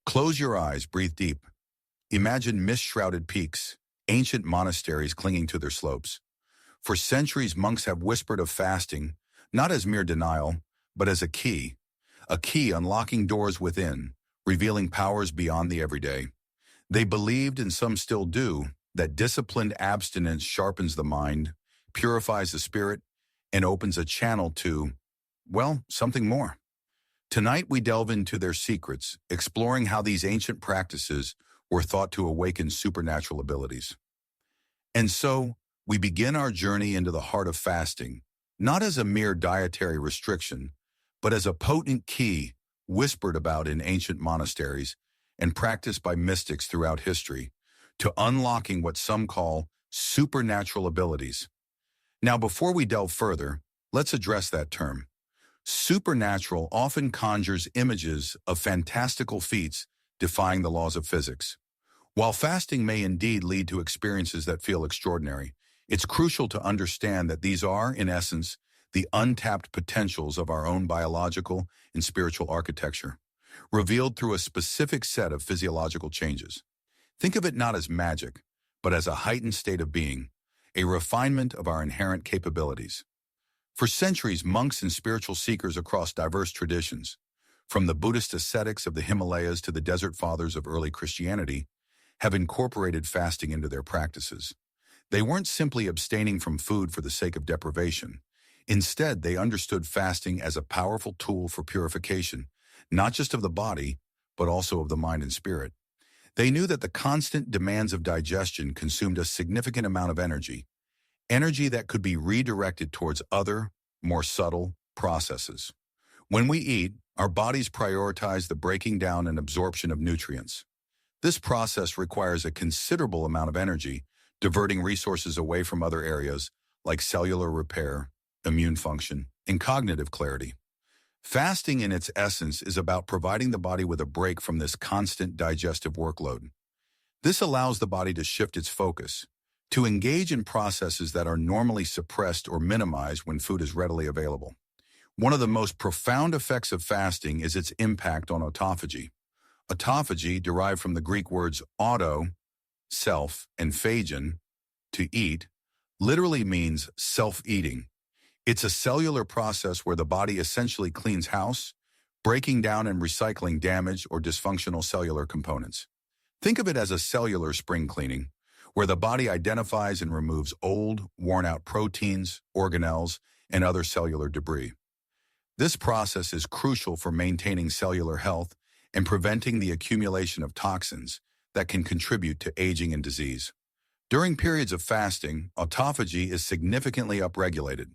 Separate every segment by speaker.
Speaker 1: Close your eyes, breathe deep. Imagine mist-shrouded peaks, ancient monasteries clinging to their slopes. For centuries, monks have whispered of fasting, not as mere denial, but as a key unlocking doors within, revealing powers beyond the everyday. They believed, and some still do, that disciplined abstinence sharpens the mind, purifies the spirit, and opens a channel to, well, something more. Tonight we delve into their secrets, exploring how these ancient practices were thought to awaken supernatural abilities. And so, we begin our journey into the heart of fasting, not as a mere dietary restriction, but as a potent key whispered about in ancient monasteries and practiced by mystics throughout history, to unlocking what some call supernatural abilities. Now, before we delve further, let's address that term. Supernatural often conjures images of fantastical feats defying the laws of physics. While fasting may indeed lead to experiences that feel extraordinary, it's crucial to understand that these are, in essence, the untapped potentials of our own biological and spiritual architecture, revealed through a specific set of physiological changes. Think of it not as magic, but as a heightened state of being, a refinement of our inherent capabilities. For centuries, monks and spiritual seekers across diverse traditions, from the Buddhist ascetics of the Himalayas to the desert fathers of early Christianity, have incorporated fasting into their practices. They weren't simply abstaining from food for the sake of deprivation. Instead, they understood fasting as a powerful tool for purification, not just of the body, but also of the mind and spirit. They knew that the constant demands of digestion consumed a significant amount of energy that could be redirected towards other, more subtle processes. When we eat, our bodies prioritize the breaking down and absorption of nutrients. This process requires a considerable amount of energy, diverting resources away from other areas like cellular repair, immune function, and cognitive clarity. Fasting in its essence is about providing the body with a break from this constant digestive workload. This allows the body to shift its focus, to engage in processes that are normally suppressed or minimized when food is readily available. One of the most profound effects of fasting is its impact on autophagy. Autophagy, derived from the Greek words auto, self, and phagein, to eat, literally means self-eating. It's a cellular process where the body essentially cleans house, breaking down and recycling damaged or dysfunctional cellular components. Think of it as a cellular spring cleaning, where the body identifies and removes old, worn-out proteins, organelles, and other cellular debris. This process is crucial for maintaining cellular health and preventing the accumulation of toxins that can contribute to aging and disease. During periods of fasting, autophagy is significantly upregulated.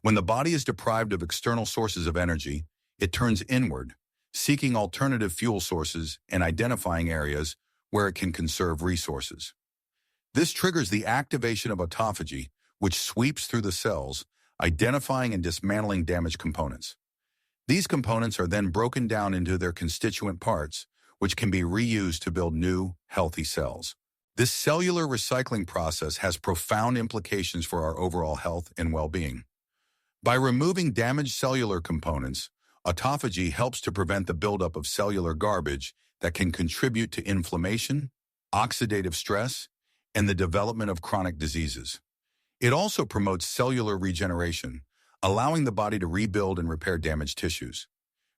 Speaker 1: When the body is deprived of external sources of energy, it turns inward, seeking alternative fuel sources and identifying areas where it can conserve resources. This triggers the activation of autophagy, which sweeps through the cells, identifying and dismantling damaged components. These components are then broken down into their constituent parts, which can be reused to build new, healthy cells. This cellular recycling process has profound implications for our overall health and well-being. By removing damaged cellular components, autophagy helps to prevent the buildup of cellular garbage that can contribute to inflammation, oxidative stress, and the development of chronic diseases. It also promotes cellular regeneration, allowing the body to rebuild and repair damaged tissues.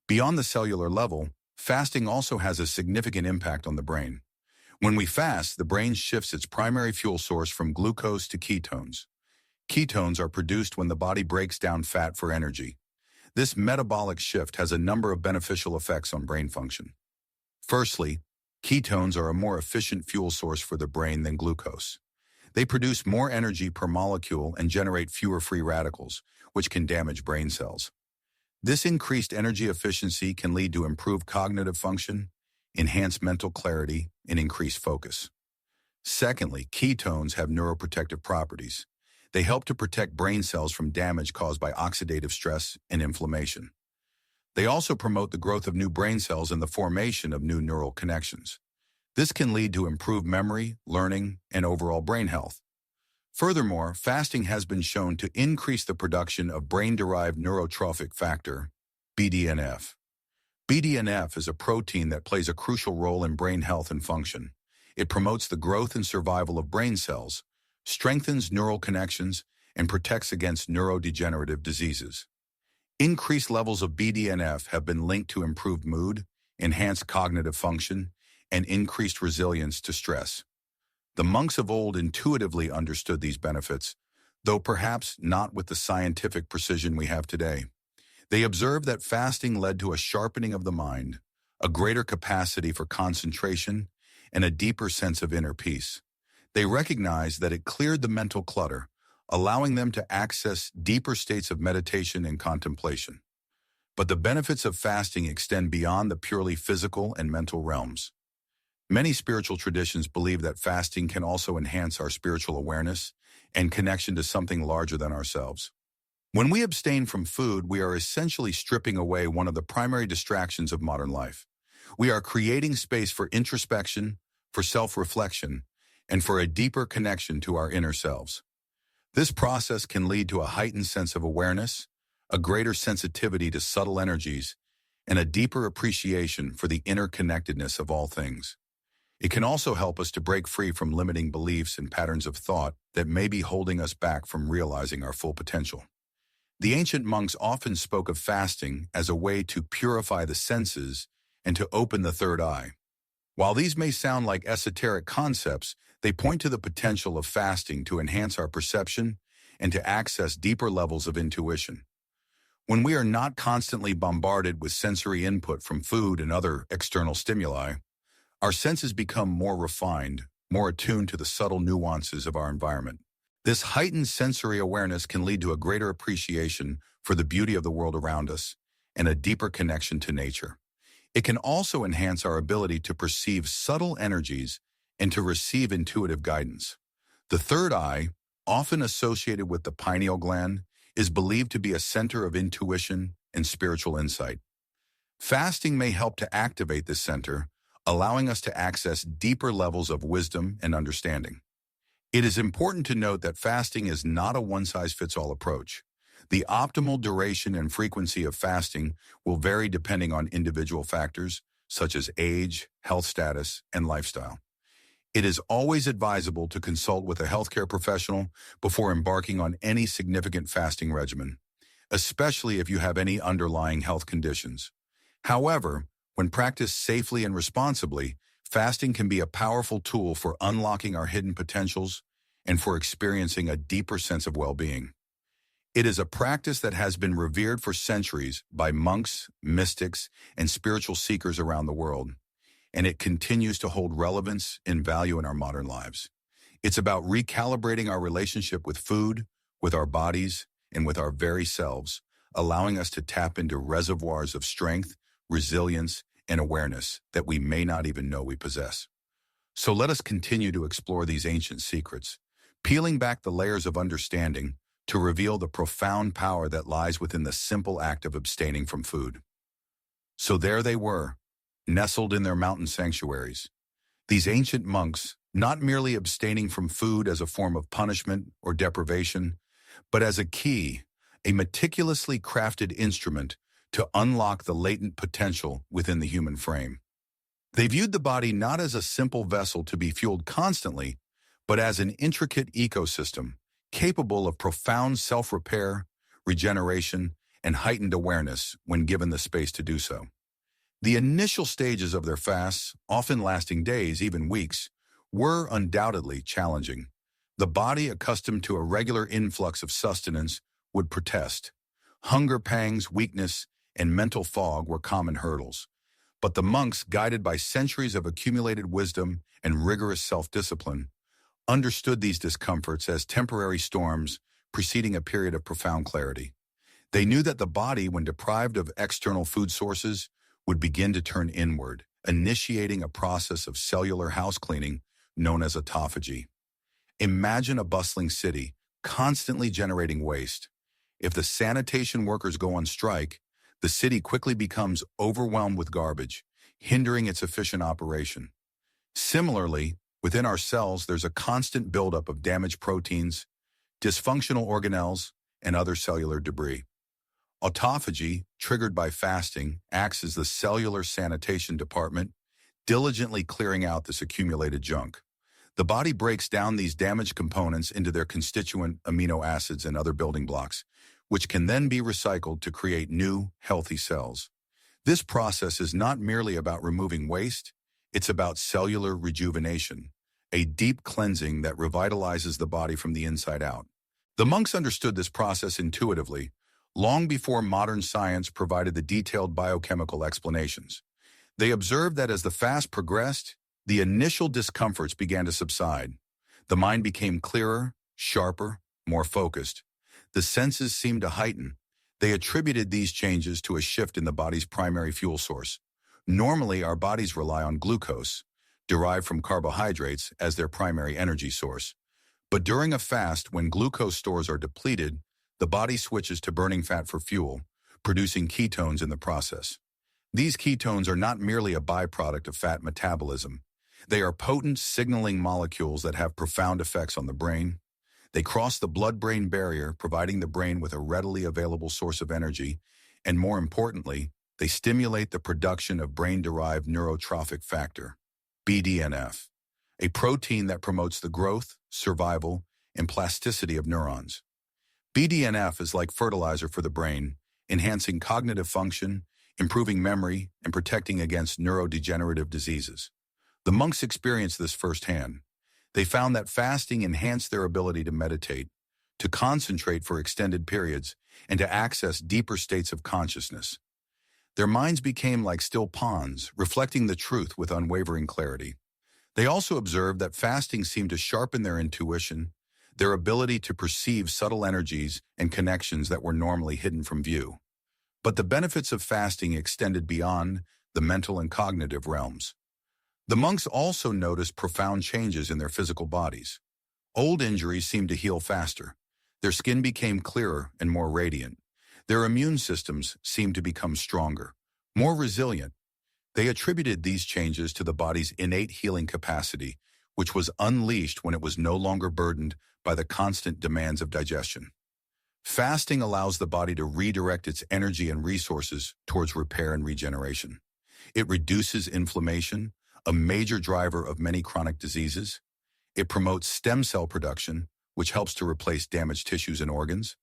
Speaker 1: Beyond the cellular level, fasting also has a significant impact on the brain. When we fast, the brain shifts its primary fuel source from glucose to ketones. Ketones are produced when the body breaks down fat for energy. This metabolic shift has a number of beneficial effects on brain function. Firstly, ketones are a more efficient fuel source for the brain than glucose. They produce more energy per molecule and generate fewer free radicals, which can damage brain cells. This increased energy efficiency can lead to improved cognitive function, enhanced mental clarity, and increased focus. Secondly, ketones have neuroprotective properties. They help to protect brain cells from damage caused by oxidative stress and inflammation. They also promote the growth of new brain cells and the formation of new neural connections. This can lead to improved memory, learning, and overall brain health. Furthermore, fasting has been shown to increase the production of brain-derived neurotrophic factor, BDNF. BDNF is a protein that plays a crucial role in brain health and function. It promotes the growth and survival of brain cells, strengthens neural connections, and protects against neurodegenerative diseases. Increased levels of BDNF have been linked to improved mood, enhanced cognitive function, and increased resilience to stress. The monks of old intuitively understood these benefits, though perhaps not with the scientific precision we have today. They observed that fasting led to a sharpening of the mind, a greater capacity for concentration, and a deeper sense of inner peace. They recognized that it cleared the mental clutter, allowing them to access deeper states of meditation and contemplation. But the benefits of fasting extend beyond the purely physical and mental realms. Many spiritual traditions believe that fasting can also enhance our spiritual awareness and connection to something larger than ourselves. When we abstain from food, we are essentially stripping away one of the primary distractions of modern life. We are creating space for introspection, for self-reflection, and for a deeper connection to our inner selves. This process can lead to a heightened sense of awareness, a greater sensitivity to subtle energies, and a deeper appreciation for the interconnectedness of all things. It can also help us to break free from limiting beliefs and patterns of thought that may be holding us back from realizing our full potential. The ancient monks often spoke of fasting as a way to purify the senses and to open the third eye. While these may sound like esoteric concepts, they point to the potential of fasting to enhance our perception and to access deeper levels of intuition. When we are not constantly bombarded with sensory input from food and other external stimuli, our senses become more refined, more attuned to the subtle nuances of our environment. This heightened sensory awareness can lead to a greater appreciation for the beauty of the world around us and a deeper connection to nature. It can also enhance our ability to perceive subtle energies and to receive intuitive guidance. The third eye, often associated with the pineal gland, is believed to be a center of intuition and spiritual insight. Fasting may help to activate this center, allowing us to access deeper levels of wisdom and understanding. It is important to note that fasting is not a one-size-fits-all approach. The optimal duration and frequency of fasting will vary depending on individual factors, such as age, health status, and lifestyle. It is always advisable to consult with a healthcare professional before embarking on any significant fasting regimen, especially if you have any underlying health conditions. However, when practiced safely and responsibly, fasting can be a powerful tool for unlocking our hidden potentials and for experiencing a deeper sense of well-being. It is a practice that has been revered for centuries by monks, mystics, and spiritual seekers around the world, and it continues to hold relevance and value in our modern lives. It's about recalibrating our relationship with food, with our bodies, and with our very selves, allowing us to tap into reservoirs of strength, resilience, and awareness that we may not even know we possess. So let us continue to explore these ancient secrets, peeling back the layers of understanding to reveal the profound power that lies within the simple act of abstaining from food. So there they were, nestled in their mountain sanctuaries. These ancient monks, not merely abstaining from food as a form of punishment or deprivation, but as a key, a meticulously crafted instrument to unlock the latent potential within the human frame. They viewed the body not as a simple vessel to be fueled constantly, but as an intricate ecosystem capable of profound self-repair, regeneration, and heightened awareness when given the space to do so. The initial stages of their fasts, often lasting days, even weeks, were undoubtedly challenging. The body, accustomed to a regular influx of sustenance, would protest. Hunger pangs, weakness, and mental fog were common hurdles. But the monks, guided by centuries of accumulated wisdom and rigorous self-discipline, understood these discomforts as temporary storms preceding a period of profound clarity. They knew that the body, when deprived of external food sources, would begin to turn inward, initiating a process of cellular house cleaning known as autophagy. Imagine a bustling city, constantly generating waste. If the sanitation workers go on strike, the city quickly becomes overwhelmed with garbage, hindering its efficient operation. Similarly, within our cells, there's a constant buildup of damaged proteins, dysfunctional organelles, and other cellular debris. Autophagy, triggered by fasting, acts as the cellular sanitation department, diligently clearing out this accumulated junk. The body breaks down these damaged components into their constituent amino acids and other building blocks, which can then be recycled to create new, healthy cells. This process is not merely about removing waste, it's about cellular rejuvenation, a deep cleansing that revitalizes the body from the inside out. The monks understood this process intuitively, long before modern science provided the detailed biochemical explanations. They observed that as the fast progressed, the initial discomforts began to subside. The mind became clearer, sharper, more focused. The senses seemed to heighten. They attributed these changes to a shift in the body's primary fuel source. Normally, our bodies rely on glucose, derived from carbohydrates, as their primary energy source. But during a fast, when glucose stores are depleted, the body switches to burning fat for fuel, producing ketones in the process. These ketones are not merely a byproduct of fat metabolism. They are potent signaling molecules that have profound effects on the brain. They cross the blood-brain barrier, providing the brain with a readily available source of energy, and more importantly, they stimulate the production of brain-derived neurotrophic factor, BDNF, a protein that promotes the growth, survival, and plasticity of neurons. BDNF is like fertilizer for the brain, enhancing cognitive function, improving memory, and protecting against neurodegenerative diseases. The monks experienced this firsthand. They found that fasting enhanced their ability to meditate, to concentrate for extended periods, and to access deeper states of consciousness. Their minds became like still ponds, reflecting the truth with unwavering clarity. They also observed that fasting seemed to sharpen their intuition, their ability to perceive subtle energies and connections that were normally hidden from view. But the benefits of fasting extended beyond the mental and cognitive realms. The monks also noticed profound changes in their physical bodies. Old injuries seemed to heal faster. Their skin became clearer and more radiant. Their immune systems seemed to become stronger, more resilient. They attributed these changes to the body's innate healing capacity, which was unleashed when it was no longer burdened by the constant demands of digestion. Fasting allows the body to redirect its energy and resources towards repair and regeneration. It reduces inflammation, a major driver of many chronic diseases. It promotes stem cell production, which helps to replace damaged tissues and organs.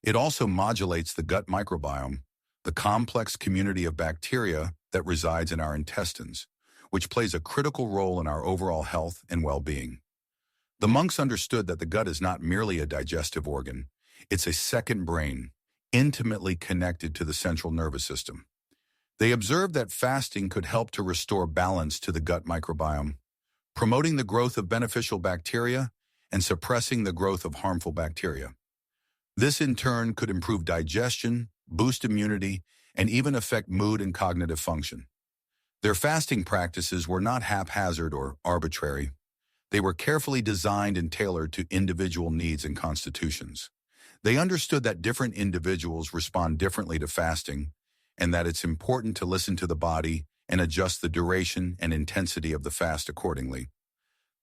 Speaker 1: It also modulates the gut microbiome, the complex community of bacteria that resides in our intestines, which plays a critical role in our overall health and well-being. The monks understood that the gut is not merely a digestive organ, it's a second brain, intimately connected to the central nervous system. They observed that fasting could help to restore balance to the gut microbiome, promoting the growth of beneficial bacteria and suppressing the growth of harmful bacteria. This in turn could improve digestion, boost immunity, and even affect mood and cognitive function. Their fasting practices were not haphazard or arbitrary. They were carefully designed and tailored to individual needs and constitutions. They understood that different individuals respond differently to fasting, and that it's important to listen to the body and adjust the duration and intensity of the fast accordingly.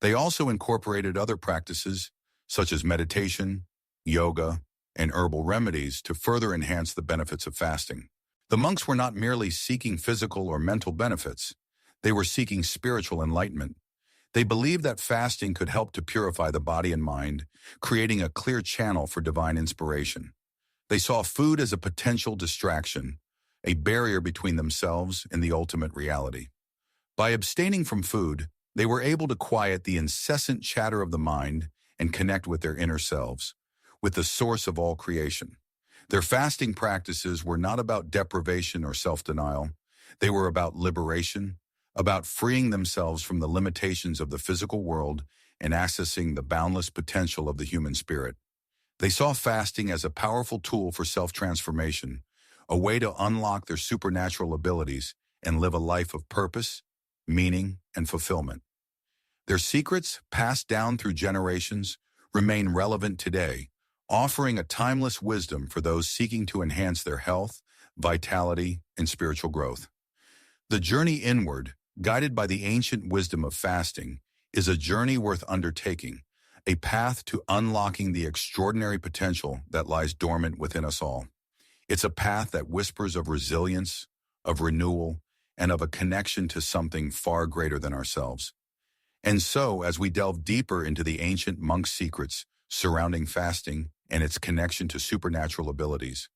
Speaker 1: They also incorporated other practices, such as meditation, yoga, and herbal remedies to further enhance the benefits of fasting. The monks were not merely seeking physical or mental benefits, they were seeking spiritual enlightenment. They believed that fasting could help to purify the body and mind, creating a clear channel for divine inspiration. They saw food as a potential distraction, a barrier between themselves and the ultimate reality. By abstaining from food, they were able to quiet the incessant chatter of the mind and connect with their inner selves, with the source of all creation. Their fasting practices were not about deprivation or self-denial. They were about liberation, about freeing themselves from the limitations of the physical world and accessing the boundless potential of the human spirit. They saw fasting as a powerful tool for self-transformation, a way to unlock their supernatural abilities and live a life of purpose, meaning, and fulfillment. Their secrets, passed down through generations, remain relevant today, offering a timeless wisdom for those seeking to enhance their health, vitality, and spiritual growth. The journey inward, guided by the ancient wisdom of fasting, is a journey worth undertaking, a path to unlocking the extraordinary potential that lies dormant within us all. It's a path that whispers of resilience, of renewal, and of a connection to something far greater than ourselves. And so, as we delve deeper into the ancient monk secrets surrounding fasting and its connection to supernatural abilities,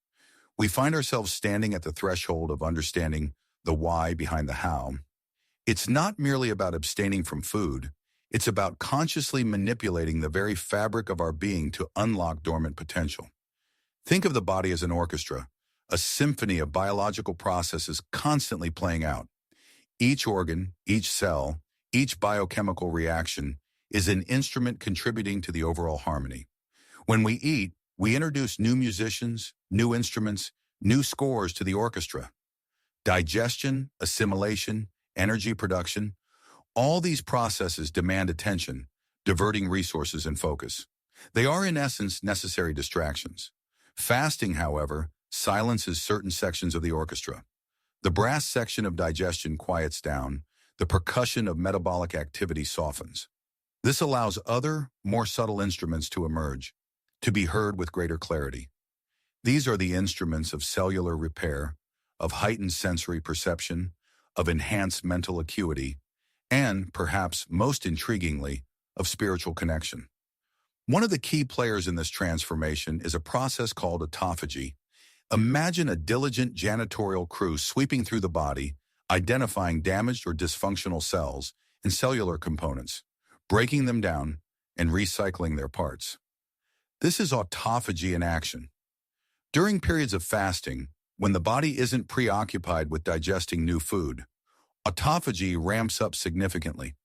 Speaker 1: we find ourselves standing at the threshold of understanding the why behind the how. It's not merely about abstaining from food, it's about consciously manipulating the very fabric of our being to unlock dormant potential. Think of the body as an orchestra, a symphony of biological processes constantly playing out. Each organ, each cell, each biochemical reaction is an instrument contributing to the overall harmony. When we eat, we introduce new musicians, new instruments, new scores to the orchestra. Digestion, assimilation, energy production, all these processes demand attention, diverting resources and focus. They are in essence necessary distractions. Fasting, however, silences certain sections of the orchestra. The brass section of digestion quiets down, the percussion of metabolic activity softens. This allows other, more subtle instruments to emerge, to be heard with greater clarity. These are the instruments of cellular repair, of heightened sensory perception, of enhanced mental acuity, and, perhaps most intriguingly, of spiritual connection. One of the key players in this transformation is a process called autophagy. Imagine a diligent janitorial crew sweeping through the body, identifying damaged or dysfunctional cells and cellular components, breaking them down, and recycling their parts. This is autophagy in action. During periods of fasting, when the body isn't preoccupied with digesting new food, autophagy ramps up significantly.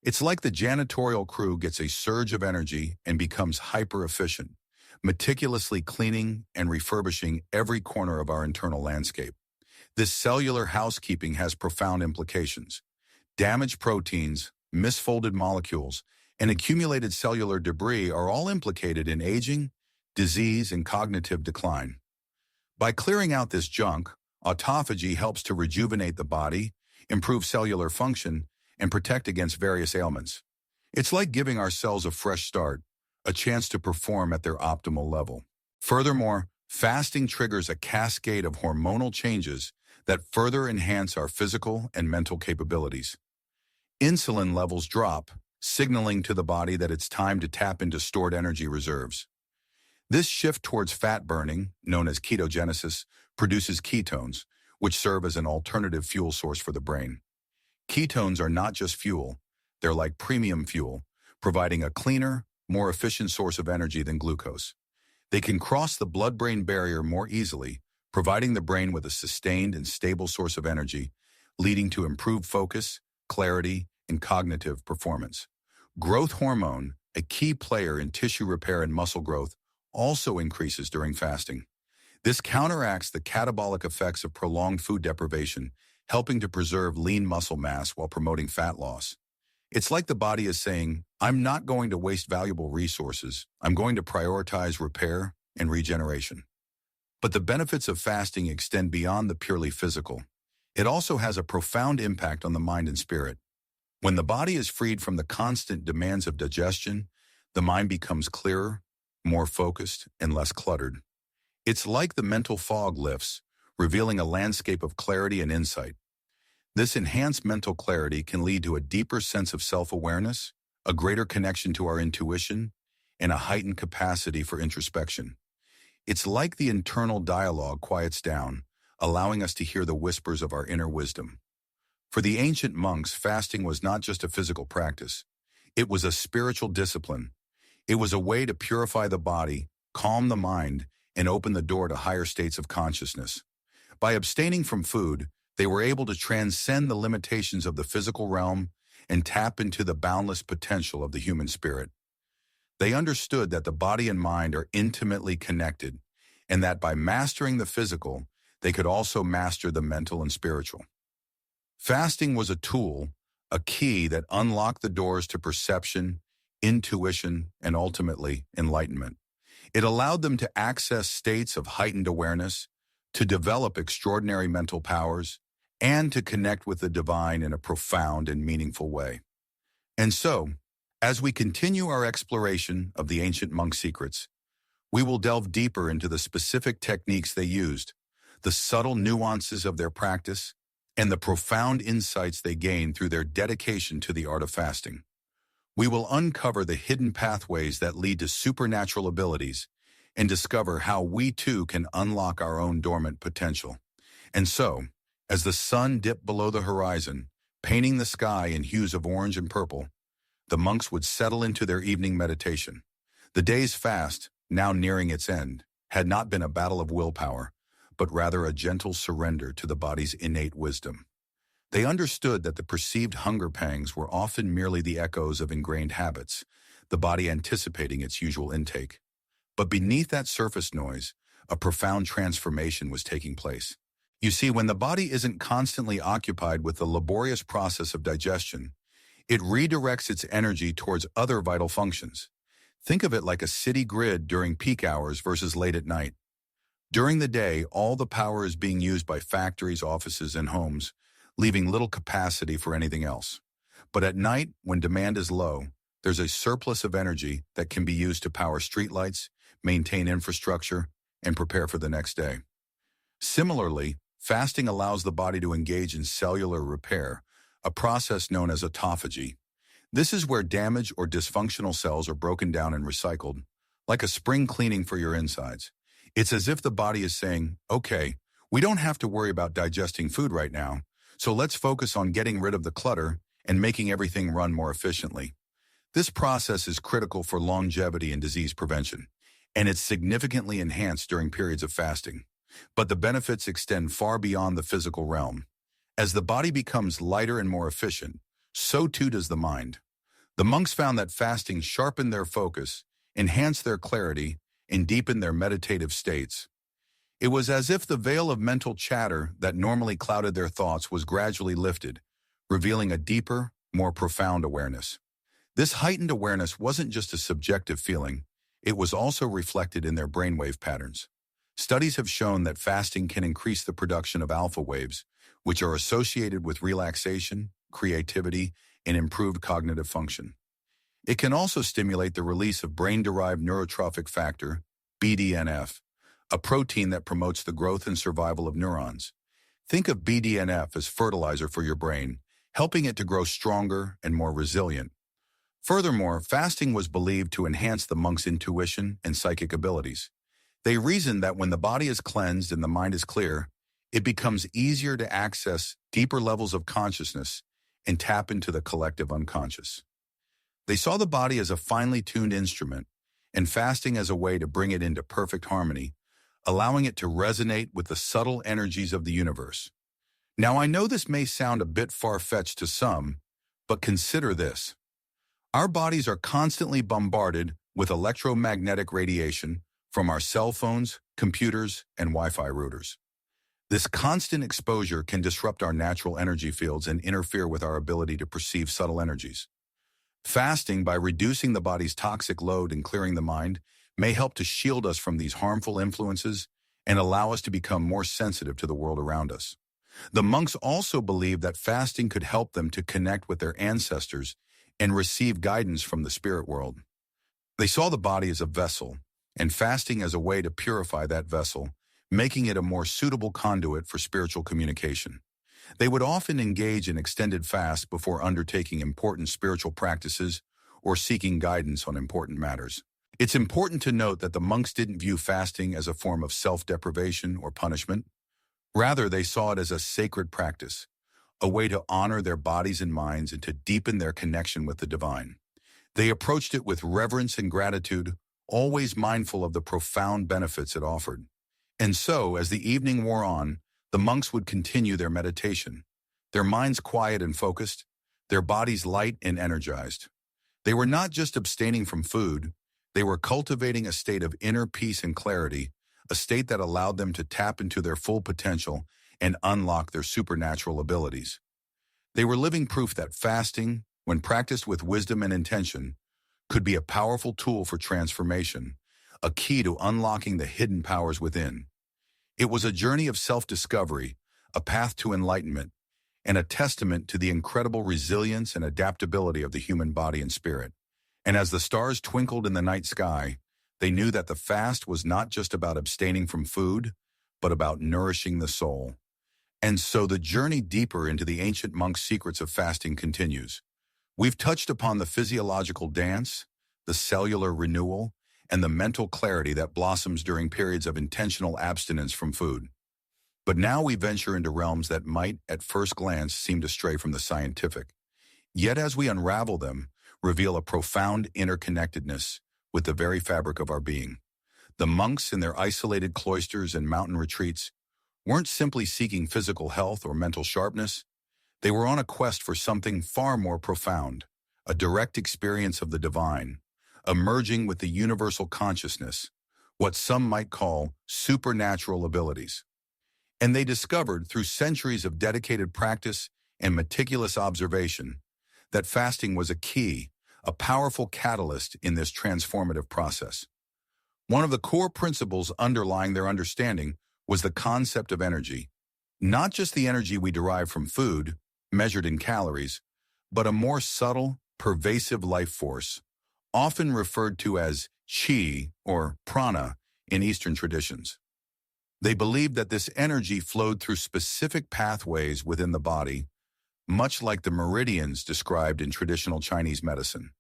Speaker 1: It's like the janitorial crew gets a surge of energy and becomes hyper-efficient, meticulously cleaning and refurbishing every corner of our internal landscape. This cellular housekeeping has profound implications. Damaged proteins, misfolded molecules, and accumulated cellular debris are all implicated in aging, disease, and cognitive decline. By clearing out this junk, autophagy helps to rejuvenate the body, improve cellular function, and protect against various ailments. It's like giving our cells a fresh start, a chance to perform at their optimal level. Furthermore, fasting triggers a cascade of hormonal changes that further enhance our physical and mental capabilities. Insulin levels drop, signaling to the body that it's time to tap into stored energy reserves. This shift towards fat burning, known as ketogenesis, produces ketones, which serve as an alternative fuel source for the brain. Ketones are not just fuel, they're like premium fuel, providing a cleaner, more efficient source of energy than glucose. They can cross the blood-brain barrier more easily, providing the brain with a sustained and stable source of energy, leading to improved focus, clarity, and cognitive performance. Growth hormone, a key player in tissue repair and muscle growth, also increases during fasting. This counteracts the catabolic effects of prolonged food deprivation, helping to preserve lean muscle mass while promoting fat loss. It's like the body is saying, I'm not going to waste valuable resources, I'm going to prioritize repair and regeneration. But the benefits of fasting extend beyond the purely physical. It also has a profound impact on the mind and spirit. When the body is freed from the constant demands of digestion, the mind becomes clearer, more focused, and less cluttered. It's like the mental fog lifts, revealing a landscape of clarity and insight. This enhanced mental clarity can lead to a deeper sense of self-awareness, a greater connection to our intuition, and a heightened capacity for introspection. It's like the internal dialogue quiets down, allowing us to hear the whispers of our inner wisdom. For the ancient monks, fasting was not just a physical practice. It was a spiritual discipline. It was a way to purify the body, calm the mind, and open the door to higher states of consciousness. By abstaining from food, they were able to transcend the limitations of the physical realm and tap into the boundless potential of the human spirit. They understood that the body and mind are intimately connected, and that by mastering the physical, they could also master the mental and spiritual. Fasting was a tool, a key that unlocked the doors to perception, intuition, and ultimately enlightenment. It allowed them to access states of heightened awareness, to develop extraordinary mental powers, and to connect with the divine in a profound and meaningful way. And so, as we continue our exploration of the ancient monk secrets, we will delve deeper into the specific techniques they used, the subtle nuances of their practice, and the profound insights they gain through their dedication to the art of fasting. We will uncover the hidden pathways that lead to supernatural abilities and discover how we too can unlock our own dormant potential. And so, as the sun dipped below the horizon, painting the sky in hues of orange and purple, the monks would settle into their evening meditation. The day's fast, now nearing its end, had not been a battle of willpower, but rather a gentle surrender to the body's innate wisdom. They understood that the perceived hunger pangs were often merely the echoes of ingrained habits, the body anticipating its usual intake. But beneath that surface noise, a profound transformation was taking place. You see, when the body isn't constantly occupied with the laborious process of digestion, it redirects its energy towards other vital functions. Think of it like a city grid during peak hours versus late at night. During the day, all the power is being used by factories, offices, and homes, leaving little capacity for anything else. But at night, when demand is low, there's a surplus of energy that can be used to power streetlights, maintain infrastructure, and prepare for the next day. Similarly, fasting allows the body to engage in cellular repair, a process known as autophagy. This is where damaged or dysfunctional cells are broken down and recycled, like a spring cleaning for your insides. It's as if the body is saying, okay, we don't have to worry about digesting food right now, so let's focus on getting rid of the clutter and making everything run more efficiently. This process is critical for longevity and disease prevention, and it's significantly enhanced during periods of fasting. But the benefits extend far beyond the physical realm. As the body becomes lighter and more efficient, so too does the mind. The monks found that fasting sharpened their focus, enhanced their clarity, and deepened their meditative states. It was as if the veil of mental chatter that normally clouded their thoughts was gradually lifted, revealing a deeper, more profound awareness. This heightened awareness wasn't just a subjective feeling, it was also reflected in their brainwave patterns. Studies have shown that fasting can increase the production of alpha waves, which are associated with relaxation, creativity, and improved cognitive function. It can also stimulate the release of brain-derived neurotrophic factor, BDNF, a protein that promotes the growth and survival of neurons. Think of BDNF as fertilizer for your brain, helping it to grow stronger and more resilient. Furthermore, fasting was believed to enhance the monk's intuition and psychic abilities. They reasoned that when the body is cleansed and the mind is clear, it becomes easier to access deeper levels of consciousness and tap into the collective unconscious. They saw the body as a finely tuned instrument and fasting as a way to bring it into perfect harmony, allowing it to resonate with the subtle energies of the universe. Now, I know this may sound a bit far-fetched to some, but consider this. Our bodies are constantly bombarded with electromagnetic radiation from our cell phones, computers, and Wi-Fi routers. This constant exposure can disrupt our natural energy fields and interfere with our ability to perceive subtle energies. Fasting, by reducing the body's toxic load and clearing the mind, may help to shield us from these harmful influences and allow us to become more sensitive to the world around us. The monks also believed that fasting could help them to connect with their ancestors and receive guidance from the spirit world. They saw the body as a vessel, and fasting as a way to purify that vessel, making it a more suitable conduit for spiritual communication. They would often engage in extended fasts before undertaking important spiritual practices or seeking guidance on important matters. It's important to note that the monks didn't view fasting as a form of self-deprivation or punishment. Rather, they saw it as a sacred practice, a way to honor their bodies and minds and to deepen their connection with the divine. They approached it with reverence and gratitude, always mindful of the profound benefits it offered. And so, as the evening wore on, the monks would continue their meditation, their minds quiet and focused, their bodies light and energized. They were not just abstaining from food, they were cultivating a state of inner peace and clarity, a state that allowed them to tap into their full potential and unlock their supernatural abilities. They were living proof that fasting, when practiced with wisdom and intention, could be a powerful tool for transformation, a key to unlocking the hidden powers within. It was a journey of self-discovery, a path to enlightenment, and a testament to the incredible resilience and adaptability of the human body and spirit. And as the stars twinkled in the night sky, they knew that the fast was not just about abstaining from food, but about nourishing the soul. And so the journey deeper into the ancient monks' secrets of fasting continues. We've touched upon the physiological dance, the cellular renewal, and the mental clarity that blossoms during periods of intentional abstinence from food. But now we venture into realms that might, at first glance, seem to stray from the scientific. Yet as we unravel them, reveal a profound interconnectedness with the very fabric of our being. The monks in their isolated cloisters and mountain retreats weren't simply seeking physical health or mental sharpness. They were on a quest for something far more profound, a direct experience of the divine, emerging with the universal consciousness, what some might call supernatural abilities. And they discovered, through centuries of dedicated practice and meticulous observation, that fasting was a key, a powerful catalyst in this transformative process. One of the core principles underlying their understanding was the concept of energy, not just the energy we derive from food, measured in calories, but a more subtle, pervasive life force, often referred to as chi or prana in Eastern traditions. They believed that this energy flowed through specific pathways within the body, much like the meridians described in traditional Chinese medicine.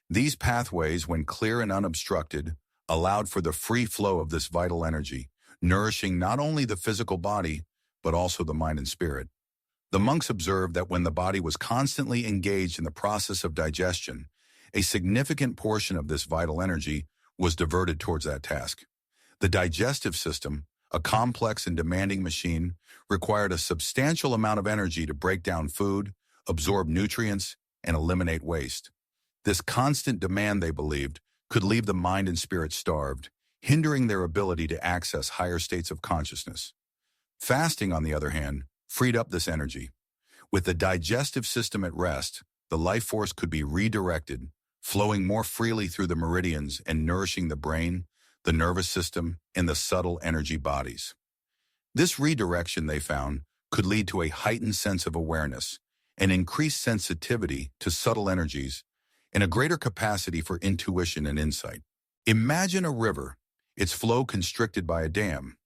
Speaker 1: These pathways, when clear and unobstructed, allowed for the free flow of this vital energy, nourishing not only the physical body, but also the mind and spirit. The monks observed that when the body was constantly engaged in the process of digestion, a significant portion of this vital energy was diverted towards that task. The digestive system, a complex and demanding machine, required a substantial amount of energy to break down food, absorb nutrients, and eliminate waste. This constant demand, they believed, could leave the mind and spirit starved, hindering their ability to access higher states of consciousness. Fasting, on the other hand, freed up this energy. With the digestive system at rest, the life force could be redirected, flowing more freely through the meridians and nourishing the brain, the nervous system, and the subtle energy bodies. This redirection, they found, could lead to a heightened sense of awareness, an increased sensitivity to subtle energies, and a greater capacity for intuition and insight. Imagine a river, its flow constricted by a dam.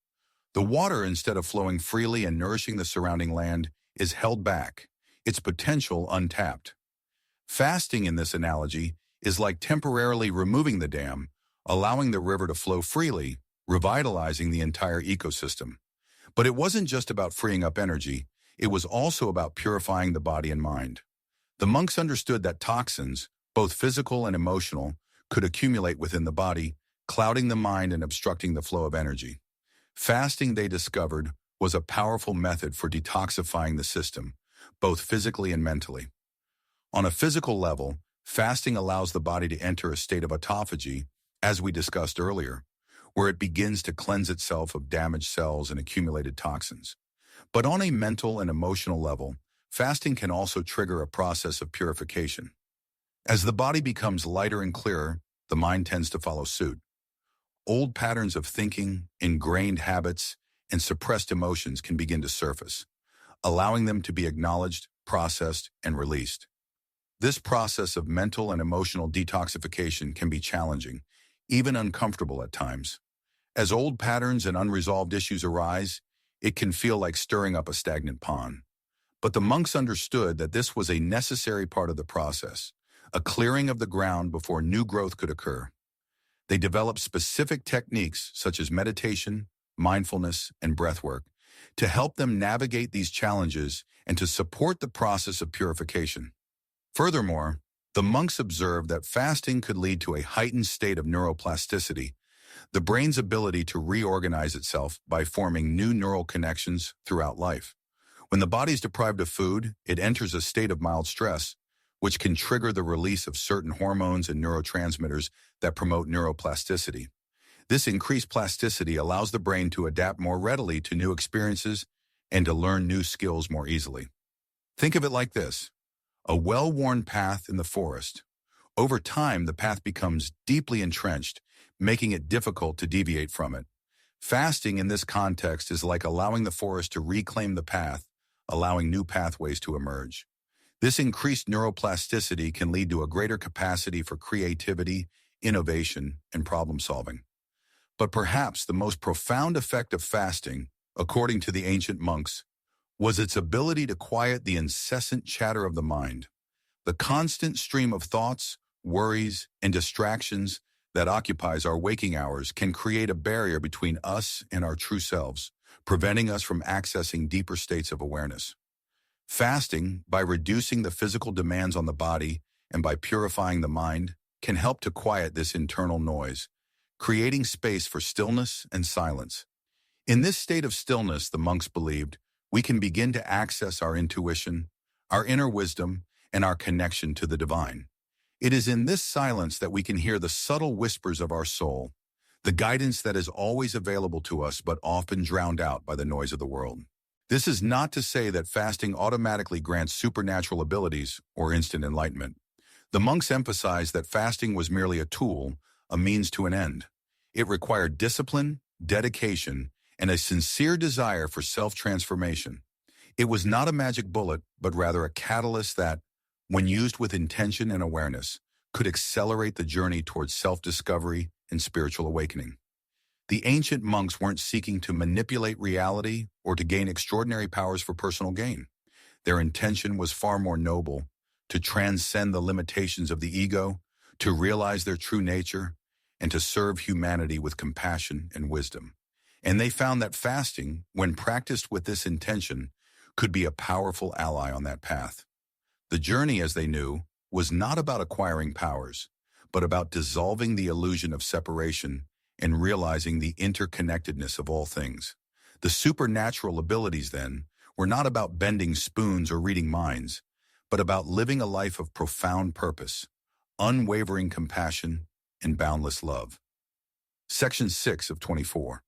Speaker 1: The water, instead of flowing freely and nourishing the surrounding land, is held back, its potential untapped. Fasting, in this analogy, is like temporarily removing the dam, allowing the river to flow freely, revitalizing the entire ecosystem. But it wasn't just about freeing up energy, it was also about purifying the body and mind. The monks understood that toxins, both physical and emotional, could accumulate within the body, clouding the mind and obstructing the flow of energy. Fasting, they discovered, was a powerful method for detoxifying the system, both physically and mentally. On a physical level, fasting allows the body to enter a state of autophagy, as we discussed earlier, where it begins to cleanse itself of damaged cells and accumulated toxins. But on a mental and emotional level, fasting can also trigger a process of purification. As the body becomes lighter and clearer, the mind tends to follow suit. Old patterns of thinking, ingrained habits, and suppressed emotions can begin to surface, allowing them to be acknowledged, processed, and released. This process of mental and emotional detoxification can be challenging, even uncomfortable at times. As old patterns and unresolved issues arise, it can feel like stirring up a stagnant pond. But the monks understood that this was a necessary part of the process, a clearing of the ground before new growth could occur. They developed specific techniques such as meditation, mindfulness, and breathwork to help them navigate these challenges and to support the process of purification. Furthermore, the monks observed that fasting could lead to a heightened state of neuroplasticity, the brain's ability to reorganize itself by forming new neural connections throughout life. When the body is deprived of food, it enters a state of mild stress, which can trigger the release of certain hormones and neurotransmitters that promote neuroplasticity. This increased plasticity allows the brain to adapt more readily to new experiences and to learn new skills more easily. Think of it like this: a well-worn path in the forest. Over time, the path becomes deeply entrenched, making it difficult to deviate from it. Fasting in this context is like allowing the forest to reclaim the path, allowing new pathways to emerge. This increased neuroplasticity can lead to a greater capacity for creativity, innovation, and problem solving. But perhaps the most profound effect of fasting, according to the ancient monks, was its ability to quiet the incessant chatter of the mind. The constant stream of thoughts, worries, and distractions that occupies our waking hours can create a barrier between us and our true selves, preventing us from accessing deeper states of awareness. Fasting, by reducing the physical demands on the body and by purifying the mind, can help to quiet this internal noise, creating space for stillness and silence. In this state of stillness, the monks believed, we can begin to access our intuition, our inner wisdom, and our connection to the divine. It is in this silence that we can hear the subtle whispers of our soul, the guidance that is always available to us but often drowned out by the noise of the world. This is not to say that fasting automatically grants supernatural abilities or instant enlightenment. The monks emphasized that fasting was merely a tool, a means to an end. It required discipline, dedication, and a sincere desire for self-transformation. It was not a magic bullet, but rather a catalyst that, when used with intention and awareness, could accelerate the journey towards self-discovery and spiritual awakening. The ancient monks weren't seeking to manipulate reality or to gain extraordinary powers for personal gain. Their intention was far more noble, to transcend the limitations of the ego, to realize their true nature, and to serve humanity with compassion and wisdom. And they found that fasting, when practiced with this intention, could be a powerful ally on that path. The journey, as they knew, was not about acquiring powers, but about dissolving the illusion of separation and realizing the interconnectedness of all things. The supernatural abilities, then, were not about bending spoons or reading minds, but about living a life of profound purpose, unwavering compassion, and boundless love. Section 6 of 24.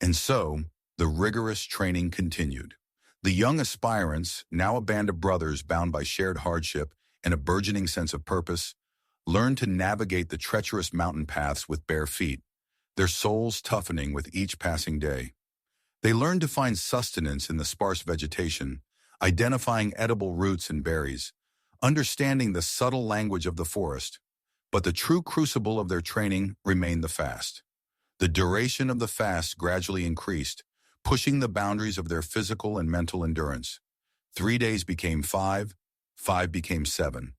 Speaker 1: And so, the rigorous training continued. The young aspirants, now a band of brothers bound by shared hardship and a burgeoning sense of purpose, learned to navigate the treacherous mountain paths with bare feet, their souls toughening with each passing day. They learned to find sustenance in the sparse vegetation, identifying edible roots and berries, understanding the subtle language of the forest. But the true crucible of their training remained the fast. The duration of the fast gradually increased, pushing the boundaries of their physical and mental endurance. 3 days became 5, 5 became 7.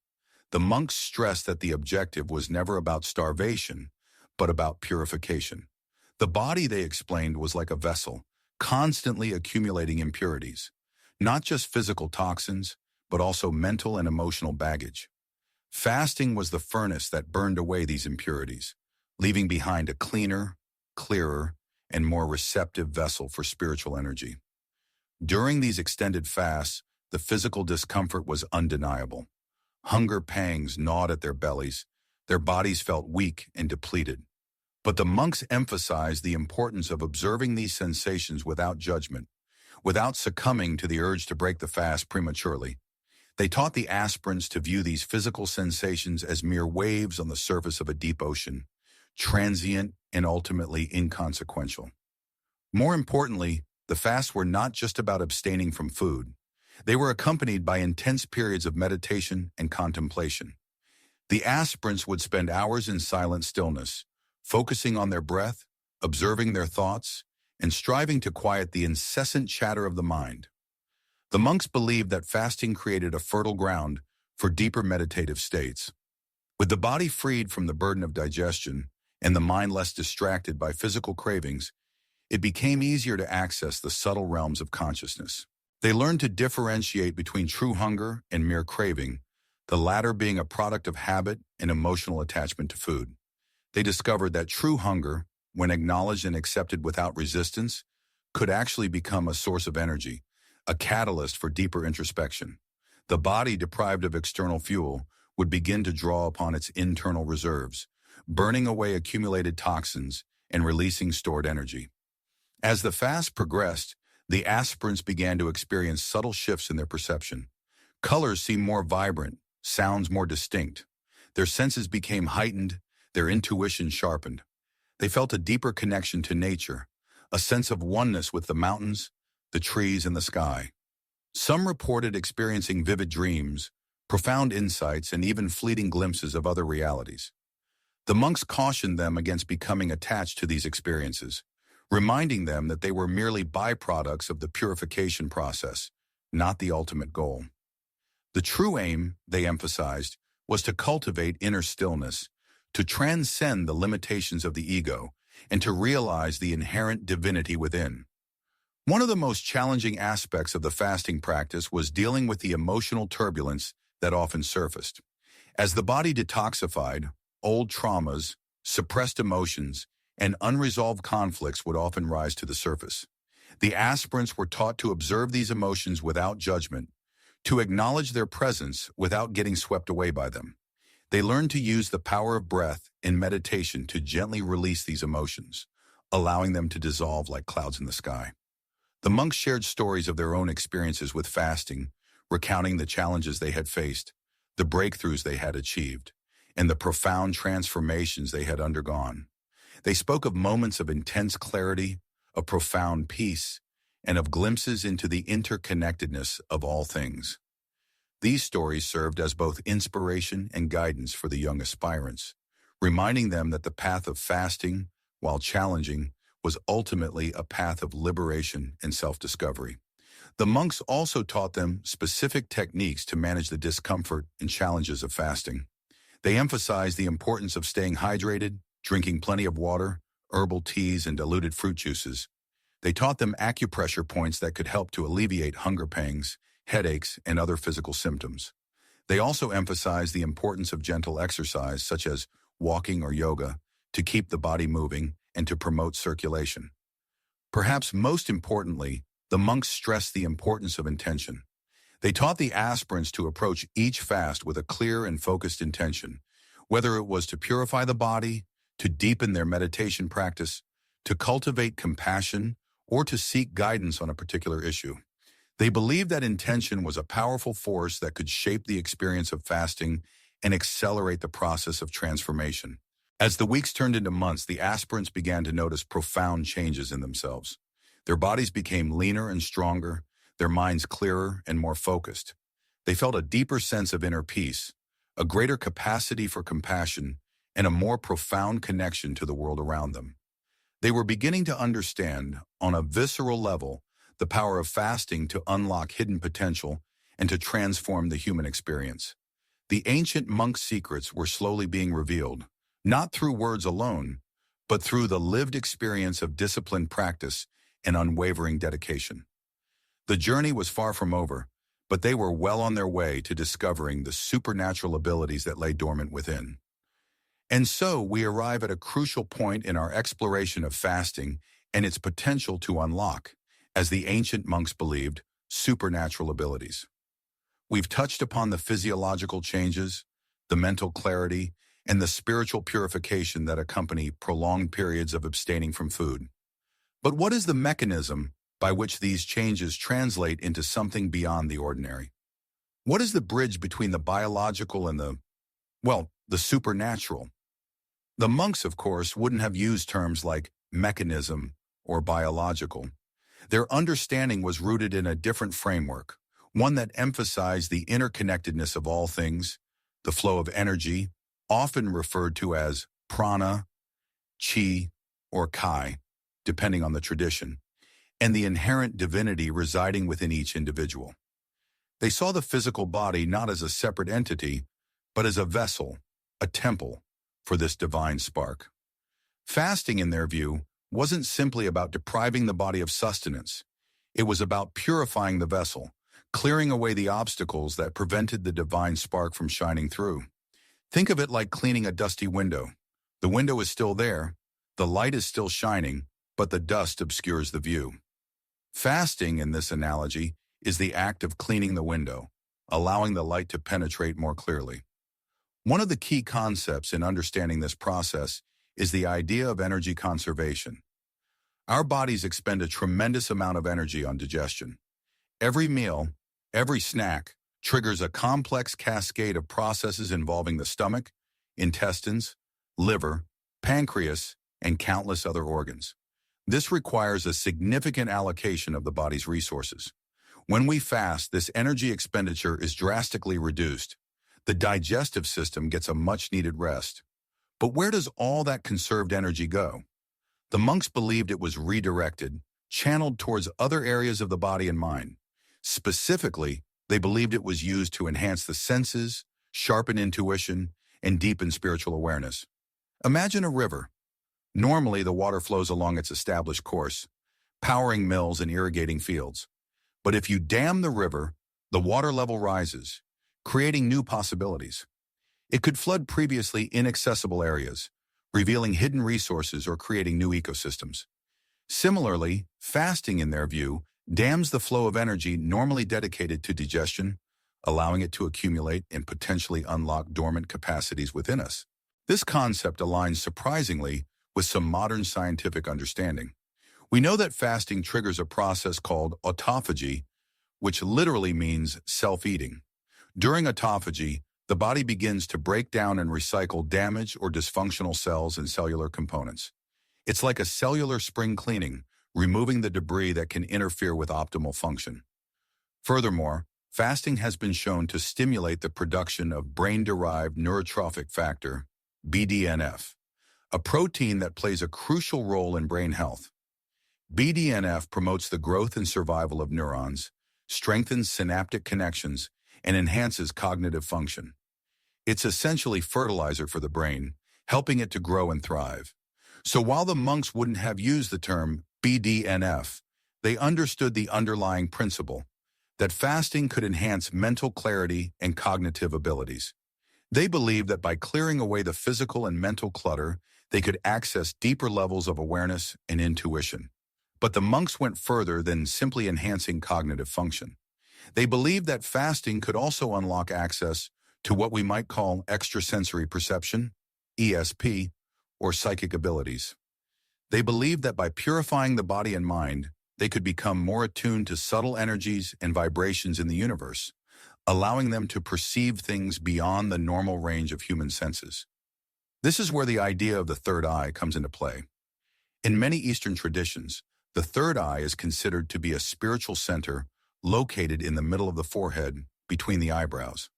Speaker 1: The monks stressed that the objective was never about starvation, but about purification. The body, they explained, was like a vessel, constantly accumulating impurities, not just physical toxins, but also mental and emotional baggage. Fasting was the furnace that burned away these impurities, leaving behind a cleaner, clearer, and more receptive vessel for spiritual energy. During these extended fasts, the physical discomfort was undeniable. Hunger pangs gnawed at their bellies, their bodies felt weak and depleted. But the monks emphasized the importance of observing these sensations without judgment, without succumbing to the urge to break the fast prematurely. They taught the aspirants to view these physical sensations as mere waves on the surface of a deep ocean, transient and ultimately inconsequential. More importantly, the fasts were not just about abstaining from food. They were accompanied by intense periods of meditation and contemplation. The aspirants would spend hours in silent stillness, focusing on their breath, observing their thoughts, and striving to quiet the incessant chatter of the mind. The monks believed that fasting created a fertile ground for deeper meditative states. With the body freed from the burden of digestion and the mind less distracted by physical cravings, it became easier to access the subtle realms of consciousness. They learned to differentiate between true hunger and mere craving, the latter being a product of habit and emotional attachment to food. They discovered that true hunger, when acknowledged and accepted without resistance, could actually become a source of energy, a catalyst for deeper introspection. The body, deprived of external fuel, would begin to draw upon its internal reserves, burning away accumulated toxins and releasing stored energy. As the fast progressed, the aspirants began to experience subtle shifts in their perception. Colors seemed more vibrant, sounds more distinct. Their senses became heightened, their intuition sharpened. They felt a deeper connection to nature, a sense of oneness with the mountains, the trees, and the sky. Some reported experiencing vivid dreams, profound insights, and even fleeting glimpses of other realities. The monks cautioned them against becoming attached to these experiences, reminding them that they were merely byproducts of the purification process, not the ultimate goal. The true aim, they emphasized, was to cultivate inner stillness, to transcend the limitations of the ego, and to realize the inherent divinity within. One of the most challenging aspects of the fasting practice was dealing with the emotional turbulence that often surfaced. As the body detoxified, old traumas, suppressed emotions, and unresolved conflicts would often rise to the surface. The aspirants were taught to observe these emotions without judgment, to acknowledge their presence without getting swept away by them. They learned to use the power of breath and meditation to gently release these emotions, allowing them to dissolve like clouds in the sky. The monks shared stories of their own experiences with fasting, recounting the challenges they had faced, the breakthroughs they had achieved, and the profound transformations they had undergone. They spoke of moments of intense clarity, of profound peace, and of glimpses into the interconnectedness of all things. These stories served as both inspiration and guidance for the young aspirants, reminding them that the path of fasting, while challenging, was ultimately a path of liberation and self-discovery. The monks also taught them specific techniques to manage the discomfort and challenges of fasting. They emphasized the importance of staying hydrated, drinking plenty of water, herbal teas, and diluted fruit juices. They taught them acupressure points that could help to alleviate hunger pangs, headaches, and other physical symptoms. They also emphasized the importance of gentle exercise, such as walking or yoga, to keep the body moving and to promote circulation. Perhaps most importantly, the monks stressed the importance of intention. They taught the aspirants to approach each fast with a clear and focused intention, whether it was to purify the body, to deepen their meditation practice, to cultivate compassion, or to seek guidance on a particular issue. They believed that intention was a powerful force that could shape the experience of fasting and accelerate the process of transformation. As the weeks turned into months, the aspirants began to notice profound changes in themselves. Their bodies became leaner and stronger, their minds clearer and more focused. They felt a deeper sense of inner peace, a greater capacity for compassion, and a more profound connection to the world around them. They were beginning to understand, on a visceral level, the power of fasting to unlock hidden potential and to transform the human experience. The ancient monk secrets were slowly being revealed, not through words alone, but through the lived experience of disciplined practice and unwavering dedication. The journey was far from over, but they were well on their way to discovering the supernatural abilities that lay dormant within. And so we arrive at a crucial point in our exploration of fasting and its potential to unlock, as the ancient monks believed, supernatural abilities. We've touched upon the physiological changes, the mental clarity, and the spiritual purification that accompany prolonged periods of abstaining from food. But what is the mechanism by which these changes translate into something beyond the ordinary? What is the bridge between the biological and the supernatural? The monks, of course, wouldn't have used terms like mechanism or biological. Their understanding was rooted in a different framework, one that emphasized the interconnectedness of all things, the flow of energy, often referred to as prana, chi, or kai, depending on the tradition, and the inherent divinity residing within each individual. They saw the physical body not as a separate entity, but as a vessel, a temple, for this divine spark. Fasting, in their view, wasn't simply about depriving the body of sustenance. It was about purifying the vessel, clearing away the obstacles that prevented the divine spark from shining through. Think of it like cleaning a dusty window. The window is still there, the light is still shining, but the dust obscures the view. Fasting, in this analogy, is the act of cleaning the window, allowing the light to penetrate more clearly. One of the key concepts in understanding this process is the idea of energy conservation. Our bodies expend a tremendous amount of energy on digestion. Every meal, every snack, triggers a complex cascade of processes involving the stomach, intestines, liver, pancreas, and countless other organs. This requires a significant allocation of the body's resources. When we fast, this energy expenditure is drastically reduced. The digestive system gets a much-needed rest. But where does all that conserved energy go? The monks believed it was redirected, channeled towards other areas of the body and mind. Specifically, they believed it was used to enhance the senses, sharpen intuition, and deepen spiritual awareness. Imagine a river. Normally, the water flows along its established course, powering mills and irrigating fields. But if you dam the river, the water level rises, creating new possibilities. It could flood previously inaccessible areas, revealing hidden resources or creating new ecosystems. Similarly, fasting, in their view, dams the flow of energy normally dedicated to digestion, allowing it to accumulate and potentially unlock dormant capacities within us. This concept aligns surprisingly with some modern scientific understanding. We know that fasting triggers a process called autophagy, which literally means self-eating. During autophagy, the body begins to break down and recycle damaged or dysfunctional cells and cellular components. It's like a cellular spring cleaning, removing the debris that can interfere with optimal function. Furthermore, fasting has been shown to stimulate the production of brain-derived neurotrophic factor, BDNF, a protein that plays a crucial role in brain health. BDNF promotes the growth and survival of neurons, strengthens synaptic connections, and enhances cognitive function. It's essentially fertilizer for the brain, helping it to grow and thrive. So while the monks wouldn't have used the term BDNF, they understood the underlying principle, that fasting could enhance mental clarity and cognitive abilities. They believed that by clearing away the physical and mental clutter, they could access deeper levels of awareness and intuition. But the monks went further than simply enhancing cognitive function. They believed that fasting could also unlock access to what we might call extrasensory perception, ESP, or psychic abilities. They believed that by purifying the body and mind, they could become more attuned to subtle energies and vibrations in the universe, allowing them to perceive things beyond the normal range of human senses. This is where the idea of the third eye comes into play. In many Eastern traditions, the third eye is considered to be a spiritual center located in the middle of the forehead, between the eyebrows.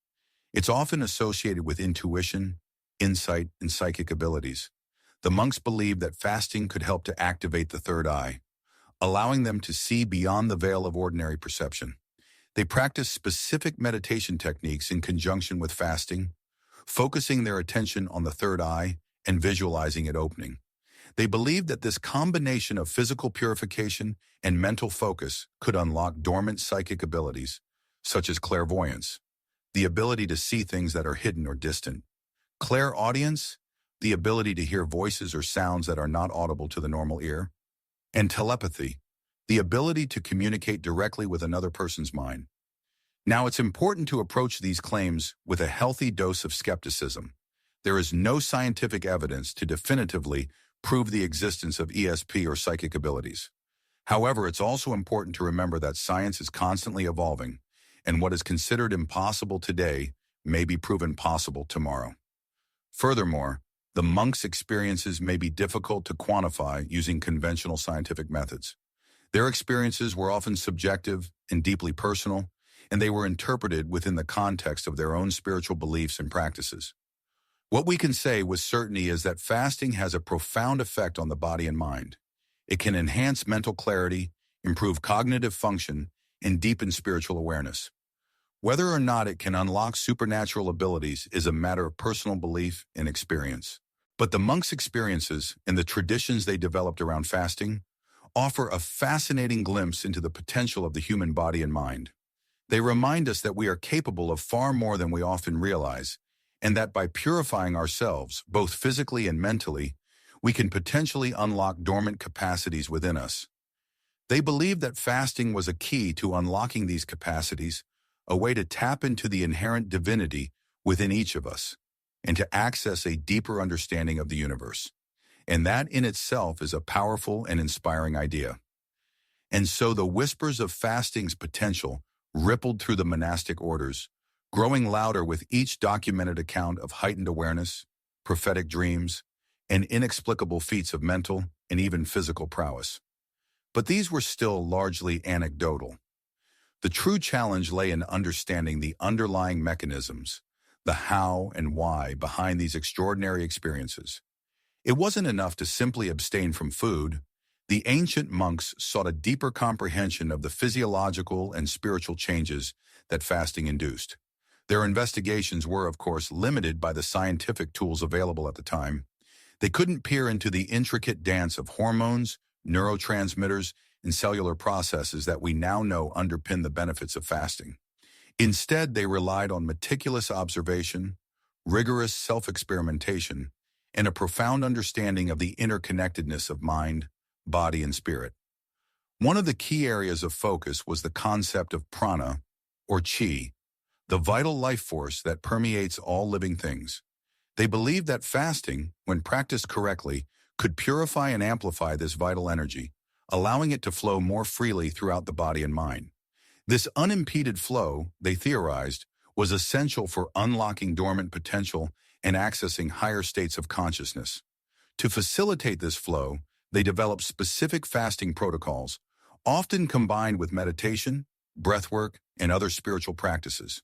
Speaker 1: It's often associated with intuition, insight, and psychic abilities. The monks believed that fasting could help to activate the third eye, allowing them to see beyond the veil of ordinary perception. They practiced specific meditation techniques in conjunction with fasting, focusing their attention on the third eye and visualizing it opening. They believed that this combination of physical purification and mental focus could unlock dormant psychic abilities, such as clairvoyance, the ability to see things that are hidden or distant; clairaudience, the ability to hear voices or sounds that are not audible to the normal ear; and telepathy, the ability to communicate directly with another person's mind. Now, it's important to approach these claims with a healthy dose of skepticism. There is no scientific evidence to definitively prove the existence of ESP or psychic abilities. However, it's also important to remember that science is constantly evolving, and what is considered impossible today may be proven possible tomorrow. Furthermore, the monks' experiences may be difficult to quantify using conventional scientific methods. Their experiences were often subjective and deeply personal, and they were interpreted within the context of their own spiritual beliefs and practices. What we can say with certainty is that fasting has a profound effect on the body and mind. It can enhance mental clarity, improve cognitive function, and deepen spiritual awareness. Whether or not it can unlock supernatural abilities is a matter of personal belief and experience. But the monks' experiences and the traditions they developed around fasting offer a fascinating glimpse into the potential of the human body and mind. They remind us that we are capable of far more than we often realize, and that by purifying ourselves, both physically and mentally, we can potentially unlock dormant capacities within us. They believed that fasting was a key to unlocking these capacities, a way to tap into the inherent divinity within each of us, and to access a deeper understanding of the universe. And that in itself is a powerful and inspiring idea. And so the whispers of fasting's potential rippled through the monastic orders, growing louder with each documented account of heightened awareness, prophetic dreams, and inexplicable feats of mental and even physical prowess. But these were still largely anecdotal. The true challenge lay in understanding the underlying mechanisms, the how and why behind these extraordinary experiences. It wasn't enough to simply abstain from food. The ancient monks sought a deeper comprehension of the physiological and spiritual changes that fasting induced. Their investigations were, of course, limited by the scientific tools available at the time. They couldn't peer into the intricate dance of hormones, neurotransmitters, and cellular processes that we now know underpin the benefits of fasting. Instead, they relied on meticulous observation, rigorous self-experimentation, and a profound understanding of the interconnectedness of mind, body, and spirit. One of the key areas of focus was the concept of prana, or chi, the vital life force that permeates all living things. They believed that fasting, when practiced correctly, could purify and amplify this vital energy, allowing it to flow more freely throughout the body and mind. This unimpeded flow, they theorized, was essential for unlocking dormant potential and accessing higher states of consciousness. To facilitate this flow, they developed specific fasting protocols, often combined with meditation, breathwork, and other spiritual practices.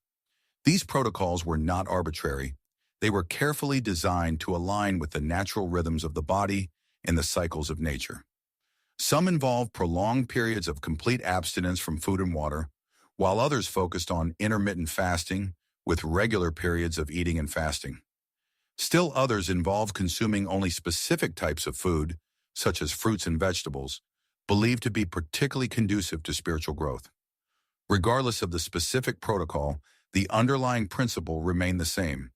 Speaker 1: These protocols were not arbitrary. They were carefully designed to align with the natural rhythms of the body and the cycles of nature. Some involved prolonged periods of complete abstinence from food and water, while others focused on intermittent fasting with regular periods of eating and fasting. Still others involved consuming only specific types of food, such as fruits and vegetables, believed to be particularly conducive to spiritual growth. Regardless of the specific protocol, the underlying principle remained the same: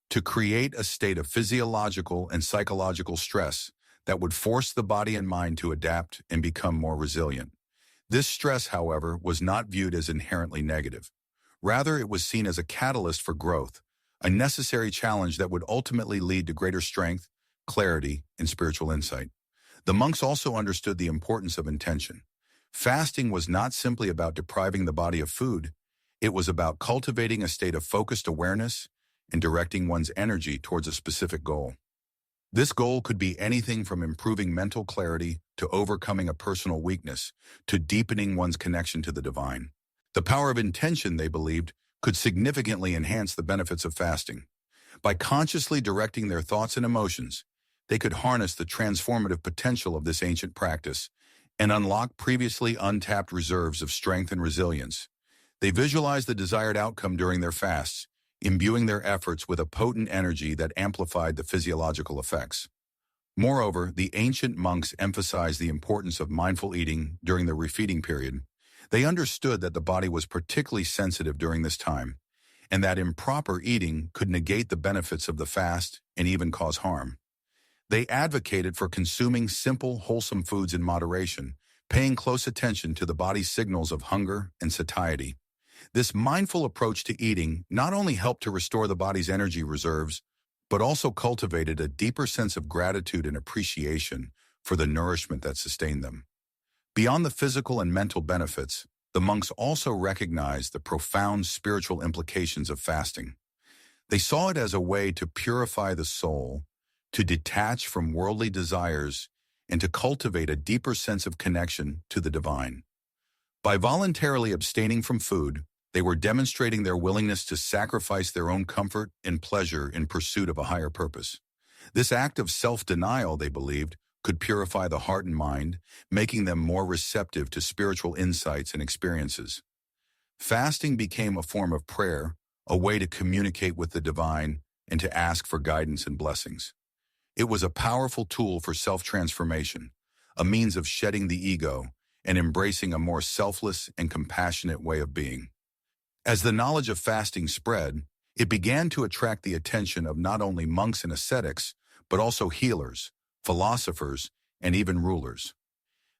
Speaker 1: to create a state of physiological and psychological stress that would force the body and mind to adapt and become more resilient. This stress, however, was not viewed as inherently negative. Rather, it was seen as a catalyst for growth, a necessary challenge that would ultimately lead to greater strength, clarity, and spiritual insight. The monks also understood the importance of intention. Fasting was not simply about depriving the body of food. It was about cultivating a state of focused awareness and directing one's energy towards a specific goal. This goal could be anything from improving mental clarity to overcoming a personal weakness to deepening one's connection to the divine. The power of intention, they believed, could significantly enhance the benefits of fasting. By consciously directing their thoughts and emotions, they could harness the transformative potential of this ancient practice and unlock previously untapped reserves of strength and resilience. They visualized the desired outcome during their fasts, imbuing their efforts with a potent energy that amplified the physiological effects. Moreover, the ancient monks emphasized the importance of mindful eating during the refeeding period. They understood that the body was particularly sensitive during this time, and that improper eating could negate the benefits of the fast and even cause harm. They advocated for consuming simple, wholesome foods in moderation, paying close attention to the body's signals of hunger and satiety. This mindful approach to eating not only helped to restore the body's energy reserves, but also cultivated a deeper sense of gratitude and appreciation for the nourishment that sustained them. Beyond the physical and mental benefits, the monks also recognized the profound spiritual implications of fasting. They saw it as a way to purify the soul, to detach from worldly desires, and to cultivate a deeper sense of connection to the divine. By voluntarily abstaining from food, they were demonstrating their willingness to sacrifice their own comfort and pleasure in pursuit of a higher purpose. This act of self-denial, they believed, could purify the heart and mind, making them more receptive to spiritual insights and experiences. Fasting became a form of prayer, a way to communicate with the divine and to ask for guidance and blessings. It was a powerful tool for self-transformation, a means of shedding the ego and embracing a more selfless and compassionate way of being. As the knowledge of fasting spread, it began to attract the attention of not only monks and ascetics, but also healers, philosophers, and even rulers.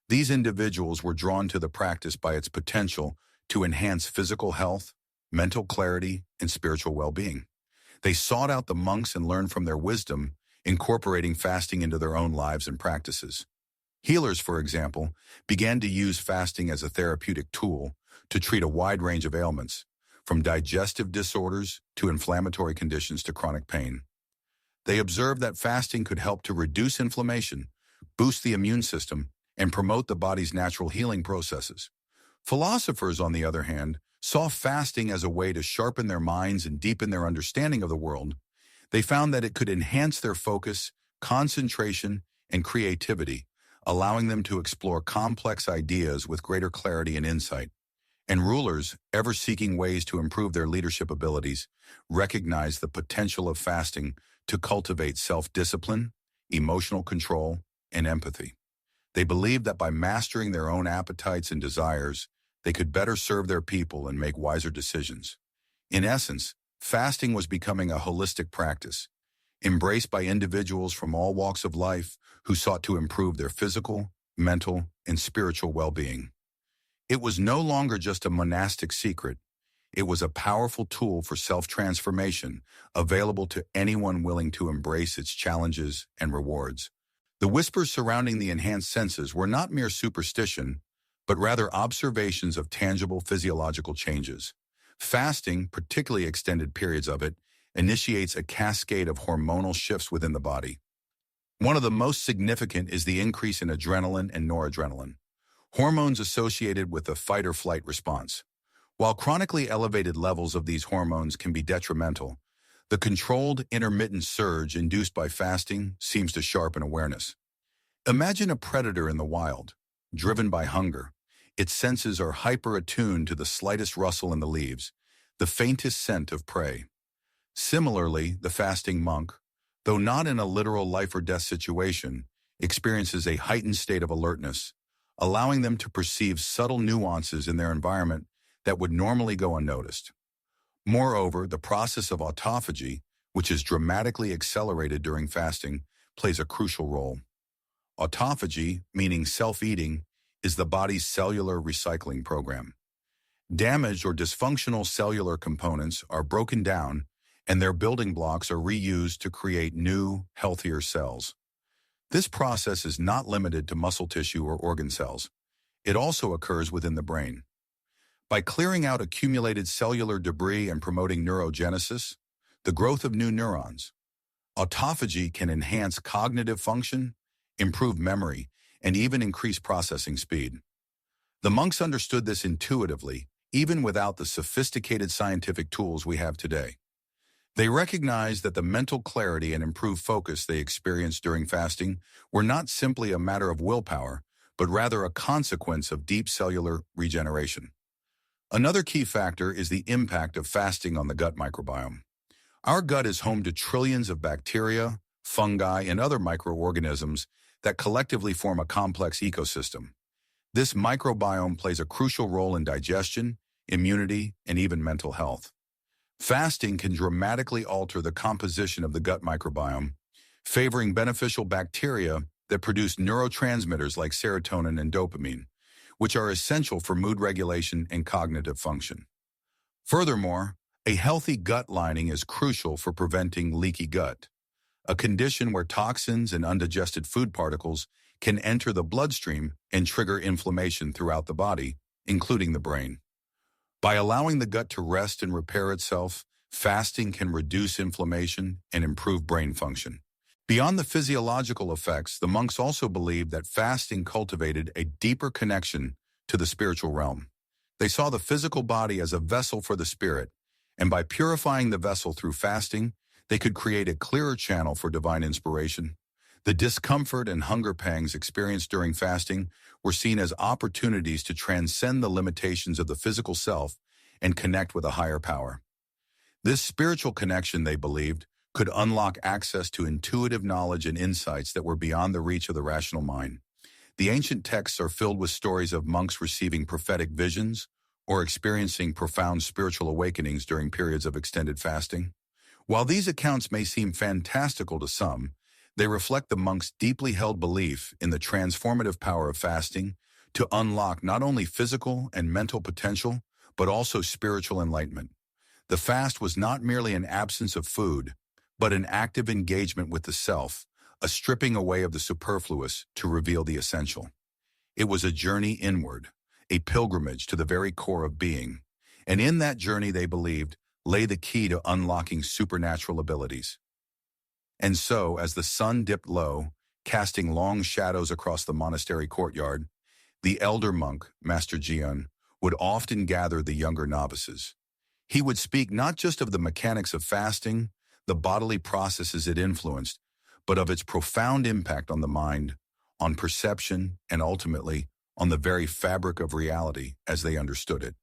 Speaker 1: These individuals were drawn to the practice by its potential to enhance physical health, mental clarity, and spiritual well-being. They sought out the monks and learned from their wisdom, incorporating fasting into their own lives and practices. Healers, for example, began to use fasting as a therapeutic tool to treat a wide range of ailments, from digestive disorders to inflammatory conditions to chronic pain. They observed that fasting could help to reduce inflammation, boost the immune system, and promote the body's natural healing processes. Philosophers, on the other hand, saw fasting as a way to sharpen their minds and deepen their understanding of the world. They found that it could enhance their focus, concentration, and creativity, allowing them to explore complex ideas with greater clarity and insight. And rulers, ever seeking ways to improve their leadership abilities, recognized the potential of fasting to cultivate self-discipline, emotional control, and empathy. They believed that by mastering their own appetites and desires, they could better serve their people and make wiser decisions. In essence, fasting was becoming a holistic practice, embraced by individuals from all walks of life who sought to improve their physical, mental, and spiritual well-being. It was no longer just a monastic secret. It was a powerful tool for self-transformation, available to anyone willing to embrace its challenges and rewards. The whispers surrounding the enhanced senses were not mere superstition, but rather observations of tangible physiological changes. Fasting, particularly extended periods of it, initiates a cascade of hormonal shifts within the body. One of the most significant is the increase in adrenaline and noradrenaline, hormones associated with the fight-or-flight response. While chronically elevated levels of these hormones can be detrimental, the controlled, intermittent surge induced by fasting seems to sharpen awareness. Imagine a predator in the wild, driven by hunger. Its senses are hyper-attuned to the slightest rustle in the leaves, the faintest scent of prey. Similarly, the fasting monk, though not in a literal life-or-death situation, experiences a heightened state of alertness, allowing them to perceive subtle nuances in their environment that would normally go unnoticed. Moreover, the process of autophagy, which is dramatically accelerated during fasting, plays a crucial role. Autophagy, meaning self-eating, is the body's cellular recycling program. Damaged or dysfunctional cellular components are broken down, and their building blocks are reused to create new, healthier cells. This process is not limited to muscle tissue or organ cells. It also occurs within the brain. By clearing out accumulated cellular debris and promoting neurogenesis, the growth of new neurons, autophagy can enhance cognitive function, improve memory, and even increase processing speed. The monks understood this intuitively, even without the sophisticated scientific tools we have today. They recognized that the mental clarity and improved focus they experienced during fasting were not simply a matter of willpower, but rather a consequence of deep cellular regeneration. Another key factor is the impact of fasting on the gut microbiome. Our gut is home to trillions of bacteria, fungi, and other microorganisms that collectively form a complex ecosystem. This microbiome plays a crucial role in digestion, immunity, and even mental health. Fasting can dramatically alter the composition of the gut microbiome, favoring beneficial bacteria that produce neurotransmitters like serotonin and dopamine, which are essential for mood regulation and cognitive function. Furthermore, a healthy gut lining is crucial for preventing leaky gut, a condition where toxins and undigested food particles can enter the bloodstream and trigger inflammation throughout the body, including the brain. By allowing the gut to rest and repair itself, fasting can reduce inflammation and improve brain function. Beyond the physiological effects, the monks also believed that fasting cultivated a deeper connection to the spiritual realm. They saw the physical body as a vessel for the spirit, and by purifying the vessel through fasting, they could create a clearer channel for divine inspiration. The discomfort and hunger pangs experienced during fasting were seen as opportunities to transcend the limitations of the physical self and connect with a higher power. This spiritual connection, they believed, could unlock access to intuitive knowledge and insights that were beyond the reach of the rational mind. The ancient texts are filled with stories of monks receiving prophetic visions or experiencing profound spiritual awakenings during periods of extended fasting. While these accounts may seem fantastical to some, they reflect the monks' deeply held belief in the transformative power of fasting to unlock not only physical and mental potential, but also spiritual enlightenment. The fast was not merely an absence of food, but an active engagement with the self, a stripping away of the superfluous to reveal the essential. It was a journey inward, a pilgrimage to the very core of being, and in that journey, they believed, lay the key to unlocking supernatural abilities. And so, as the sun dipped low, casting long shadows across the monastery courtyard, the elder monk, Master Jian, would often gather the younger novices. He would speak not just of the mechanics of fasting, the bodily processes it influenced, but of its profound impact on the mind, on perception, and ultimately on the very fabric of reality as they understood it.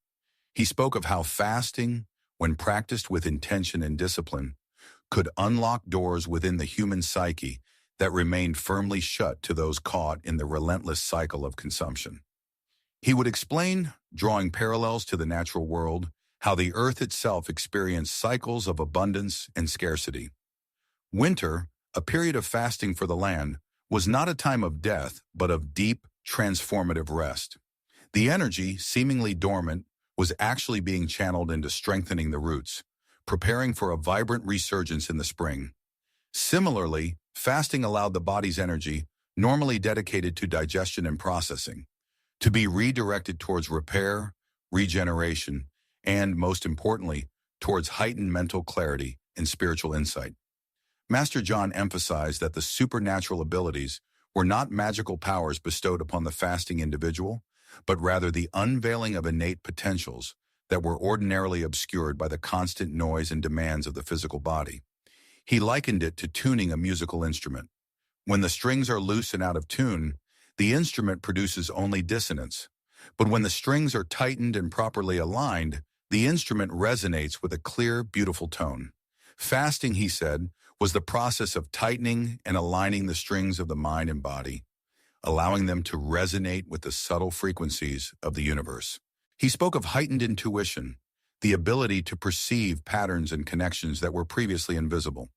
Speaker 1: He spoke of how fasting, when practiced with intention and discipline, could unlock doors within the human psyche that remained firmly shut to those caught in the relentless cycle of consumption. He would explain, drawing parallels to the natural world, how the earth itself experienced cycles of abundance and scarcity. Winter, a period of fasting for the land, was not a time of death, but of deep, transformative rest. The energy, seemingly dormant, was actually being channeled into strengthening the roots, preparing for a vibrant resurgence in the spring. Similarly, fasting allowed the body's energy, normally dedicated to digestion and processing, to be redirected towards repair, regeneration, and, most importantly, towards heightened mental clarity and spiritual insight. Master John emphasized that the supernatural abilities were not magical powers bestowed upon the fasting individual, but rather the unveiling of innate potentials that were ordinarily obscured by the constant noise and demands of the physical body. He likened it to tuning a musical instrument. When the strings are loose and out of tune, the instrument produces only dissonance. But when the strings are tightened and properly aligned, the instrument resonates with a clear, beautiful tone. Fasting, he said, was the process of tightening and aligning the strings of the mind and body, allowing them to resonate with the subtle frequencies of the universe. He spoke of heightened intuition, the ability to perceive patterns and connections that were previously invisible.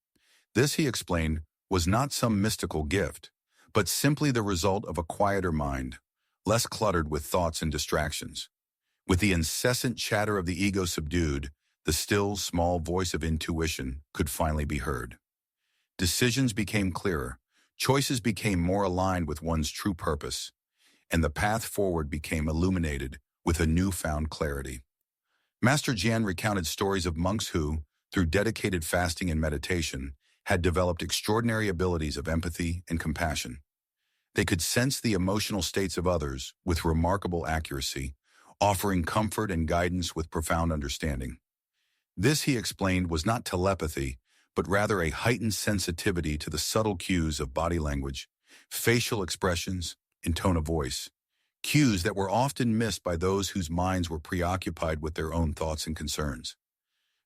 Speaker 1: This, he explained, was not some mystical gift, but simply the result of a quieter mind, less cluttered with thoughts and distractions. With the incessant chatter of the ego subdued, the still, small voice of intuition could finally be heard. Decisions became clearer, choices became more aligned with one's true purpose, and the path forward became illuminated with a newfound clarity. Master Jian recounted stories of monks who, through dedicated fasting and meditation, had developed extraordinary abilities of empathy and compassion. They could sense the emotional states of others with remarkable accuracy, offering comfort and guidance with profound understanding. This, he explained, was not telepathy, but rather a heightened sensitivity to the subtle cues of body language, facial expressions, and tone of voice, cues that were often missed by those whose minds were preoccupied with their own thoughts and concerns.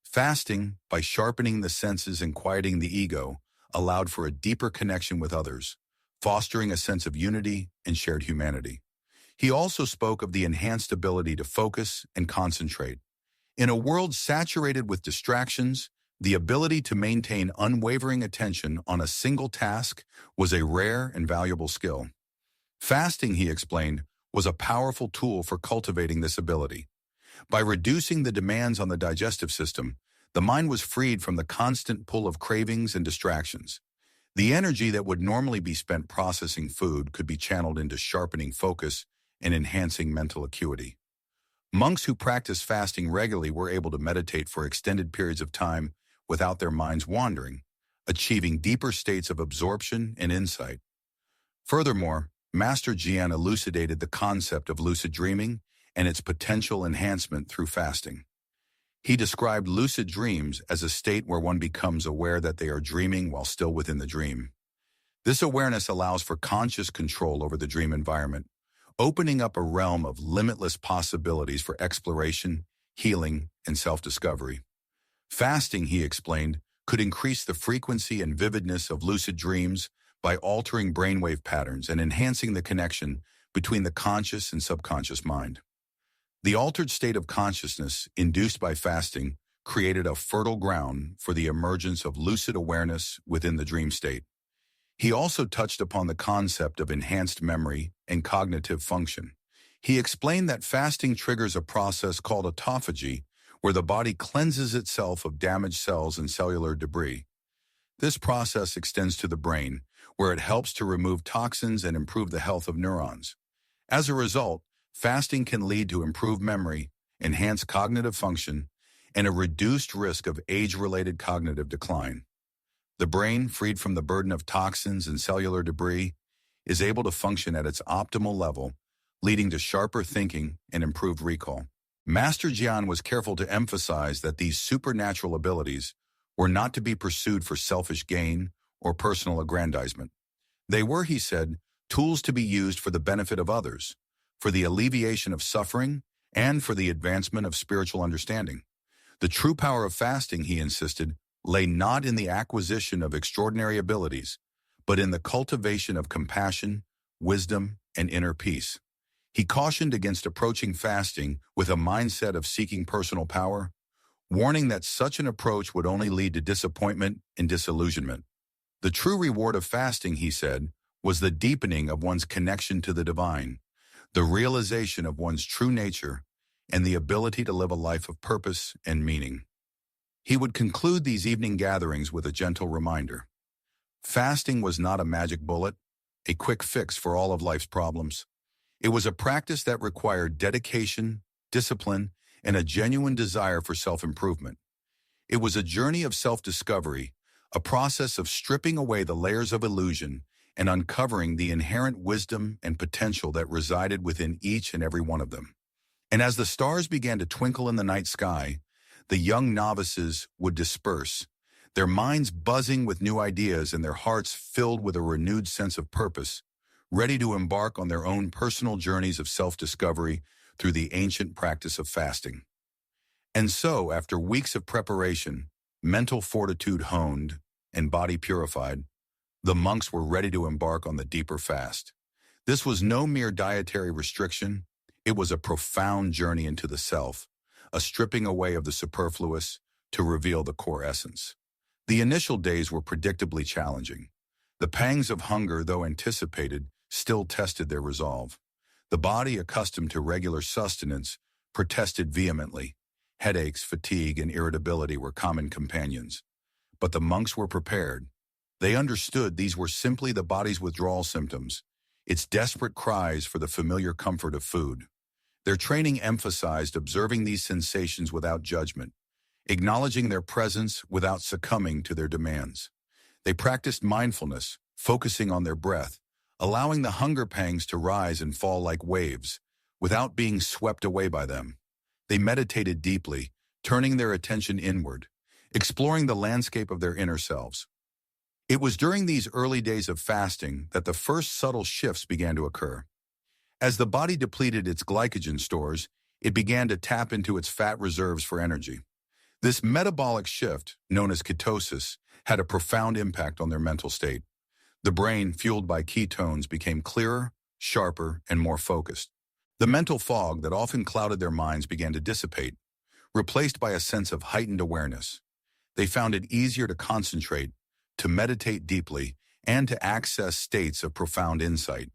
Speaker 1: Fasting, by sharpening the senses and quieting the ego, allowed for a deeper connection with others, fostering a sense of unity and shared humanity. He also spoke of the enhanced ability to focus and concentrate. In a world saturated with distractions, the ability to maintain unwavering attention on a single task was a rare and valuable skill. Fasting, he explained, was a powerful tool for cultivating this ability. By reducing the demands on the digestive system, the mind was freed from the constant pull of cravings and distractions. The energy that would normally be spent processing food could be channeled into sharpening focus and enhancing mental acuity. Monks who practiced fasting regularly were able to meditate for extended periods of time without their minds wandering, achieving deeper states of absorption and insight. Furthermore, Master Jian elucidated the concept of lucid dreaming and its potential enhancement through fasting. He described lucid dreams as a state where one becomes aware that they are dreaming while still within the dream. This awareness allows for conscious control over the dream environment, opening up a realm of limitless possibilities for exploration, healing, and self-discovery. Fasting, he explained, could increase the frequency and vividness of lucid dreams by altering brainwave patterns and enhancing the connection between the conscious and subconscious mind. The altered state of consciousness induced by fasting created a fertile ground for the emergence of lucid awareness within the dream state. He also touched upon the concept of enhanced memory and cognitive function. He explained that fasting triggers a process called autophagy, where the body cleanses itself of damaged cells and cellular debris. This process extends to the brain, where it helps to remove toxins and improve the health of neurons. As a result, fasting can lead to improved memory, enhanced cognitive function, and a reduced risk of age-related cognitive decline. The brain, freed from the burden of toxins and cellular debris, is able to function at its optimal level, leading to sharper thinking and improved recall. Master Jian was careful to emphasize that these supernatural abilities were not to be pursued for selfish gain or personal aggrandizement. They were, he said, tools to be used for the benefit of others, for the alleviation of suffering, and for the advancement of spiritual understanding. The true power of fasting, he insisted, lay not in the acquisition of extraordinary abilities, but in the cultivation of compassion, wisdom, and inner peace. He cautioned against approaching fasting with a mindset of seeking personal power, warning that such an approach would only lead to disappointment and disillusionment. The true reward of fasting, he said, was the deepening of one's connection to the divine, the realization of one's true nature, and the ability to live a life of purpose and meaning. He would conclude these evening gatherings with a gentle reminder. Fasting was not a magic bullet, a quick fix for all of life's problems. It was a practice that required dedication, discipline, and a genuine desire for self-improvement. It was a journey of self-discovery, a process of stripping away the layers of illusion and uncovering the inherent wisdom and potential that resided within each and every one of them. And as the stars began to twinkle in the night sky, the young novices would disperse, their minds buzzing with new ideas and their hearts filled with a renewed sense of purpose, ready to embark on their own personal journeys of self-discovery through the ancient practice of fasting. And so, after weeks of preparation, mental fortitude honed, and body purified, the monks were ready to embark on the deeper fast. This was no mere dietary restriction. It was a profound journey into the self, a stripping away of the superfluous to reveal the core essence. The initial days were predictably challenging. The pangs of hunger, though anticipated, still tested their resolve. The body, accustomed to regular sustenance, protested vehemently. Headaches, fatigue, and irritability were common companions. But the monks were prepared. They understood these were simply the body's withdrawal symptoms, its desperate cries for the familiar comfort of food. Their training emphasized observing these sensations without judgment, acknowledging their presence without succumbing to their demands. They practiced mindfulness, focusing on their breath, allowing the hunger pangs to rise and fall like waves, without being swept away by them. They meditated deeply, turning their attention inward, exploring the landscape of their inner selves. It was during these early days of fasting that the first subtle shifts began to occur. As the body depleted its glycogen stores, it began to tap into its fat reserves for energy. This metabolic shift, known as ketosis, had a profound impact on their mental state. The brain, fueled by ketones, became clearer, sharper, and more focused. The mental fog that often clouded their minds began to dissipate, replaced by a sense of heightened awareness. They found it easier to concentrate, to meditate deeply, and to access states of profound insight.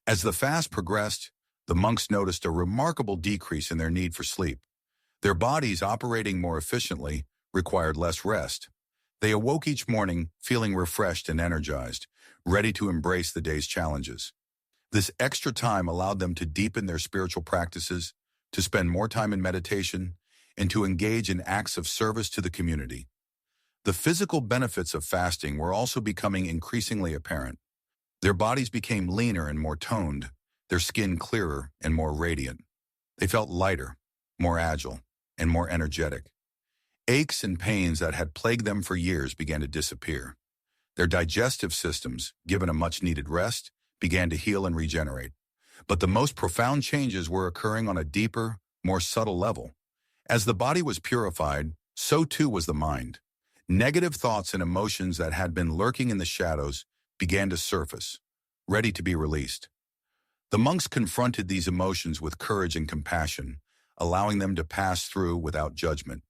Speaker 1: As the fast progressed, the monks noticed a remarkable decrease in their need for sleep. Their bodies, operating more efficiently, required less rest. They awoke each morning feeling refreshed and energized, ready to embrace the day's challenges. This extra time allowed them to deepen their spiritual practices, to spend more time in meditation, and to engage in acts of service to the community. The physical benefits of fasting were also becoming increasingly apparent. Their bodies became leaner and more toned, their skin clearer and more radiant. They felt lighter, more agile, and more energetic. Aches and pains that had plagued them for years began to disappear. Their digestive systems, given a much-needed rest, began to heal and regenerate. But the most profound changes were occurring on a deeper, more subtle level. As the body was purified, so too was the mind. Negative thoughts and emotions that had been lurking in the shadows began to surface, ready to be released. The monks confronted these emotions with courage and compassion, allowing them to pass through without judgment.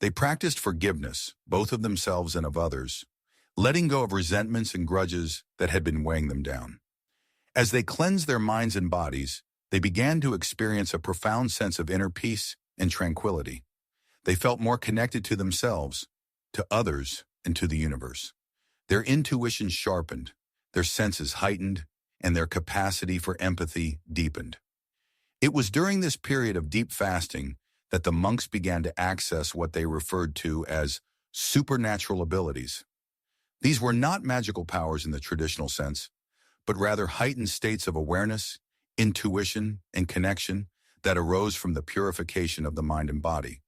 Speaker 1: They practiced forgiveness, both of themselves and of others, letting go of resentments and grudges that had been weighing them down. As they cleansed their minds and bodies, they began to experience a profound sense of inner peace and tranquility. They felt more connected to themselves, to others, and to the universe. Their intuition sharpened, their senses heightened, and their capacity for empathy deepened. It was during this period of deep fasting that the monks began to access what they referred to as supernatural abilities. These were not magical powers in the traditional sense, but rather heightened states of awareness, intuition, and connection that arose from the purification of the mind and body.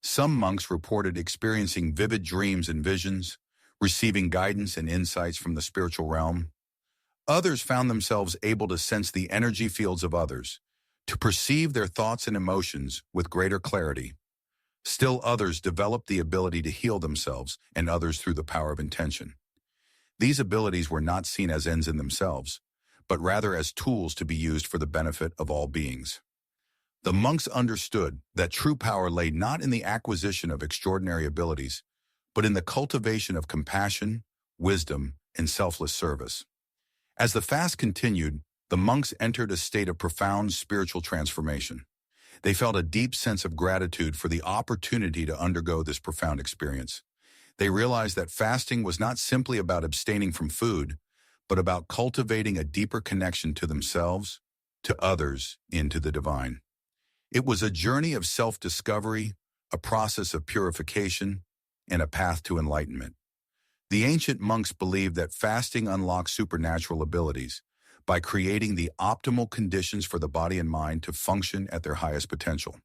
Speaker 1: Some monks reported experiencing vivid dreams and visions, receiving guidance and insights from the spiritual realm. Others found themselves able to sense the energy fields of others, to perceive their thoughts and emotions with greater clarity. Still others developed the ability to heal themselves and others through the power of intention. These abilities were not seen as ends in themselves, but rather as tools to be used for the benefit of all beings. The monks understood that true power lay not in the acquisition of extraordinary abilities, but in the cultivation of compassion, wisdom, and selfless service. As the fast continued, the monks entered a state of profound spiritual transformation. They felt a deep sense of gratitude for the opportunity to undergo this profound experience. They realized that fasting was not simply about abstaining from food, but about cultivating a deeper connection to themselves, to others, and to the divine. It was a journey of self-discovery, a process of purification, and a path to enlightenment. The ancient monks believed that fasting unlocked supernatural abilities by creating the optimal conditions for the body and mind to function at their highest potential.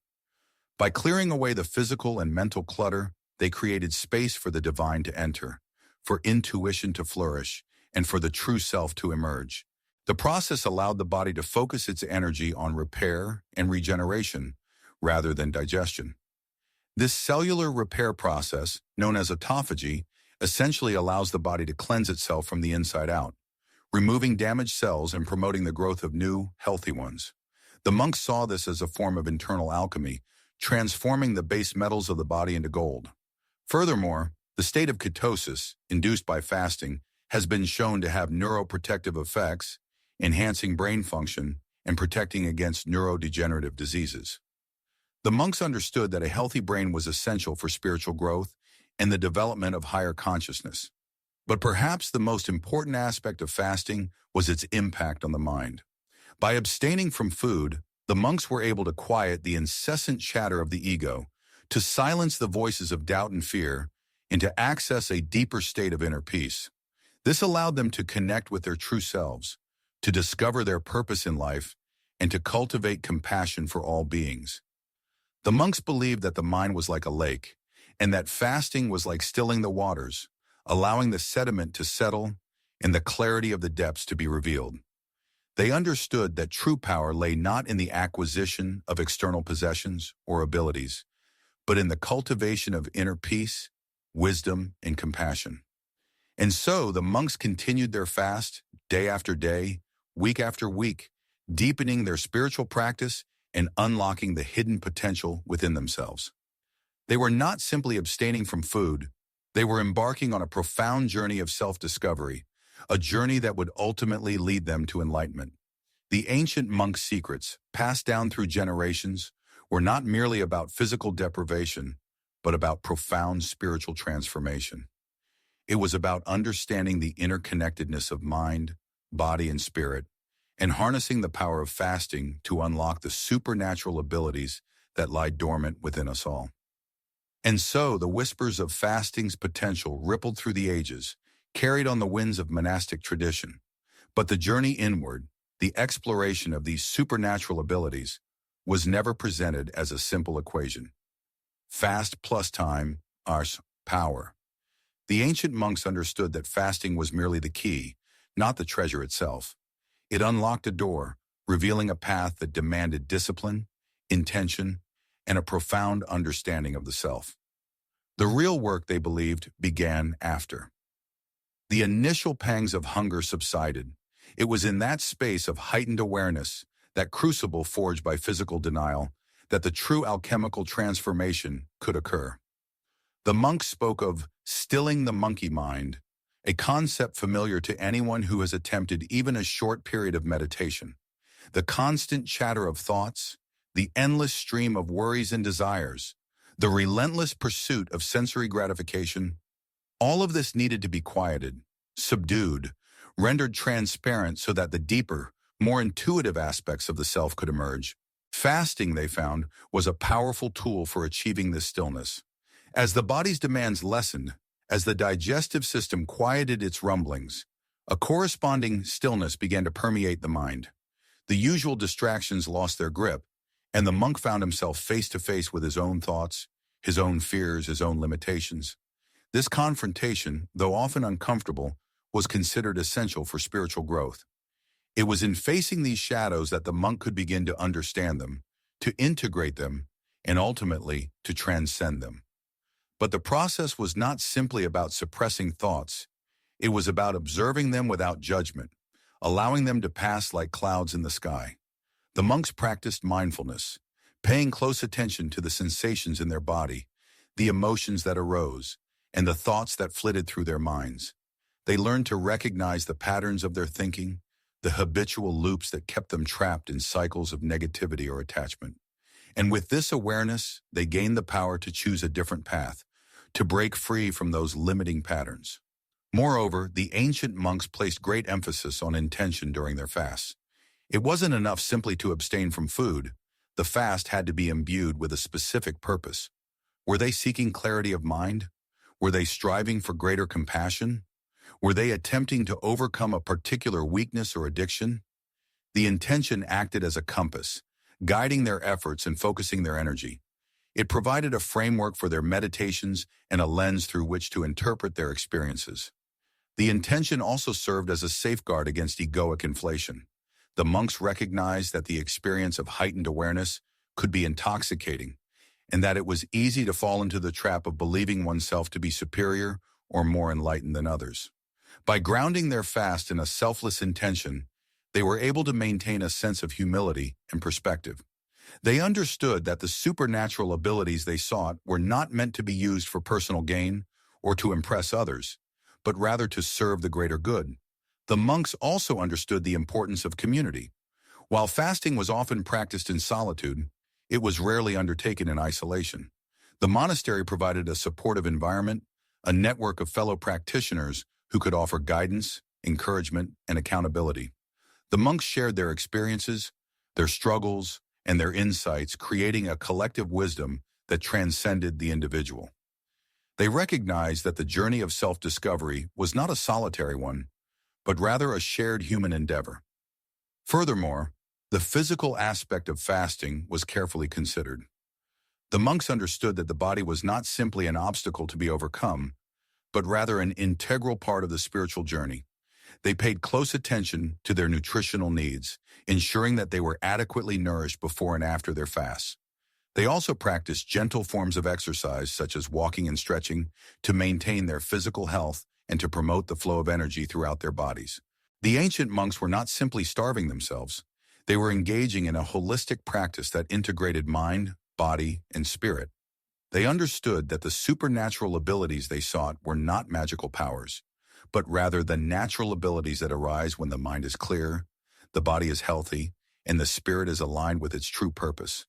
Speaker 1: By clearing away the physical and mental clutter, they created space for the divine to enter, for intuition to flourish, and for the true self to emerge. The process allowed the body to focus its energy on repair and regeneration rather than digestion. This cellular repair process, known as autophagy, essentially allows the body to cleanse itself from the inside out, removing damaged cells and promoting the growth of new, healthy ones. The monks saw this as a form of internal alchemy, transforming the base metals of the body into gold. Furthermore, the state of ketosis, induced by fasting, has been shown to have neuroprotective effects, enhancing brain function and protecting against neurodegenerative diseases. The monks understood that a healthy brain was essential for spiritual growth and the development of higher consciousness. But perhaps the most important aspect of fasting was its impact on the mind. By abstaining from food, the monks were able to quiet the incessant chatter of the ego, to silence the voices of doubt and fear, and to access a deeper state of inner peace. This allowed them to connect with their true selves, to discover their purpose in life, and to cultivate compassion for all beings. The monks believed that the mind was like a lake, and that fasting was like stilling the waters, allowing the sediment to settle and the clarity of the depths to be revealed. They understood that true power lay not in the acquisition of external possessions or abilities, but in the cultivation of inner peace, wisdom, and compassion. And so the monks continued their fast day after day, week after week, deepening their spiritual practice and unlocking the hidden potential within themselves. They were not simply abstaining from food, they were embarking on a profound journey of self-discovery, a journey that would ultimately lead them to enlightenment. The ancient monk secrets, passed down through generations, were not merely about physical deprivation, but about profound spiritual transformation. It was about understanding the interconnectedness of mind, body, and spirit, and harnessing the power of fasting to unlock the supernatural abilities that lie dormant within us all. And so the whispers of fasting's potential rippled through the ages, carried on the winds of monastic tradition. But the journey inward, the exploration of these supernatural abilities, was never presented as a simple equation. Fast plus time equals power. The ancient monks understood that fasting was merely the key, not the treasure itself. It unlocked a door, revealing a path that demanded discipline, intention, and a profound understanding of the self. The real work, they believed, began after. The initial pangs of hunger subsided. It was in that space of heightened awareness, that crucible forged by physical denial, that the true alchemical transformation could occur. The monks spoke of stilling the monkey mind, a concept familiar to anyone who has attempted even a short period of meditation. The constant chatter of thoughts, the endless stream of worries and desires, the relentless pursuit of sensory gratification, all of this needed to be quieted, subdued, rendered transparent so that the deeper, more intuitive aspects of the self could emerge. Fasting, they found, was a powerful tool for achieving this stillness. As the body's demands lessened, as the digestive system quieted its rumblings, a corresponding stillness began to permeate the mind. The usual distractions lost their grip, and the monk found himself face to face with his own thoughts, his own fears, his own limitations. This confrontation, though often uncomfortable, was considered essential for spiritual growth. It was in facing these shadows that the monk could begin to understand them, to integrate them, and ultimately to transcend them. But the process was not simply about suppressing thoughts. It was about observing them without judgment, allowing them to pass like clouds in the sky. The monks practiced mindfulness, paying close attention to the sensations in their body, the emotions that arose, and the thoughts that flitted through their minds. They learned to recognize the patterns of their thinking, the habitual loops that kept them trapped in cycles of negativity or attachment. And with this awareness, they gained the power to choose a different path, to break free from those limiting patterns. Moreover, the ancient monks placed great emphasis on intention during their fasts. It wasn't enough simply to abstain from food. The fast had to be imbued with a specific purpose. Were they seeking clarity of mind? Were they striving for greater compassion? Were they attempting to overcome a particular weakness or addiction? The intention acted as a compass, guiding their efforts and focusing their energy. It provided a framework for their meditations and a lens through which to interpret their experiences. The intention also served as a safeguard against egoic inflation. The monks recognized that the experience of heightened awareness could be intoxicating, and that it was easy to fall into the trap of believing oneself to be superior or more enlightened than others. By grounding their fast in a selfless intention, they were able to maintain a sense of humility and perspective. They understood that the supernatural abilities they sought were not meant to be used for personal gain or to impress others, but rather to serve the greater good. The monks also understood the importance of community. While fasting was often practiced in solitude, it was rarely undertaken in isolation. The monastery provided a supportive environment, a network of fellow practitioners who could offer guidance, encouragement, and accountability. The monks shared their experiences, their struggles, and their insights, creating a collective wisdom that transcended the individual. They recognized that the journey of self-discovery was not a solitary one, but rather a shared human endeavor. Furthermore, the physical aspect of fasting was carefully considered. The monks understood that the body was not simply an obstacle to be overcome, but rather an integral part of the spiritual journey. They paid close attention to their nutritional needs, ensuring that they were adequately nourished before and after their fasts. They also practiced gentle forms of exercise, such as walking and stretching, to maintain their physical health and to promote the flow of energy throughout their bodies. The ancient monks were not simply starving themselves. They were engaging in a holistic practice that integrated mind, body, and spirit. They understood that the supernatural abilities they sought were not magical powers, but rather the natural abilities that arise when the mind is clear, the body is healthy, and the spirit is aligned with its true purpose.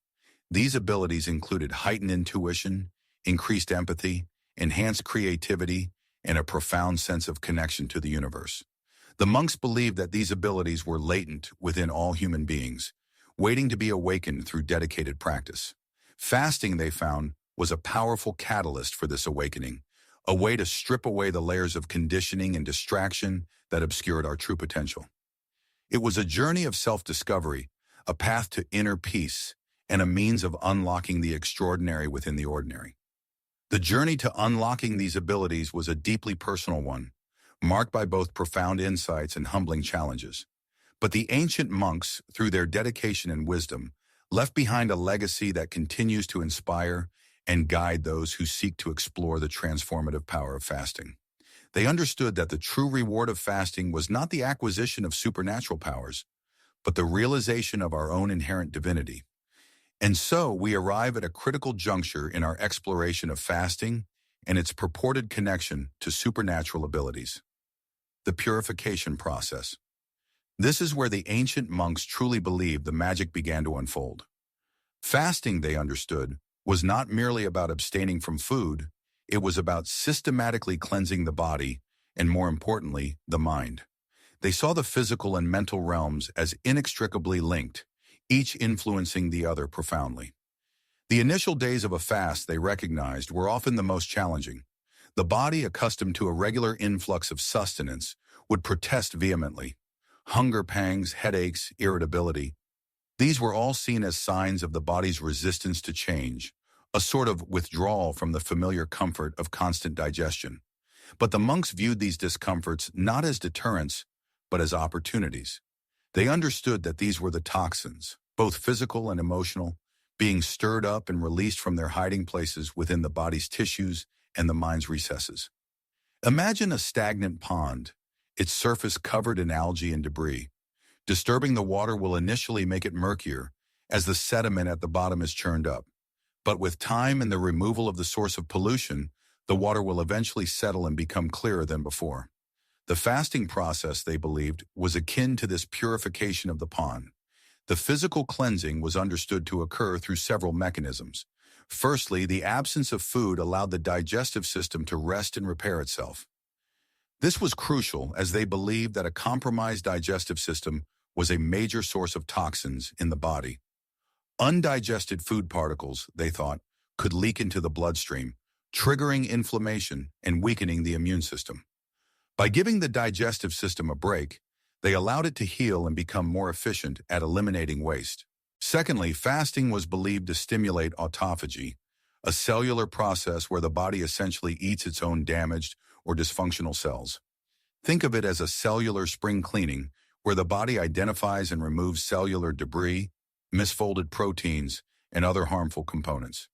Speaker 1: These abilities included heightened intuition, increased empathy, enhanced creativity, and a profound sense of connection to the universe. The monks believed that these abilities were latent within all human beings, waiting to be awakened through dedicated practice. Fasting, they found, was a powerful catalyst for this awakening, a way to strip away the layers of conditioning and distraction that obscured our true potential. It was a journey of self-discovery, a path to inner peace, and a means of unlocking the extraordinary within the ordinary. The journey to unlocking these abilities was a deeply personal one, marked by both profound insights and humbling challenges. But the ancient monks, through their dedication and wisdom, left behind a legacy that continues to inspire and guide those who seek to explore the transformative power of fasting. They understood that the true reward of fasting was not the acquisition of supernatural powers, but the realization of our own inherent divinity. And so we arrive at a critical juncture in our exploration of fasting and its purported connection to supernatural abilities. The purification process. This is where the ancient monks truly believed the magic began to unfold. Fasting, they understood, was not merely about abstaining from food, it was about systematically cleansing the body and, more importantly, the mind. They saw the physical and mental realms as inextricably linked, each influencing the other profoundly. The initial days of a fast, they recognized, were often the most challenging. The body, accustomed to a regular influx of sustenance, would protest vehemently. hunger pangs, headaches, irritability. These were all seen as signs of the body's resistance to change, a sort of withdrawal from the familiar comfort of constant digestion. But the monks viewed these discomforts not as deterrents, but as opportunities. They understood that these were the toxins, both physical and emotional, being stirred up and released from their hiding places within the body's tissues and the mind's recesses. Imagine a stagnant pond, its surface covered in algae and debris. Disturbing the water will initially make it murkier, as the sediment at the bottom is churned up. But with time and the removal of the source of pollution, the water will eventually settle and become clearer than before. The fasting process, they believed, was akin to this purification of the pond. The physical cleansing was understood to occur through several mechanisms. Firstly, the absence of food allowed the digestive system to rest and repair itself. This was crucial as they believed that a compromised digestive system was a major source of toxins in the body. Undigested food particles, they thought, could leak into the bloodstream, triggering inflammation and weakening the immune system. By giving the digestive system a break, they allowed it to heal and become more efficient at eliminating waste. Secondly, fasting was believed to stimulate autophagy, a cellular process where the body essentially eats its own damaged or dysfunctional cells. Think of it as a cellular spring cleaning, where the body identifies and removes cellular debris, misfolded proteins, and other harmful components.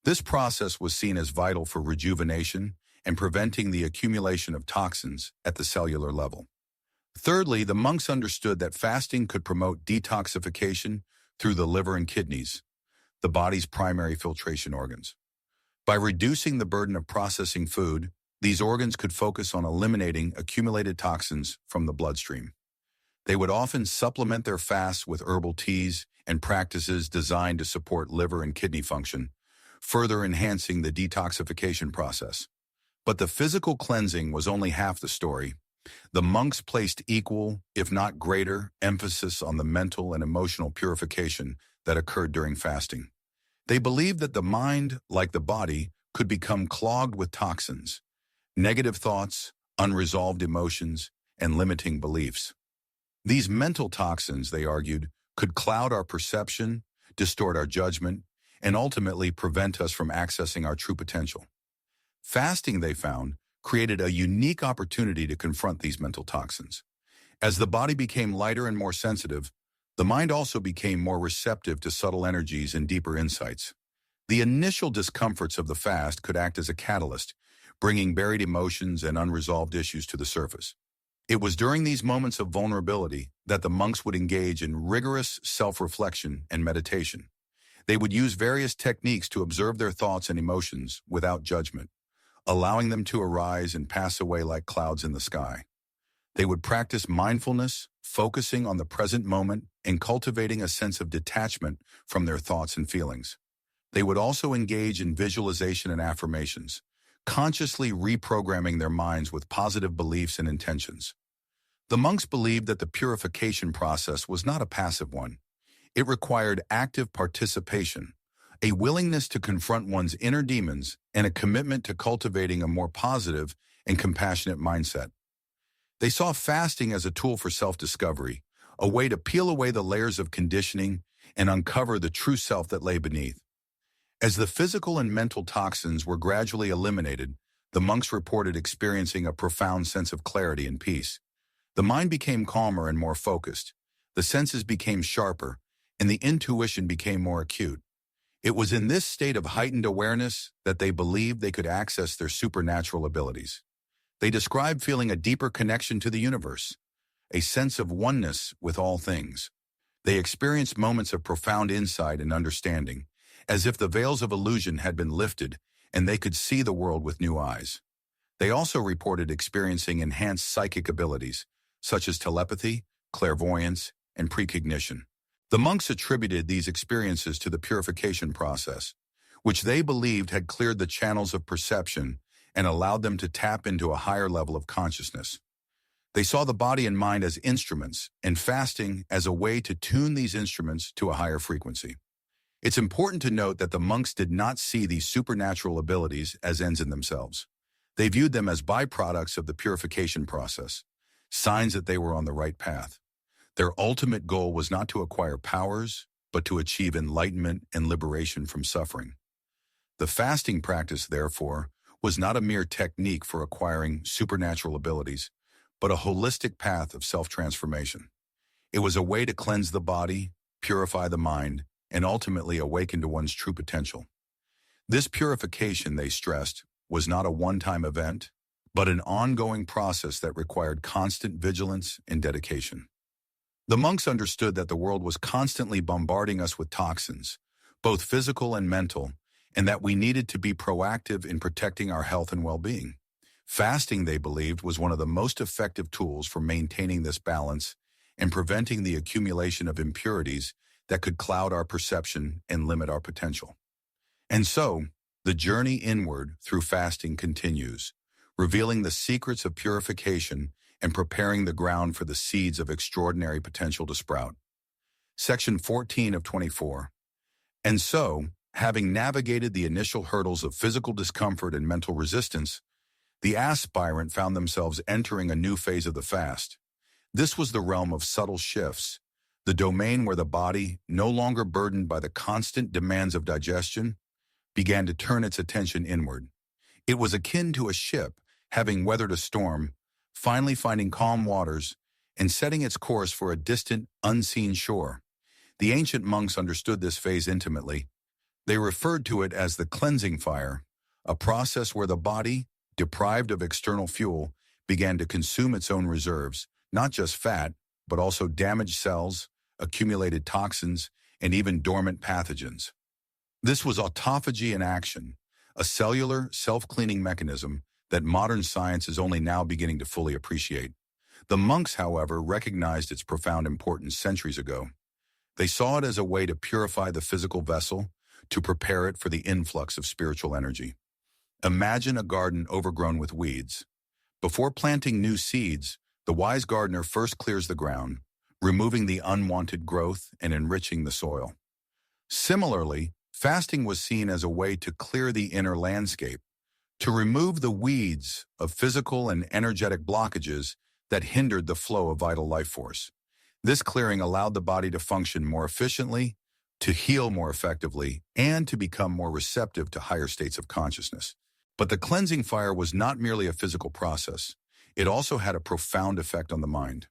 Speaker 1: This process was seen as vital for rejuvenation and preventing the accumulation of toxins at the cellular level. Thirdly, the monks understood that fasting could promote detoxification through the liver and kidneys, the body's primary filtration organs. By reducing the burden of processing food, these organs could focus on eliminating accumulated toxins from the bloodstream. They would often supplement their fasts with herbal teas and practices designed to support liver and kidney function, further enhancing the detoxification process. But the physical cleansing was only half the story. The monks placed equal, if not greater, emphasis on the mental and emotional purification that occurred during fasting. They believed that the mind, like the body, could become clogged with toxins, negative thoughts, unresolved emotions, and limiting beliefs. These mental toxins, they argued, could cloud our perception, distort our judgment, and ultimately prevent us from accessing our true potential. Fasting, they found, created a unique opportunity to confront these mental toxins. As the body became lighter and more sensitive, the mind also became more receptive to subtle energies and deeper insights. The initial discomforts of the fast could act as a catalyst, bringing buried emotions and unresolved issues to the surface. It was during these moments of vulnerability that the monks would engage in rigorous self-reflection and meditation. They would use various techniques to observe their thoughts and emotions without judgment, allowing them to arise and pass away like clouds in the sky. They would practice mindfulness, focusing on the present moment and cultivating a sense of detachment from their thoughts and feelings. They would also engage in visualization and affirmations, consciously reprogramming their minds with positive beliefs and intentions. The monks believed that the purification process was not a passive one. It required active participation, a willingness to confront one's inner demons, and a commitment to cultivating a more positive and compassionate mindset. They saw fasting as a tool for self-discovery, a way to peel away the layers of conditioning and uncover the true self that lay beneath. As the physical and mental toxins were gradually eliminated, the monks reported experiencing a profound sense of clarity and peace. The mind became calmer and more focused, the senses became sharper, and the intuition became more acute. It was in this state of heightened awareness that they believed they could access their supernatural abilities. They described feeling a deeper connection to the universe, a sense of oneness with all things. They experienced moments of profound insight and understanding, as if the veils of illusion had been lifted and they could see the world with new eyes. They also reported experiencing enhanced psychic abilities, such as telepathy, clairvoyance, and precognition. The monks attributed these experiences to the purification process, which they believed had cleared the channels of perception and allowed them to tap into a higher level of consciousness. They saw the body and mind as instruments, and fasting as a way to tune these instruments to a higher frequency. It's important to note that the monks did not see these supernatural abilities as ends in themselves. They viewed them as byproducts of the purification process, signs that they were on the right path. Their ultimate goal was not to acquire powers, but to achieve enlightenment and liberation from suffering. The fasting practice, therefore, was not a mere technique for acquiring supernatural abilities, but a holistic path of self-transformation. It was a way to cleanse the body, purify the mind, and ultimately awaken to one's true potential. This purification, they stressed, was not a one-time event, but an ongoing process that required constant vigilance and dedication. The monks understood that the world was constantly bombarding us with toxins, both physical and mental, and that we needed to be proactive in protecting our health and well-being. Fasting, they believed, was one of the most effective tools for maintaining this balance and preventing the accumulation of impurities that could cloud our perception and limit our potential. And so, the journey inward through fasting continues, revealing the secrets of purification and preparing the ground for the seeds of extraordinary potential to sprout. Section 14 of 24. And so, having navigated the initial hurdles of physical discomfort and mental resistance, the aspirant found themselves entering a new phase of the fast. This was the realm of subtle shifts, the domain where the body, no longer burdened by the constant demands of digestion, began to turn its attention inward. It was akin to a ship, having weathered a storm, finally finding calm waters, and setting its course for a distant, unseen shore. The ancient monks understood this phase intimately. They referred to it as the cleansing fire, a process where the body, deprived of external fuel, began to consume its own reserves, not just fat, but also damaged cells, accumulated toxins, and even dormant pathogens. This was autophagy in action, a cellular, self-cleaning mechanism that modern science is only now beginning to fully appreciate. The monks, however, recognized its profound importance centuries ago. They saw it as a way to purify the physical vessel, to prepare it for the influx of spiritual energy. Imagine a garden overgrown with weeds. Before planting new seeds, the wise gardener first clears the ground, removing the unwanted growth and enriching the soil. Similarly, fasting was seen as a way to clear the inner landscape, to remove the weeds of physical and energetic blockages that hindered the flow of vital life force. This clearing allowed the body to function more efficiently, to heal more effectively, and to become more receptive to higher states of consciousness. But the cleansing fire was not merely a physical process. It also had a profound effect on the mind.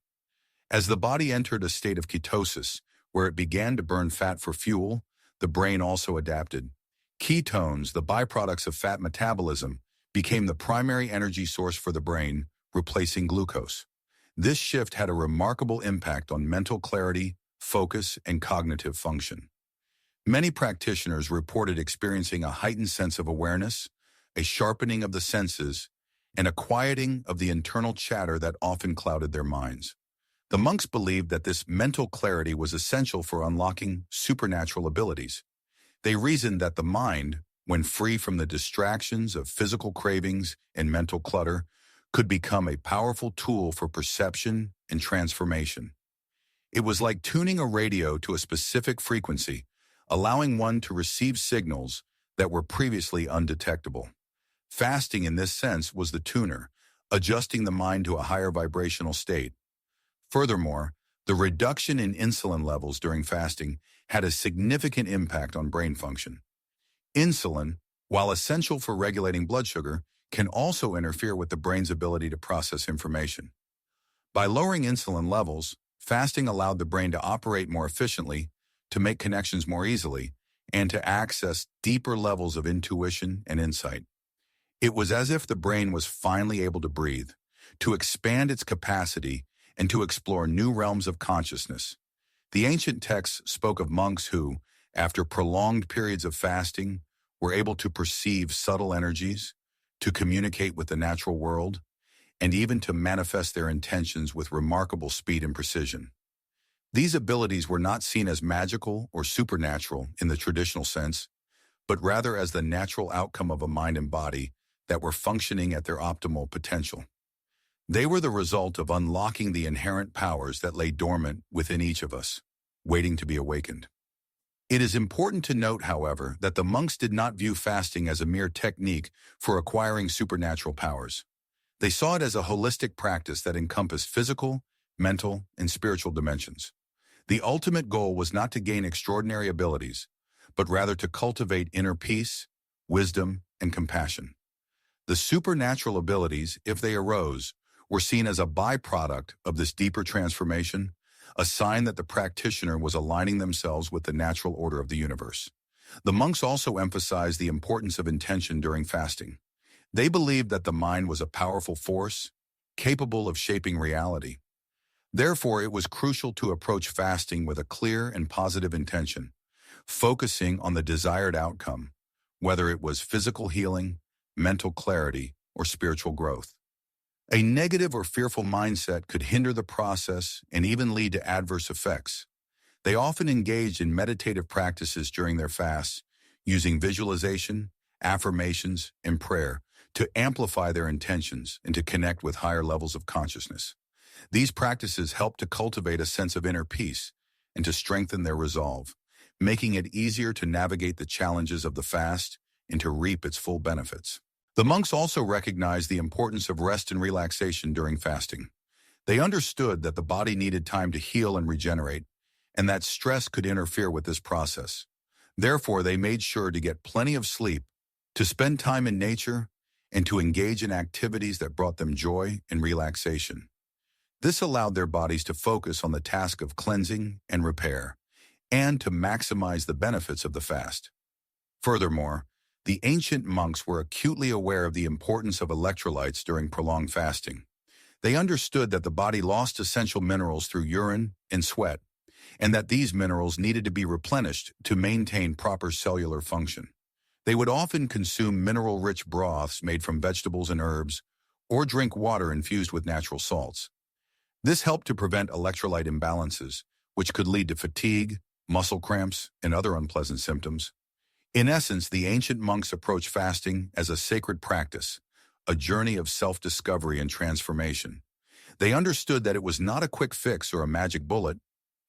Speaker 1: As the body entered a state of ketosis, where it began to burn fat for fuel, the brain also adapted. Ketones, the byproducts of fat metabolism, became the primary energy source for the brain, replacing glucose. This shift had a remarkable impact on mental clarity, focus, and cognitive function. Many practitioners reported experiencing a heightened sense of awareness, a sharpening of the senses, and a quieting of the internal chatter that often clouded their minds. The monks believed that this mental clarity was essential for unlocking supernatural abilities. They reasoned that the mind, when free from the distractions of physical cravings and mental clutter, could become a powerful tool for perception and transformation. It was like tuning a radio to a specific frequency, allowing one to receive signals that were previously undetectable. Fasting in this sense was the tuner, adjusting the mind to a higher vibrational state. Furthermore, the reduction in insulin levels during fasting had a significant impact on brain function. Insulin, while essential for regulating blood sugar, can also interfere with the brain's ability to process information. By lowering insulin levels, fasting allowed the brain to operate more efficiently, to make connections more easily, and to access deeper levels of intuition and insight. It was as if the brain was finally able to breathe, to expand its capacity, and to explore new realms of consciousness. The ancient texts spoke of monks who, after prolonged periods of fasting, were able to perceive subtle energies, to communicate with the natural world, and even to manifest their intentions with remarkable speed and precision. These abilities were not seen as magical or supernatural in the traditional sense, but rather as the natural outcome of a mind and body that were functioning at their optimal potential. They were the result of unlocking the inherent powers that lay dormant within each of us, waiting to be awakened. It is important to note, however, that the monks did not view fasting as a mere technique for acquiring supernatural powers. They saw it as a holistic practice that encompassed physical, mental, and spiritual dimensions. The ultimate goal was not to gain extraordinary abilities, but rather to cultivate inner peace, wisdom, and compassion. The supernatural abilities, if they arose, were seen as a byproduct of this deeper transformation, a sign that the practitioner was aligning themselves with the natural order of the universe. The monks also emphasized the importance of intention during fasting. They believed that the mind was a powerful force, capable of shaping reality. Therefore, it was crucial to approach fasting with a clear and positive intention, focusing on the desired outcome, whether it was physical healing, mental clarity, or spiritual growth. A negative or fearful mindset could hinder the process and even lead to adverse effects. They often engaged in meditative practices during their fasts, using visualization, affirmations, and prayer to amplify their intentions and to connect with higher levels of consciousness. These practices help to cultivate a sense of inner peace and to strengthen their resolve, making it easier to navigate the challenges of the fast and to reap its full benefits. The monks also recognized the importance of rest and relaxation during fasting. They understood that the body needed time to heal and regenerate, and that stress could interfere with this process. Therefore, they made sure to get plenty of sleep, to spend time in nature, and to engage in activities that brought them joy and relaxation. This allowed their bodies to focus on the task of cleansing and repair, and to maximize the benefits of the fast. Furthermore, the ancient monks were acutely aware of the importance of electrolytes during prolonged fasting. They understood that the body lost essential minerals through urine and sweat, and that these minerals needed to be replenished to maintain proper cellular function. They would often consume mineral-rich broths made from vegetables and herbs, or drink water infused with natural salts. This helped to prevent electrolyte imbalances, which could lead to fatigue, muscle cramps, and other unpleasant symptoms. In essence, the ancient monks approached fasting as a sacred practice, a journey of self-discovery and transformation. They understood that it was not a quick fix or a magic bullet,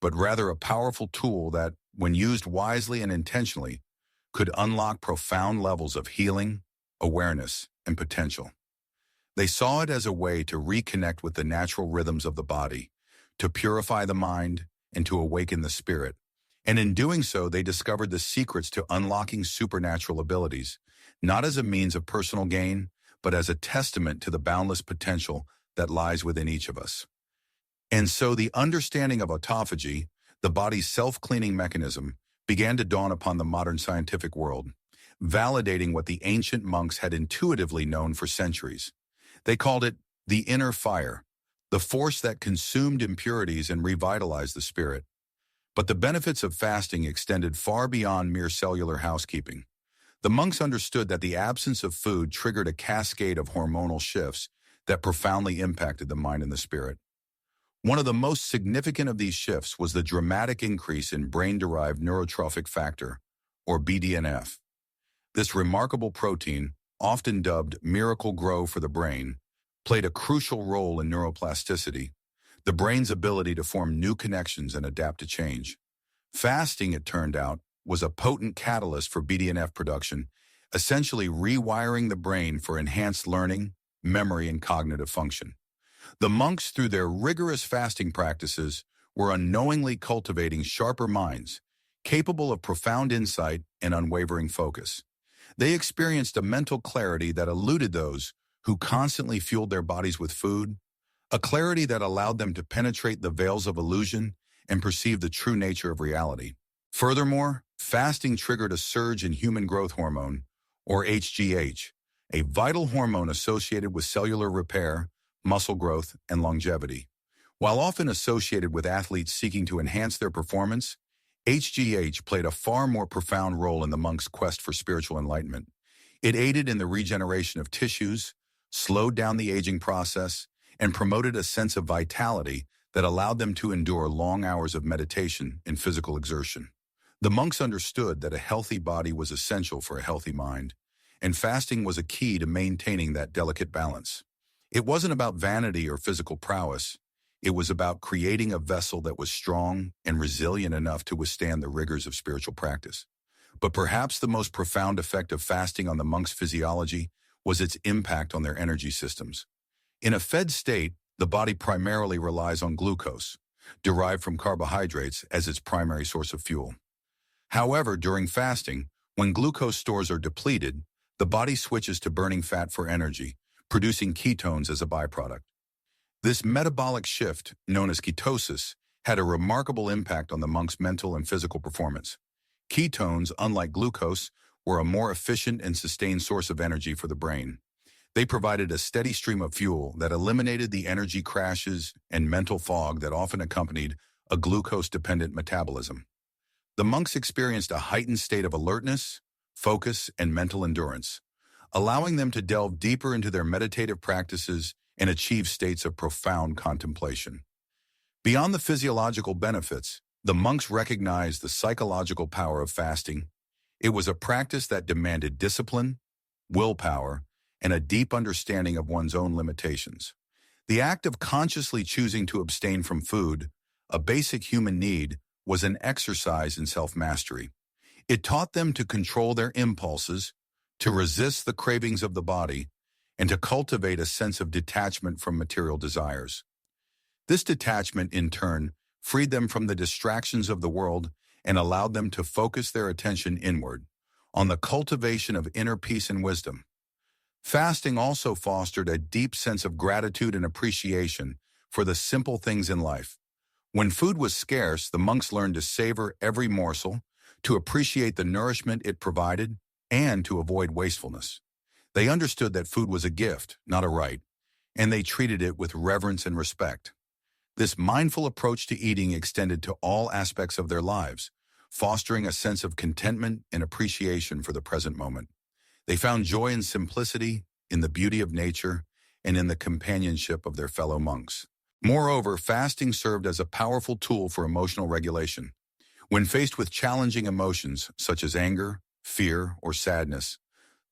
Speaker 1: but rather a powerful tool that, when used wisely and intentionally, could unlock profound levels of healing, awareness, and potential. They saw it as a way to reconnect with the natural rhythms of the body, to purify the mind, and to awaken the spirit. And in doing so, they discovered the secrets to unlocking supernatural abilities, not as a means of personal gain, but as a testament to the boundless potential that lies within each of us. And so the understanding of autophagy, the body's self-cleaning mechanism, began to dawn upon the modern scientific world, validating what the ancient monks had intuitively known for centuries. They called it the inner fire, the force that consumed impurities and revitalized the spirit. But the benefits of fasting extended far beyond mere cellular housekeeping. The monks understood that the absence of food triggered a cascade of hormonal shifts that profoundly impacted the mind and the spirit. One of the most significant of these shifts was the dramatic increase in brain-derived neurotrophic factor, or BDNF. This remarkable protein, often dubbed miracle grow for the brain, played a crucial role in neuroplasticity, the brain's ability to form new connections and adapt to change. Fasting, it turned out, was a potent catalyst for BDNF production, essentially rewiring the brain for enhanced learning, memory, and cognitive function. The monks, through their rigorous fasting practices, were unknowingly cultivating sharper minds, capable of profound insight and unwavering focus. They experienced a mental clarity that eluded those who constantly fueled their bodies with food, a clarity that allowed them to penetrate the veils of illusion and perceive the true nature of reality. Furthermore, fasting triggered a surge in human growth hormone, or HGH, a vital hormone associated with cellular repair, muscle growth, and longevity. While often associated with athletes seeking to enhance their performance, HGH played a far more profound role in the monks' quest for spiritual enlightenment. It aided in the regeneration of tissues, slowed down the aging process, and promoted a sense of vitality that allowed them to endure long hours of meditation and physical exertion. The monks understood that a healthy body was essential for a healthy mind, and fasting was a key to maintaining that delicate balance. It wasn't about vanity or physical prowess. It was about creating a vessel that was strong and resilient enough to withstand the rigors of spiritual practice. But perhaps the most profound effect of fasting on the monks' physiology was its impact on their energy systems. In a fed state, the body primarily relies on glucose, derived from carbohydrates, as its primary source of fuel. However, during fasting, when glucose stores are depleted, the body switches to burning fat for energy, producing ketones as a byproduct. This metabolic shift, known as ketosis, had a remarkable impact on the monks' mental and physical performance. Ketones, unlike glucose, were a more efficient and sustained source of energy for the brain. They provided a steady stream of fuel that eliminated the energy crashes and mental fog that often accompanied a glucose-dependent metabolism. The monks experienced a heightened state of alertness, focus, and mental endurance, allowing them to delve deeper into their meditative practices and achieve states of profound contemplation. Beyond the physiological benefits, the monks recognized the psychological power of fasting. It was a practice that demanded discipline, willpower, and a deep understanding of one's own limitations. The act of consciously choosing to abstain from food, a basic human need, was an exercise in self-mastery. It taught them to control their impulses, to resist the cravings of the body, and to cultivate a sense of detachment from material desires. This detachment, in turn, freed them from the distractions of the world and allowed them to focus their attention inward, on the cultivation of inner peace and wisdom. Fasting also fostered a deep sense of gratitude and appreciation for the simple things in life. When food was scarce, the monks learned to savor every morsel, to appreciate the nourishment it provided, and to avoid wastefulness. They understood that food was a gift, not a right, and they treated it with reverence and respect. This mindful approach to eating extended to all aspects of their lives, fostering a sense of contentment and appreciation for the present moment. They found joy in simplicity, in the beauty of nature, and in the companionship of their fellow monks. Moreover, fasting served as a powerful tool for emotional regulation. When faced with challenging emotions such as anger, fear, or sadness,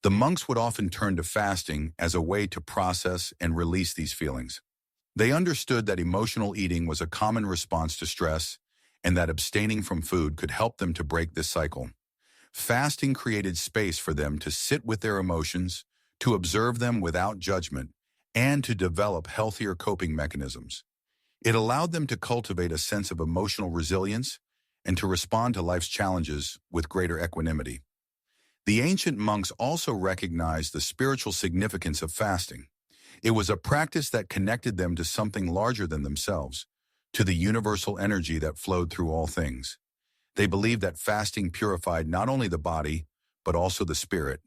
Speaker 1: the monks would often turn to fasting as a way to process and release these feelings. They understood that emotional eating was a common response to stress and that abstaining from food could help them to break this cycle. Fasting created space for them to sit with their emotions, to observe them without judgment, and to develop healthier coping mechanisms. It allowed them to cultivate a sense of emotional resilience and to respond to life's challenges with greater equanimity. The ancient monks also recognized the spiritual significance of fasting. It was a practice that connected them to something larger than themselves, to the universal energy that flowed through all things. They believed that fasting purified not only the body, but also the spirit,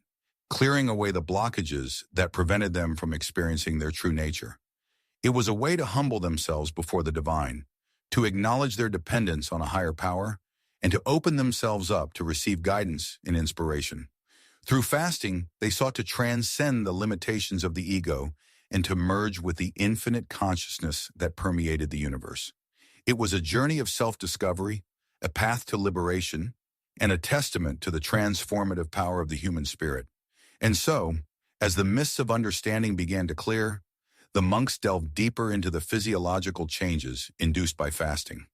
Speaker 1: clearing away the blockages that prevented them from experiencing their true nature. It was a way to humble themselves before the divine, to acknowledge their dependence on a higher power, and to open themselves up to receive guidance and inspiration. Through fasting, they sought to transcend the limitations of the ego and to merge with the infinite consciousness that permeated the universe. It was a journey of self-discovery, a path to liberation, and a testament to the transformative power of the human spirit. And so, as the mists of understanding began to clear, the monks delved deeper into the physiological changes induced by fasting.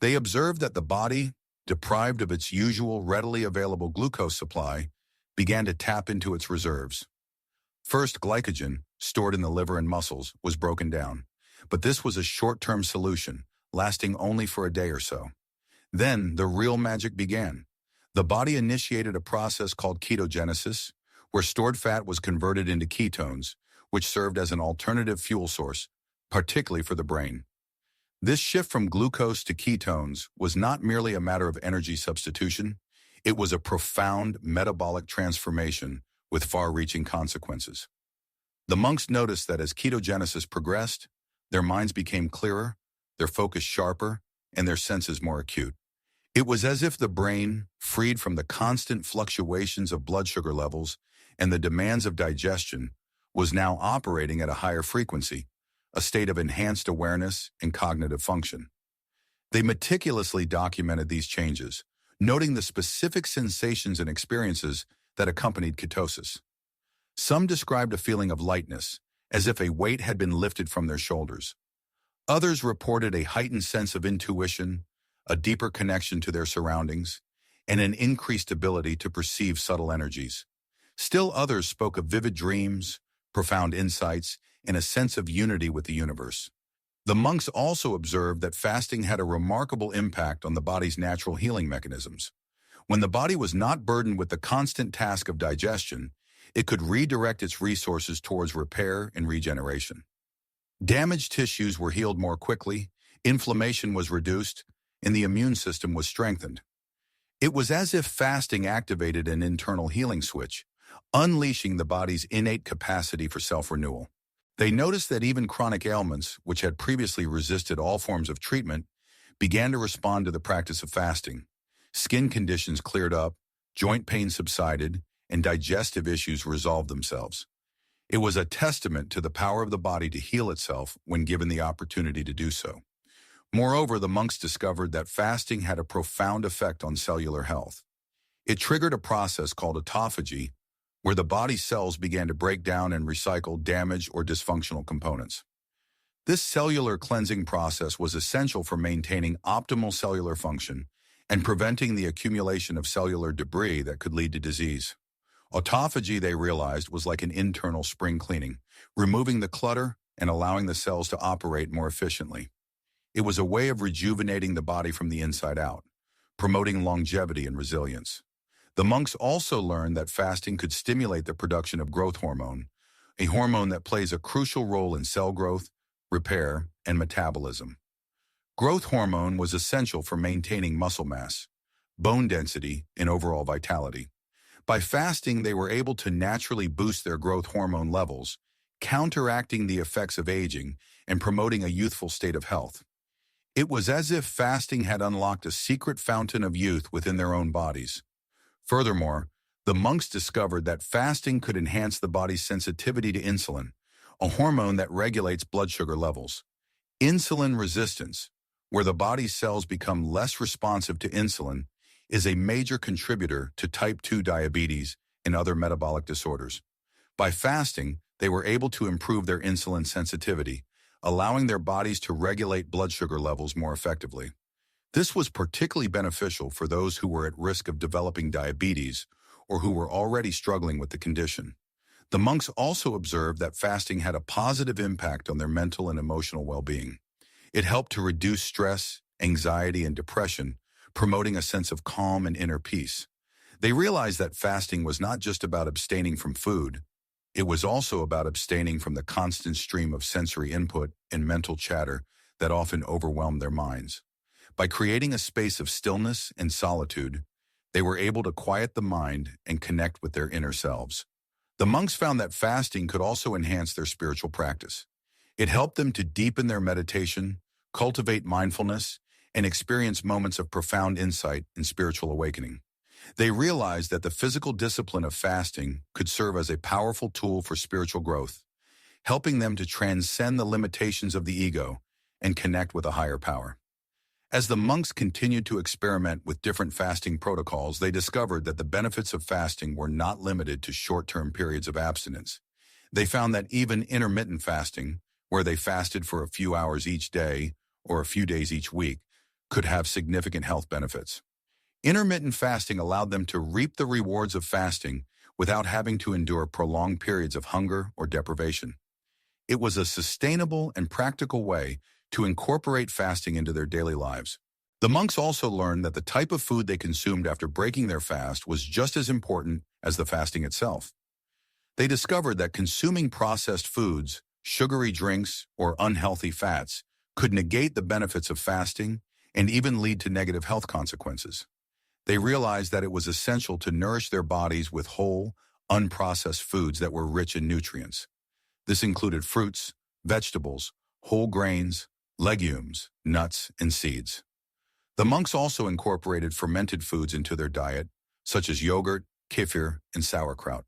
Speaker 1: They observed that the body, deprived of its usual readily available glucose supply, began to tap into its reserves. First, glycogen, stored in the liver and muscles, was broken down, but this was a short-term solution, lasting only for a day or so. Then, the real magic began. The body initiated a process called ketogenesis, where stored fat was converted into ketones, which served as an alternative fuel source, particularly for the brain. This shift from glucose to ketones was not merely a matter of energy substitution, it was a profound metabolic transformation with far-reaching consequences. The monks noticed that as ketogenesis progressed, their minds became clearer, their focus sharper, and their senses more acute. It was as if the brain, freed from the constant fluctuations of blood sugar levels and the demands of digestion, was now operating at a higher frequency, a state of enhanced awareness and cognitive function. They meticulously documented these changes, noting the specific sensations and experiences that accompanied ketosis. Some described a feeling of lightness, as if a weight had been lifted from their shoulders. Others reported a heightened sense of intuition, a deeper connection to their surroundings, and an increased ability to perceive subtle energies. Still others spoke of vivid dreams, profound insights, and a sense of unity with the universe. The monks also observed that fasting had a remarkable impact on the body's natural healing mechanisms. When the body was not burdened with the constant task of digestion, it could redirect its resources towards repair and regeneration. Damaged tissues were healed more quickly, inflammation was reduced, and the immune system was strengthened. It was as if fasting activated an internal healing switch, unleashing the body's innate capacity for self-renewal. They noticed that even chronic ailments, which had previously resisted all forms of treatment, began to respond to the practice of fasting. Skin conditions cleared up, joint pain subsided, and digestive issues resolved themselves. It was a testament to the power of the body to heal itself when given the opportunity to do so. Moreover, the monks discovered that fasting had a profound effect on cellular health. It triggered a process called autophagy, where the body's cells began to break down and recycle damaged or dysfunctional components. This cellular cleansing process was essential for maintaining optimal cellular function and preventing the accumulation of cellular debris that could lead to disease. Autophagy, they realized, was like an internal spring cleaning, removing the clutter and allowing the cells to operate more efficiently. It was a way of rejuvenating the body from the inside out, promoting longevity and resilience. The monks also learned that fasting could stimulate the production of growth hormone, a hormone that plays a crucial role in cell growth, repair, and metabolism. Growth hormone was essential for maintaining muscle mass, bone density, and overall vitality. By fasting, they were able to naturally boost their growth hormone levels, counteracting the effects of aging and promoting a youthful state of health. It was as if fasting had unlocked a secret fountain of youth within their own bodies. Furthermore, the monks discovered that fasting could enhance the body's sensitivity to insulin, a hormone that regulates blood sugar levels. Insulin resistance, where the body's cells become less responsive to insulin, is a major contributor to type 2 diabetes and other metabolic disorders. By fasting, they were able to improve their insulin sensitivity, allowing their bodies to regulate blood sugar levels more effectively. This was particularly beneficial for those who were at risk of developing diabetes or who were already struggling with the condition. The monks also observed that fasting had a positive impact on their mental and emotional well-being. It helped to reduce stress, anxiety, and depression, promoting a sense of calm and inner peace. They realized that fasting was not just about abstaining from food. It was also about abstaining from the constant stream of sensory input and mental chatter that often overwhelmed their minds. By creating a space of stillness and solitude, they were able to quiet the mind and connect with their inner selves. The monks found that fasting could also enhance their spiritual practice. It helped them to deepen their meditation, cultivate mindfulness, and experience moments of profound insight and spiritual awakening. They realized that the physical discipline of fasting could serve as a powerful tool for spiritual growth, helping them to transcend the limitations of the ego and connect with a higher power. As the monks continued to experiment with different fasting protocols, they discovered that the benefits of fasting were not limited to short-term periods of abstinence. They found that even intermittent fasting, where they fasted for a few hours each day or a few days each week, could have significant health benefits. Intermittent fasting allowed them to reap the rewards of fasting without having to endure prolonged periods of hunger or deprivation. It was a sustainable and practical way to incorporate fasting into their daily lives. The monks also learned that the type of food they consumed after breaking their fast was just as important as the fasting itself. They discovered that consuming processed foods, sugary drinks, or unhealthy fats could negate the benefits of fasting and even lead to negative health consequences. They realized that it was essential to nourish their bodies with whole, unprocessed foods that were rich in nutrients. This included fruits, vegetables, whole grains, legumes, nuts, and seeds. The monks also incorporated fermented foods into their diet, such as yogurt, kefir, and sauerkraut.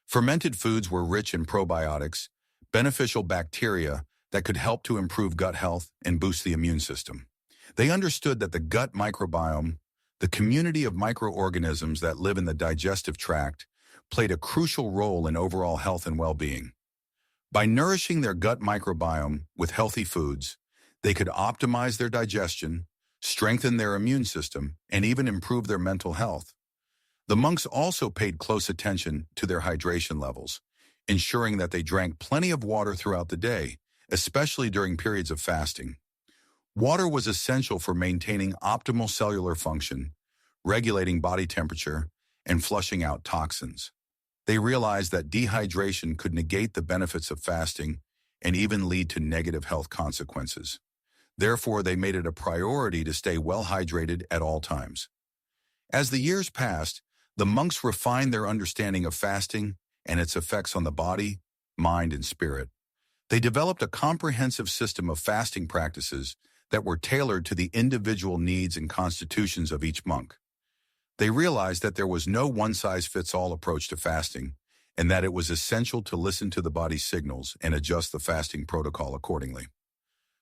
Speaker 1: Fermented foods were rich in probiotics, beneficial bacteria that could help to improve gut health and boost the immune system. They understood that the gut microbiome, the community of microorganisms that live in the digestive tract, played a crucial role in overall health and well-being. By nourishing their gut microbiome with healthy foods, they could optimize their digestion, strengthen their immune system, and even improve their mental health. The monks also paid close attention to their hydration levels, ensuring that they drank plenty of water throughout the day, especially during periods of fasting. Water was essential for maintaining optimal cellular function, regulating body temperature, and flushing out toxins. They realized that dehydration could negate the benefits of fasting and even lead to negative health consequences. Therefore, they made it a priority to stay well hydrated at all times. As the years passed, the monks refined their understanding of fasting and its effects on the body, mind, and spirit. They developed a comprehensive system of fasting practices that were tailored to the individual needs and constitutions of each monk. They realized that there was no one-size-fits-all approach to fasting, and that it was essential to listen to the body's signals and adjust the fasting protocol accordingly.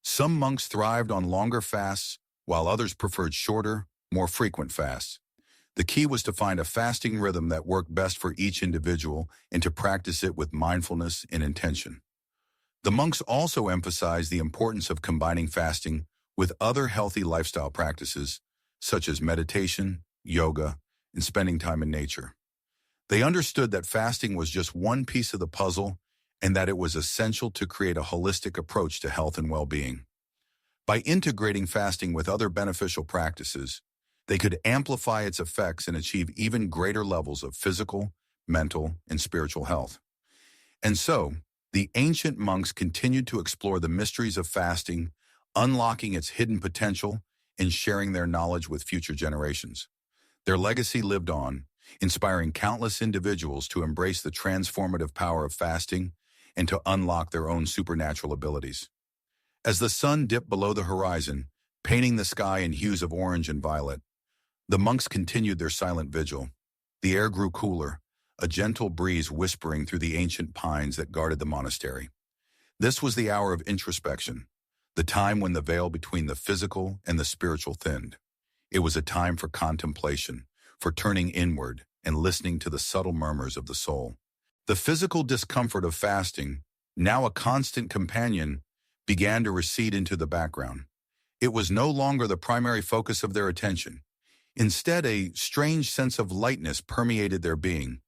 Speaker 1: Some monks thrived on longer fasts, while others preferred shorter, more frequent fasts. The key was to find a fasting rhythm that worked best for each individual and to practice it with mindfulness and intention. The monks also emphasized the importance of combining fasting with other healthy lifestyle practices, such as meditation, yoga, and spending time in nature. They understood that fasting was just one piece of the puzzle and that it was essential to create a holistic approach to health and well-being. By integrating fasting with other beneficial practices, they could amplify its effects and achieve even greater levels of physical, mental, and spiritual health. And so, the ancient monks continued to explore the mysteries of fasting, unlocking its hidden potential and sharing their knowledge with future generations. Their legacy lived on, inspiring countless individuals to embrace the transformative power of fasting and to unlock their own supernatural abilities. As the sun dipped below the horizon, painting the sky in hues of orange and violet, the monks continued their silent vigil. The air grew cooler, a gentle breeze whispering through the ancient pines that guarded the monastery. This was the hour of introspection, the time when the veil between the physical and the spiritual thinned. It was a time for contemplation, for turning inward and listening to the subtle murmurs of the soul. The physical discomfort of fasting, now a constant companion, began to recede into the background. It was no longer the primary focus of their attention. Instead, a strange sense of lightness permeated their being.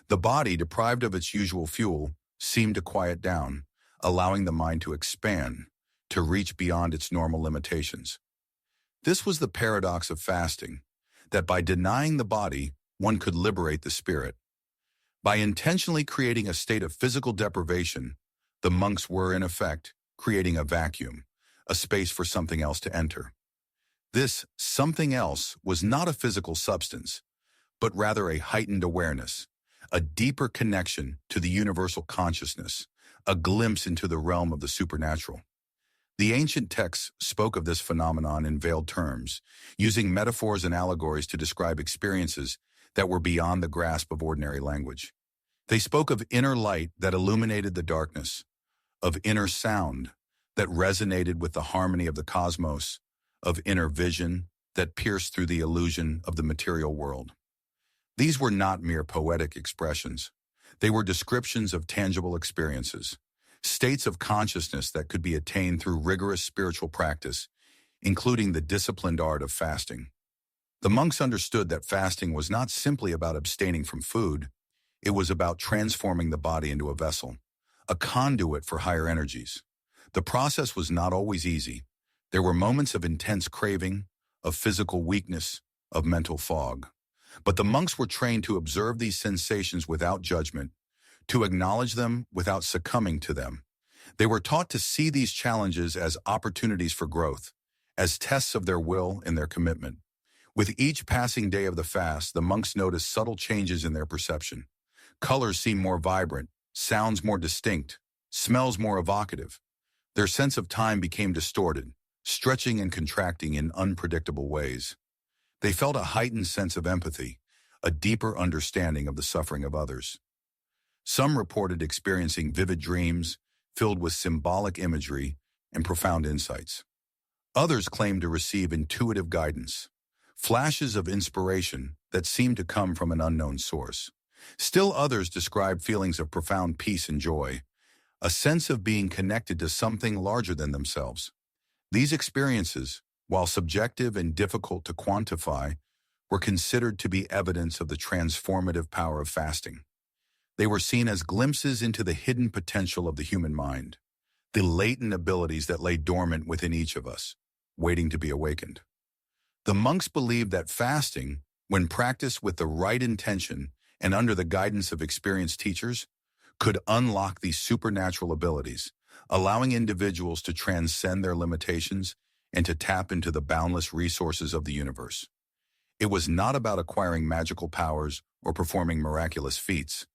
Speaker 1: The body, deprived of its usual fuel, seemed to quiet down, allowing the mind to expand, to reach beyond its normal limitations. This was the paradox of fasting, that by denying the body, one could liberate the spirit. By intentionally creating a state of physical deprivation, the monks were, in effect, creating a vacuum, a space for something else to enter. This something else was not a physical substance, but rather a heightened awareness, a deeper connection to the universal consciousness, a glimpse into the realm of the supernatural. The ancient texts spoke of this phenomenon in veiled terms, using metaphors and allegories to describe experiences that were beyond the grasp of ordinary language. They spoke of inner light that illuminated the darkness, of inner sound that resonated with the harmony of the cosmos, of inner vision that pierced through the illusion of the material world. These were not mere poetic expressions. They were descriptions of tangible experiences, states of consciousness that could be attained through rigorous spiritual practice, including the disciplined art of fasting. The monks understood that fasting was not simply about abstaining from food, it was about transforming the body into a vessel, a conduit for higher energies. The process was not always easy. There were moments of intense craving, of physical weakness, of mental fog. But the monks were trained to observe these sensations without judgment, to acknowledge them without succumbing to them. They were taught to see these challenges as opportunities for growth, as tests of their will and their commitment. With each passing day of the fast, the monks noticed subtle changes in their perception. Colors seemed more vibrant, sounds more distinct, smells more evocative. Their sense of time became distorted, stretching and contracting in unpredictable ways. They felt a heightened sense of empathy, a deeper understanding of the suffering of others. Some reported experiencing vivid dreams filled with symbolic imagery and profound insights. Others claimed to receive intuitive guidance, flashes of inspiration that seemed to come from an unknown source. Still others described feelings of profound peace and joy, a sense of being connected to something larger than themselves. These experiences, while subjective and difficult to quantify, were considered to be evidence of the transformative power of fasting. They were seen as glimpses into the hidden potential of the human mind, the latent abilities that lay dormant within each of us, waiting to be awakened. The monks believed that fasting, when practiced with the right intention and under the guidance of experienced teachers, could unlock these supernatural abilities, allowing individuals to transcend their limitations and to tap into the boundless resources of the universe. It was not about acquiring magical powers or performing miraculous feats.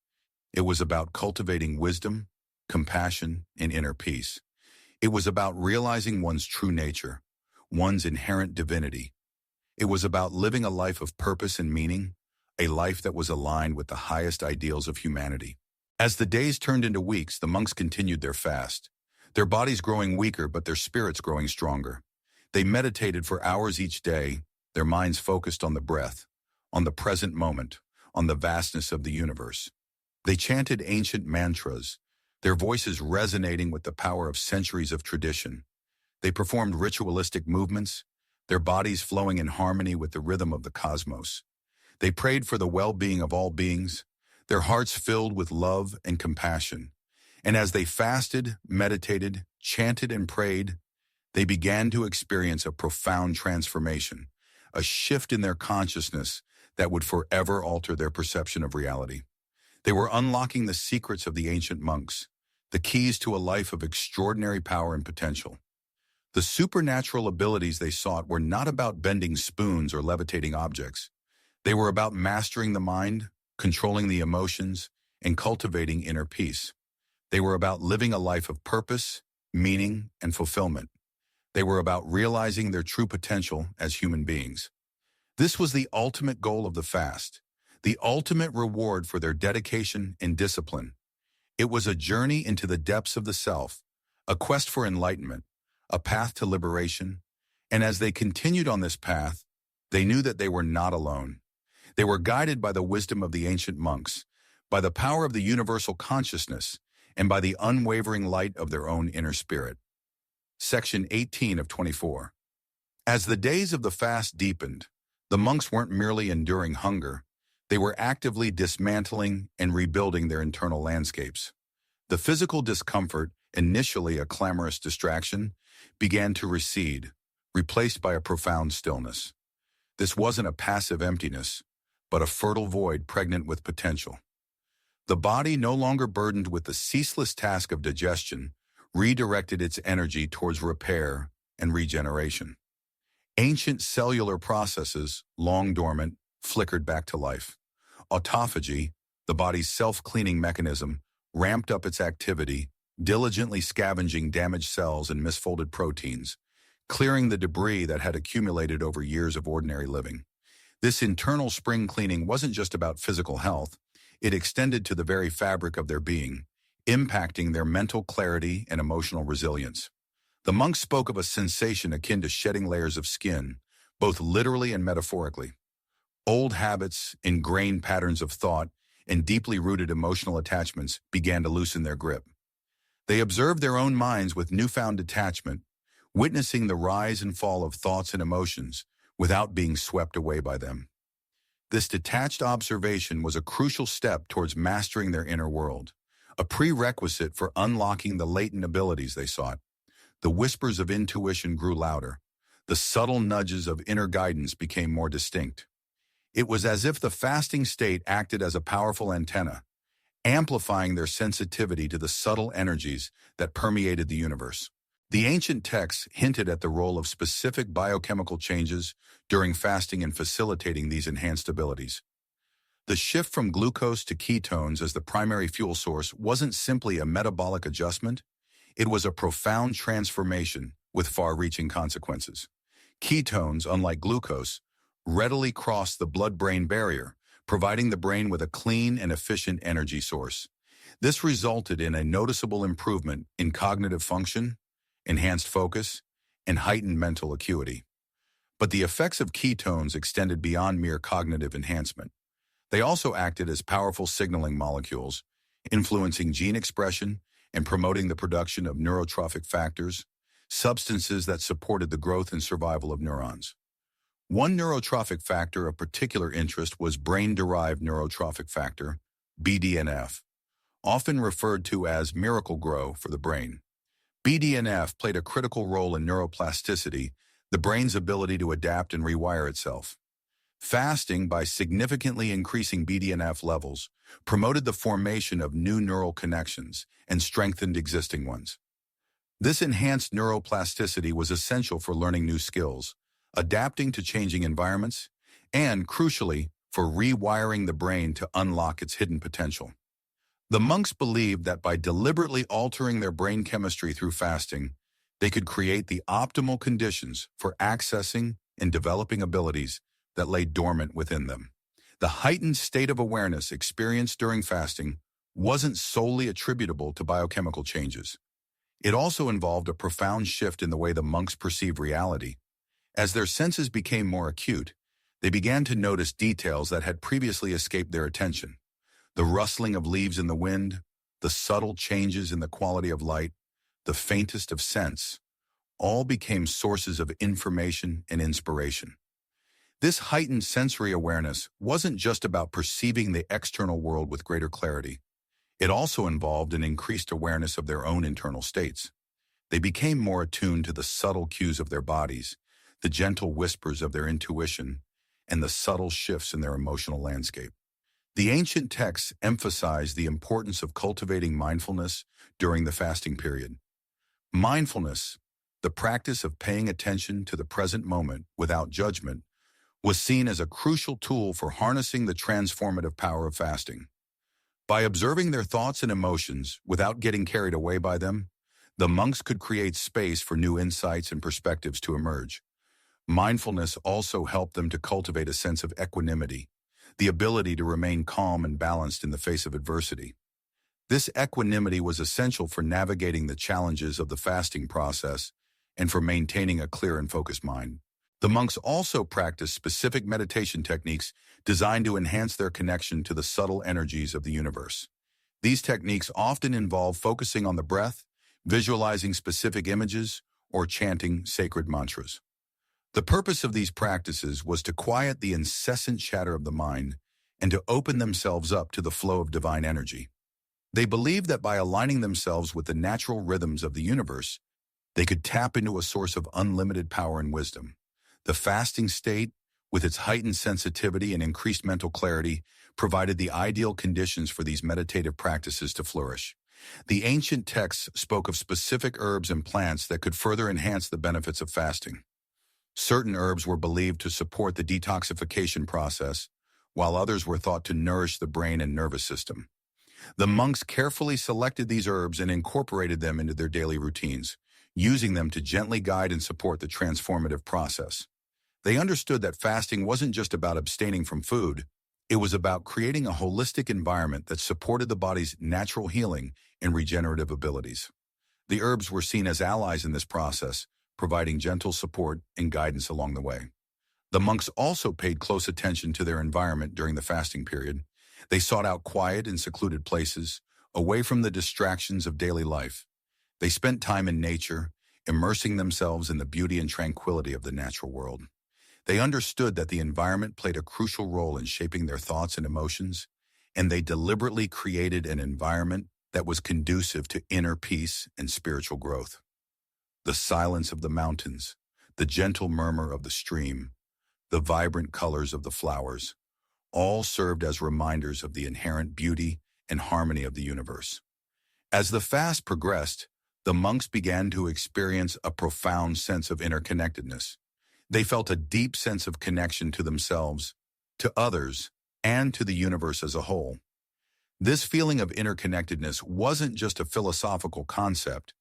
Speaker 1: It was about cultivating wisdom, compassion, and inner peace. It was about realizing one's true nature, one's inherent divinity. It was about living a life of purpose and meaning, a life that was aligned with the highest ideals of humanity. As the days turned into weeks, the monks continued their fast, their bodies growing weaker but their spirits growing stronger. They meditated for hours each day, their minds focused on the breath, on the present moment, on the vastness of the universe. They chanted ancient mantras, their voices resonating with the power of centuries of tradition. They performed ritualistic movements, their bodies flowing in harmony with the rhythm of the cosmos. They prayed for the well-being of all beings, their hearts filled with love and compassion. And as they fasted, meditated, chanted, and prayed, they began to experience a profound transformation, a shift in their consciousness that would forever alter their perception of reality. They were unlocking the secrets of the ancient monks, the keys to a life of extraordinary power and potential. The supernatural abilities they sought were not about bending spoons or levitating objects. They were about mastering the mind, controlling the emotions, and cultivating inner peace. They were about living a life of purpose, meaning, and fulfillment. They were about realizing their true potential as human beings. This was the ultimate goal of the fast, the ultimate reward for their dedication and discipline. It was a journey into the depths of the self, a quest for enlightenment, a path to liberation, and as they continued on this path, they knew that they were not alone. They were guided by the wisdom of the ancient monks, by the power of the universal consciousness, and by the unwavering light of their own inner spirit. Section 18 of 24. As the days of the fast deepened, the monks weren't merely enduring hunger, they were actively dismantling and rebuilding their internal landscapes. The physical discomfort, initially a clamorous distraction, began to recede, replaced by a profound stillness. This wasn't a passive emptiness, but a fertile void pregnant with potential. The body, no longer burdened with the ceaseless task of digestion, redirected its energy towards repair and regeneration. Ancient cellular processes, long dormant, flickered back to life. Autophagy, the body's self-cleaning mechanism, ramped up its activity, diligently scavenging damaged cells and misfolded proteins, clearing the debris that had accumulated over years of ordinary living. This internal spring cleaning wasn't just about physical health, it extended to the very fabric of their being, impacting their mental clarity and emotional resilience. The monks spoke of a sensation akin to shedding layers of skin, both literally and metaphorically. Old habits, ingrained patterns of thought, and deeply rooted emotional attachments began to loosen their grip. They observed their own minds with newfound detachment, witnessing the rise and fall of thoughts and emotions without being swept away by them. This detached observation was a crucial step towards mastering their inner world, a prerequisite for unlocking the latent abilities they sought. The whispers of intuition grew louder. The subtle nudges of inner guidance became more distinct. It was as if the fasting state acted as a powerful antenna, amplifying their sensitivity to the subtle energies that permeated the universe. The ancient texts hinted at the role of specific biochemical changes during fasting in facilitating these enhanced abilities. The shift from glucose to ketones as the primary fuel source wasn't simply a metabolic adjustment, it was a profound transformation with far-reaching consequences. Ketones, unlike glucose, readily cross the blood-brain barrier, providing the brain with a clean and efficient energy source. This resulted in a noticeable improvement in cognitive function, enhanced focus, and heightened mental acuity. But the effects of ketones extended beyond mere cognitive enhancement. They also acted as powerful signaling molecules, influencing gene expression and promoting the production of neurotrophic factors, substances that supported the growth and survival of neurons. One neurotrophic factor of particular interest was brain-derived neurotrophic factor, BDNF, often referred to as miracle grow for the brain. BDNF played a critical role in neuroplasticity, the brain's ability to adapt and rewire itself. Fasting, by significantly increasing BDNF levels, promoted the formation of new neural connections and strengthened existing ones. This enhanced neuroplasticity was essential for learning new skills, adapting to changing environments, and, crucially, for rewiring the brain to unlock its hidden potential. The monks believed that by deliberately altering their brain chemistry through fasting, they could create the optimal conditions for accessing and developing abilities that lay dormant within them. The heightened state of awareness experienced during fasting wasn't solely attributable to biochemical changes. It also involved a profound shift in the way the monks perceived reality. As their senses became more acute, they began to notice details that had previously escaped their attention. The rustling of leaves in the wind, the subtle changes in the quality of light, the faintest of scents, all became sources of information and inspiration. This heightened sensory awareness wasn't just about perceiving the external world with greater clarity. It also involved an increased awareness of their own internal states. They became more attuned to the subtle cues of their bodies, the gentle whispers of their intuition, and the subtle shifts in their emotional landscape. The ancient texts emphasize the importance of cultivating mindfulness during the fasting period. Mindfulness, the practice of paying attention to the present moment without judgment, was seen as a crucial tool for harnessing the transformative power of fasting. By observing their thoughts and emotions without getting carried away by them, the monks could create space for new insights and perspectives to emerge. Mindfulness also helped them to cultivate a sense of equanimity, the ability to remain calm and balanced in the face of adversity. This equanimity was essential for navigating the challenges of the fasting process and for maintaining a clear and focused mind. The monks also practiced specific meditation techniques designed to enhance their connection to the subtle energies of the universe. These techniques often involve focusing on the breath, visualizing specific images, or chanting sacred mantras. The purpose of these practices was to quiet the incessant chatter of the mind and to open themselves up to the flow of divine energy. They believed that by aligning themselves with the natural rhythms of the universe, they could tap into a source of unlimited power and wisdom. The fasting state, with its heightened sensitivity and increased mental clarity, provided the ideal conditions for these meditative practices to flourish. The ancient texts spoke of specific herbs and plants that could further enhance the benefits of fasting. Certain herbs were believed to support the detoxification process, while others were thought to nourish the brain and nervous system. The monks carefully selected these herbs and incorporated them into their daily routines, using them to gently guide and support the transformative process. They understood that fasting wasn't just about abstaining from food, it was about creating a holistic environment that supported the body's natural healing and regenerative abilities. The herbs were seen as allies in this process, providing gentle support and guidance along the way. The monks also paid close attention to their environment during the fasting period. They sought out quiet and secluded places, away from the distractions of daily life. They spent time in nature, immersing themselves in the beauty and tranquility of the natural world. They understood that the environment played a crucial role in shaping their thoughts and emotions, and they deliberately created an environment that was conducive to inner peace and spiritual growth. The silence of the mountains, the gentle murmur of the stream, the vibrant colors of the flowers, all served as reminders of the inherent beauty and harmony of the universe. As the fast progressed, the monks began to experience a profound sense of interconnectedness. They felt a deep sense of connection to themselves, to others, and to the universe as a whole. This feeling of interconnectedness wasn't just a philosophical concept.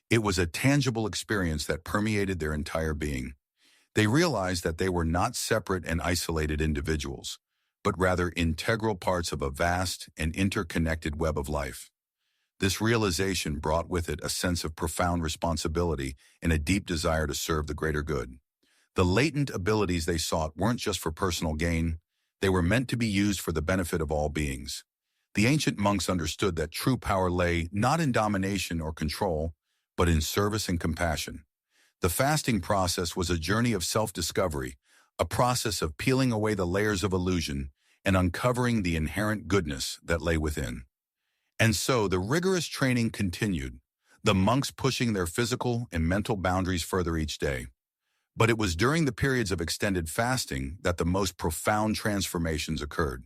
Speaker 1: It was a tangible experience that permeated their entire being. They realized that they were not separate and isolated individuals, but rather integral parts of a vast and interconnected web of life. This realization brought with it a sense of profound responsibility and a deep desire to serve the greater good. The latent abilities they sought weren't just for personal gain, they were meant to be used for the benefit of all beings. The ancient monks understood that true power lay not in domination or control, but in service and compassion. The fasting process was a journey of self-discovery, a process of peeling away the layers of illusion and uncovering the inherent goodness that lay within. And so the rigorous training continued, the monks pushing their physical and mental boundaries further each day. But it was during the periods of extended fasting that the most profound transformations occurred.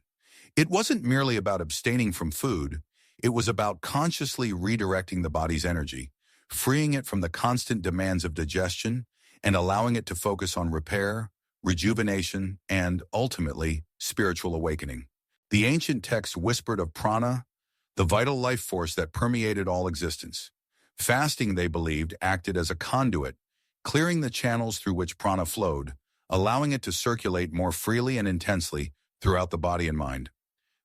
Speaker 1: It wasn't merely about abstaining from food, it was about consciously redirecting the body's energy, freeing it from the constant demands of digestion, and allowing it to focus on repair, rejuvenation, and, ultimately, spiritual awakening. The ancient texts whispered of prana, the vital life force that permeated all existence. Fasting, they believed, acted as a conduit, clearing the channels through which prana flowed, allowing it to circulate more freely and intensely throughout the body and mind.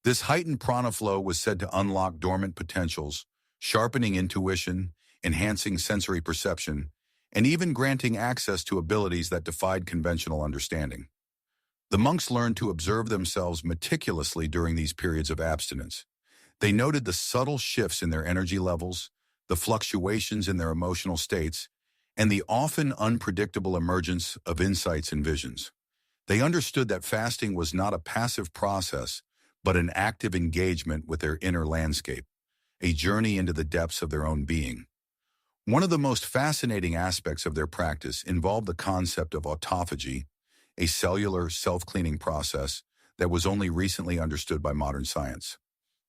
Speaker 1: This heightened prana flow was said to unlock dormant potentials, sharpening intuition, enhancing sensory perception, and even granting access to abilities that defied conventional understanding. The monks learned to observe themselves meticulously during these periods of abstinence. They noted the subtle shifts in their energy levels, the fluctuations in their emotional states, and the often unpredictable emergence of insights and visions. They understood that fasting was not a passive process, but an active engagement with their inner landscape, a journey into the depths of their own being. One of the most fascinating aspects of their practice involved the concept of autophagy, a cellular self-cleaning process that was only recently understood by modern science.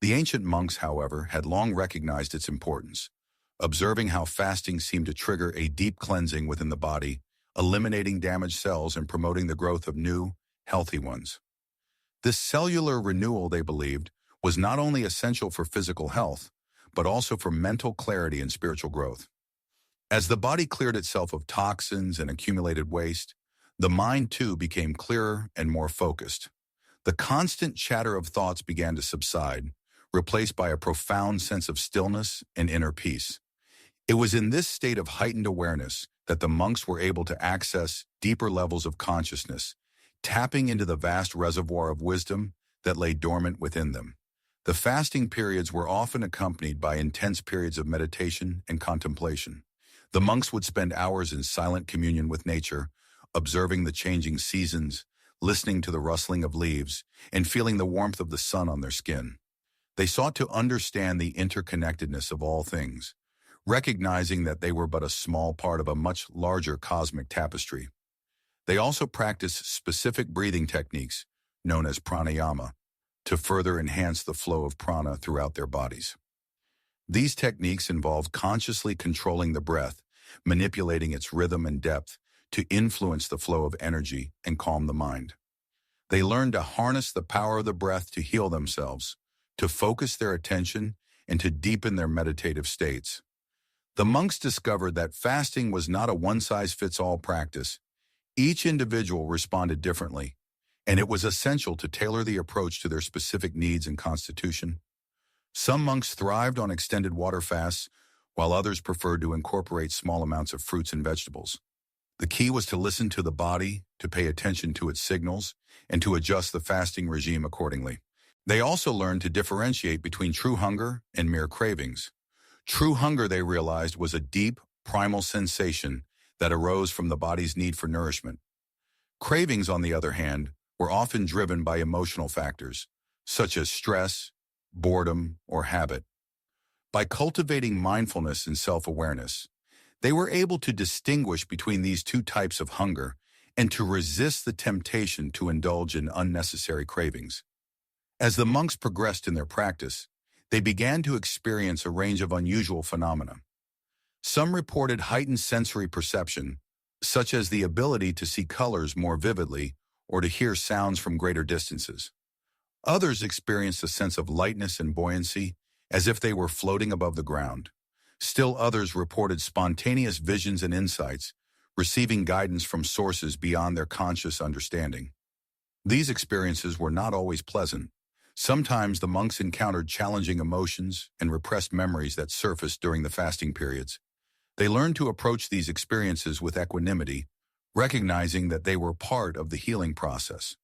Speaker 1: The ancient monks, however, had long recognized its importance, observing how fasting seemed to trigger a deep cleansing within the body, eliminating damaged cells and promoting the growth of new, healthy ones. This cellular renewal, they believed, was not only essential for physical health, but also for mental clarity and spiritual growth. As the body cleared itself of toxins and accumulated waste, the mind too became clearer and more focused. The constant chatter of thoughts began to subside, replaced by a profound sense of stillness and inner peace. It was in this state of heightened awareness that the monks were able to access deeper levels of consciousness, tapping into the vast reservoir of wisdom that lay dormant within them. The fasting periods were often accompanied by intense periods of meditation and contemplation. The monks would spend hours in silent communion with nature, observing the changing seasons, listening to the rustling of leaves, and feeling the warmth of the sun on their skin. They sought to understand the interconnectedness of all things, recognizing that they were but a small part of a much larger cosmic tapestry. They also practiced specific breathing techniques, known as pranayama, to further enhance the flow of prana throughout their bodies. These techniques involved consciously controlling the breath, manipulating its rhythm and depth to influence the flow of energy and calm the mind. They learned to harness the power of the breath to heal themselves, to focus their attention, and to deepen their meditative states. The monks discovered that fasting was not a one-size-fits-all practice. Each individual responded differently, and it was essential to tailor the approach to their specific needs and constitution. Some monks thrived on extended water fasts, while others preferred to incorporate small amounts of fruits and vegetables. The key was to listen to the body, to pay attention to its signals, and to adjust the fasting regime accordingly. They also learned to differentiate between true hunger and mere cravings. True hunger, they realized, was a deep, primal sensation that arose from the body's need for nourishment. Cravings, on the other hand, were often driven by emotional factors, such as stress, boredom, or habit. By cultivating mindfulness and self-awareness, they were able to distinguish between these two types of hunger and to resist the temptation to indulge in unnecessary cravings. As the monks progressed in their practice, they began to experience a range of unusual phenomena. Some reported heightened sensory perception, such as the ability to see colors more vividly or to hear sounds from greater distances. Others experienced a sense of lightness and buoyancy, as if they were floating above the ground. Still others reported spontaneous visions and insights, receiving guidance from sources beyond their conscious understanding. These experiences were not always pleasant. Sometimes the monks encountered challenging emotions and repressed memories that surfaced during the fasting periods. They learned to approach these experiences with equanimity, recognizing that they were part of the healing process.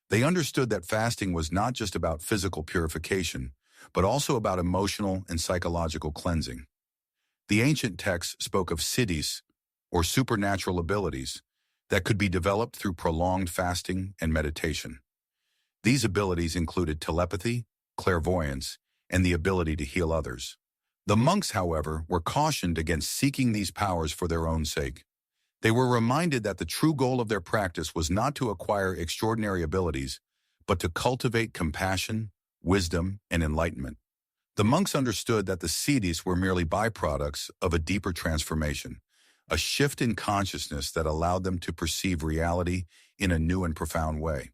Speaker 1: They understood that fasting was not just about physical purification, but also about emotional and psychological cleansing. The ancient texts spoke of siddhis, or supernatural abilities, that could be developed through prolonged fasting and meditation. These abilities included telepathy, clairvoyance, and the ability to heal others. The monks, however, were cautioned against seeking these powers for their own sake. They were reminded that the true goal of their practice was not to acquire extraordinary abilities, but to cultivate compassion, wisdom, and enlightenment. The monks understood that the siddhis were merely byproducts of a deeper transformation, a shift in consciousness that allowed them to perceive reality in a new and profound way.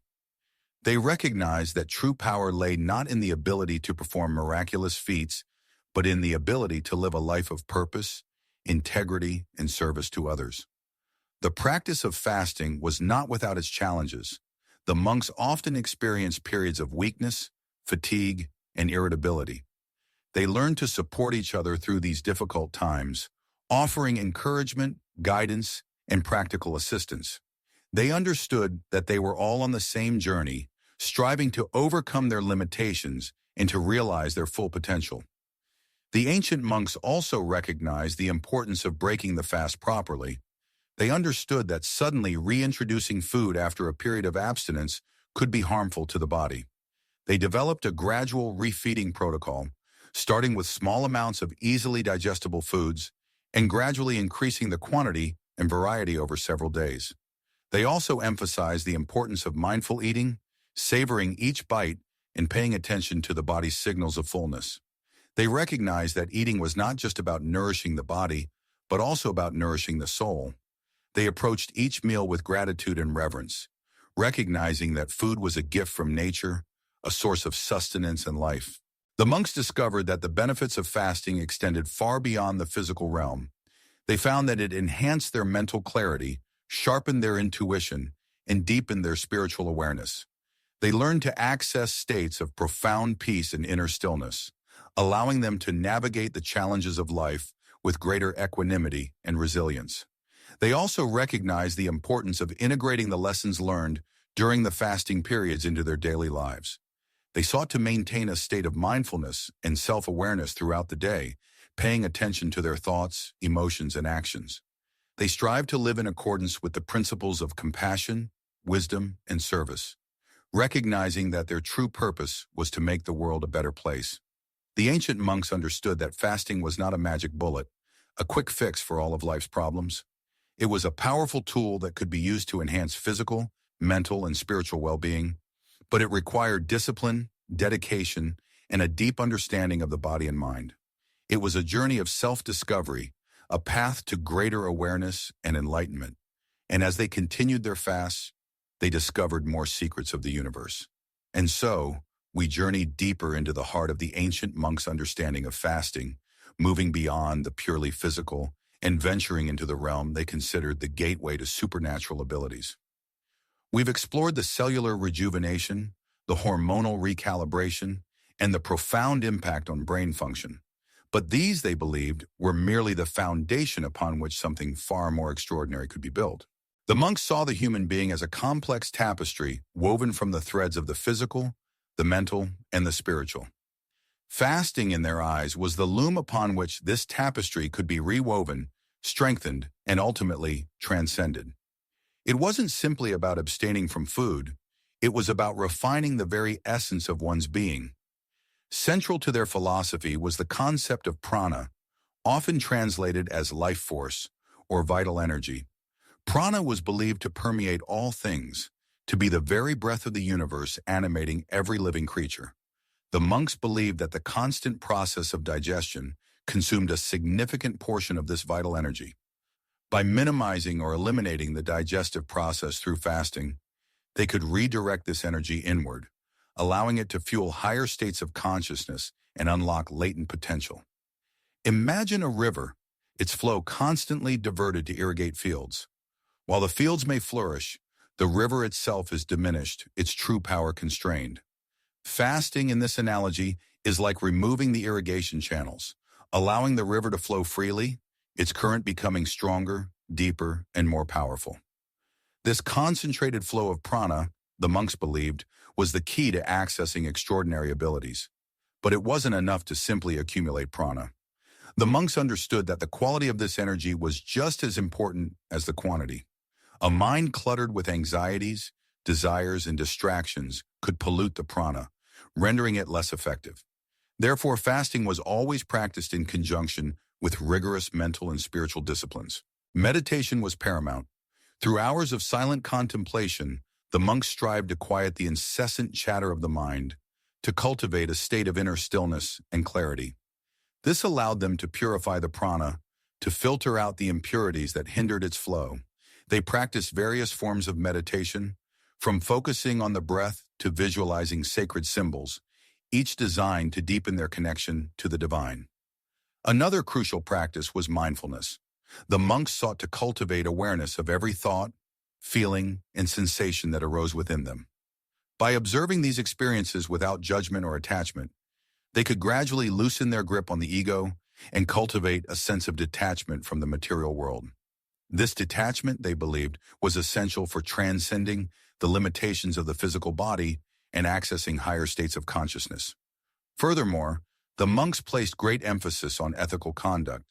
Speaker 1: They recognized that true power lay not in the ability to perform miraculous feats, but in the ability to live a life of purpose, integrity, and service to others. The practice of fasting was not without its challenges. The monks often experienced periods of weakness, fatigue, and irritability. They learned to support each other through these difficult times, offering encouragement, guidance, and practical assistance. They understood that they were all on the same journey, striving to overcome their limitations and to realize their full potential. The ancient monks also recognized the importance of breaking the fast properly. They understood that suddenly reintroducing food after a period of abstinence could be harmful to the body. They developed a gradual refeeding protocol, starting with small amounts of easily digestible foods and gradually increasing the quantity and variety over several days. They also emphasized the importance of mindful eating, savoring each bite, and paying attention to the body's signals of fullness. They recognized that eating was not just about nourishing the body, but also about nourishing the soul. They approached each meal with gratitude and reverence, recognizing that food was a gift from nature, a source of sustenance and life. The monks discovered that the benefits of fasting extended far beyond the physical realm. They found that it enhanced their mental clarity, sharpened their intuition, and deepened their spiritual awareness. They learned to access states of profound peace and inner stillness, allowing them to navigate the challenges of life with greater equanimity and resilience. They also recognized the importance of integrating the lessons learned during the fasting periods into their daily lives. They sought to maintain a state of mindfulness and self-awareness throughout the day, paying attention to their thoughts, emotions, and actions. They strived to live in accordance with the principles of compassion, wisdom, and service, recognizing that their true purpose was to make the world a better place. The ancient monks understood that fasting was not a magic bullet, a quick fix for all of life's problems. It was a powerful tool that could be used to enhance physical, mental, and spiritual well-being, but it required discipline, dedication, and a deep understanding of the body and mind. It was a journey of self-discovery, a path to greater awareness and enlightenment. And as they continued their fasts, they discovered more secrets of the universe. And so, we journeyed deeper into the heart of the ancient monks' understanding of fasting, moving beyond the purely physical and venturing into the realm they considered the gateway to supernatural abilities. We've explored the cellular rejuvenation, the hormonal recalibration, and the profound impact on brain function. But these, they believed, were merely the foundation upon which something far more extraordinary could be built. The monks saw the human being as a complex tapestry woven from the threads of the physical, the mental, and the spiritual. Fasting, in their eyes, was the loom upon which this tapestry could be rewoven, strengthened, and ultimately transcended. It wasn't simply about abstaining from food, it was about refining the very essence of one's being. Central to their philosophy was the concept of prana, often translated as life force or vital energy. Prana was believed to permeate all things, to be the very breath of the universe animating every living creature. The monks believed that the constant process of digestion consumed a significant portion of this vital energy. By minimizing or eliminating the digestive process through fasting, they could redirect this energy inward, allowing it to fuel higher states of consciousness and unlock latent potential. Imagine a river, its flow constantly diverted to irrigate fields. While the fields may flourish, the river itself is diminished, its true power constrained. Fasting, in this analogy, is like removing the irrigation channels, allowing the river to flow freely, its current becoming stronger, deeper, and more powerful. This concentrated flow of prana, the monks believed, was the key to accessing extraordinary abilities. But it wasn't enough to simply accumulate prana. The monks understood that the quality of this energy was just as important as the quantity. A mind cluttered with anxieties, desires, and distractions could pollute the prana, rendering it less effective. Therefore, fasting was always practiced in conjunction with rigorous mental and spiritual disciplines. Meditation was paramount. Through hours of silent contemplation, the monks strived to quiet the incessant chatter of the mind, to cultivate a state of inner stillness and clarity. This allowed them to purify the prana, to filter out the impurities that hindered its flow. They practiced various forms of meditation, from focusing on the breath to visualizing sacred symbols, each designed to deepen their connection to the divine. Another crucial practice was mindfulness. The monks sought to cultivate awareness of every thought, feeling, and sensation that arose within them. By observing these experiences without judgment or attachment, they could gradually loosen their grip on the ego and cultivate a sense of detachment from the material world. This detachment, they believed, was essential for transcending the limitations of the physical body and accessing higher states of consciousness. Furthermore, the monks placed great emphasis on ethical conduct.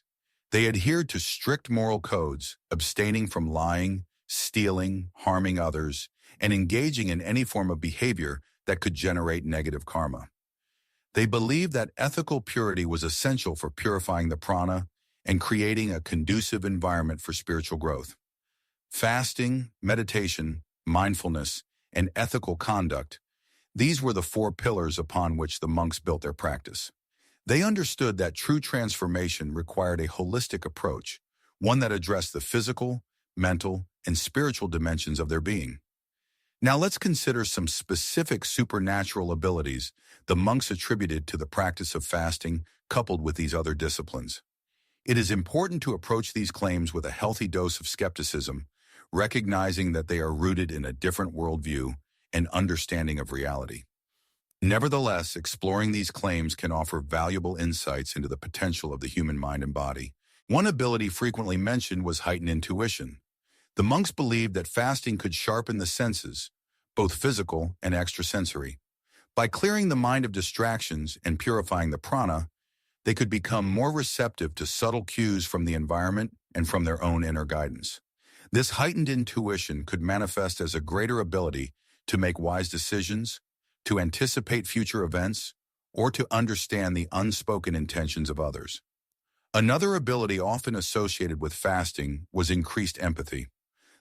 Speaker 1: They adhered to strict moral codes, abstaining from lying, stealing, harming others, and engaging in any form of behavior that could generate negative karma. They believed that ethical purity was essential for purifying the prana and creating a conducive environment for spiritual growth. Fasting, meditation, mindfulness, and ethical conduct, these were the four pillars upon which the monks built their practice. They understood that true transformation required a holistic approach, one that addressed the physical, mental, and spiritual dimensions of their being. Now let's consider some specific supernatural abilities the monks attributed to the practice of fasting coupled with these other disciplines. It is important to approach these claims with a healthy dose of skepticism, recognizing that they are rooted in a different worldview and understanding of reality. Nevertheless, exploring these claims can offer valuable insights into the potential of the human mind and body. One ability frequently mentioned was heightened intuition. The monks believed that fasting could sharpen the senses, both physical and extrasensory. By clearing the mind of distractions and purifying the prana, they could become more receptive to subtle cues from the environment and from their own inner guidance. This heightened intuition could manifest as a greater ability to make wise decisions, to anticipate future events, or to understand the unspoken intentions of others. Another ability often associated with fasting was increased empathy.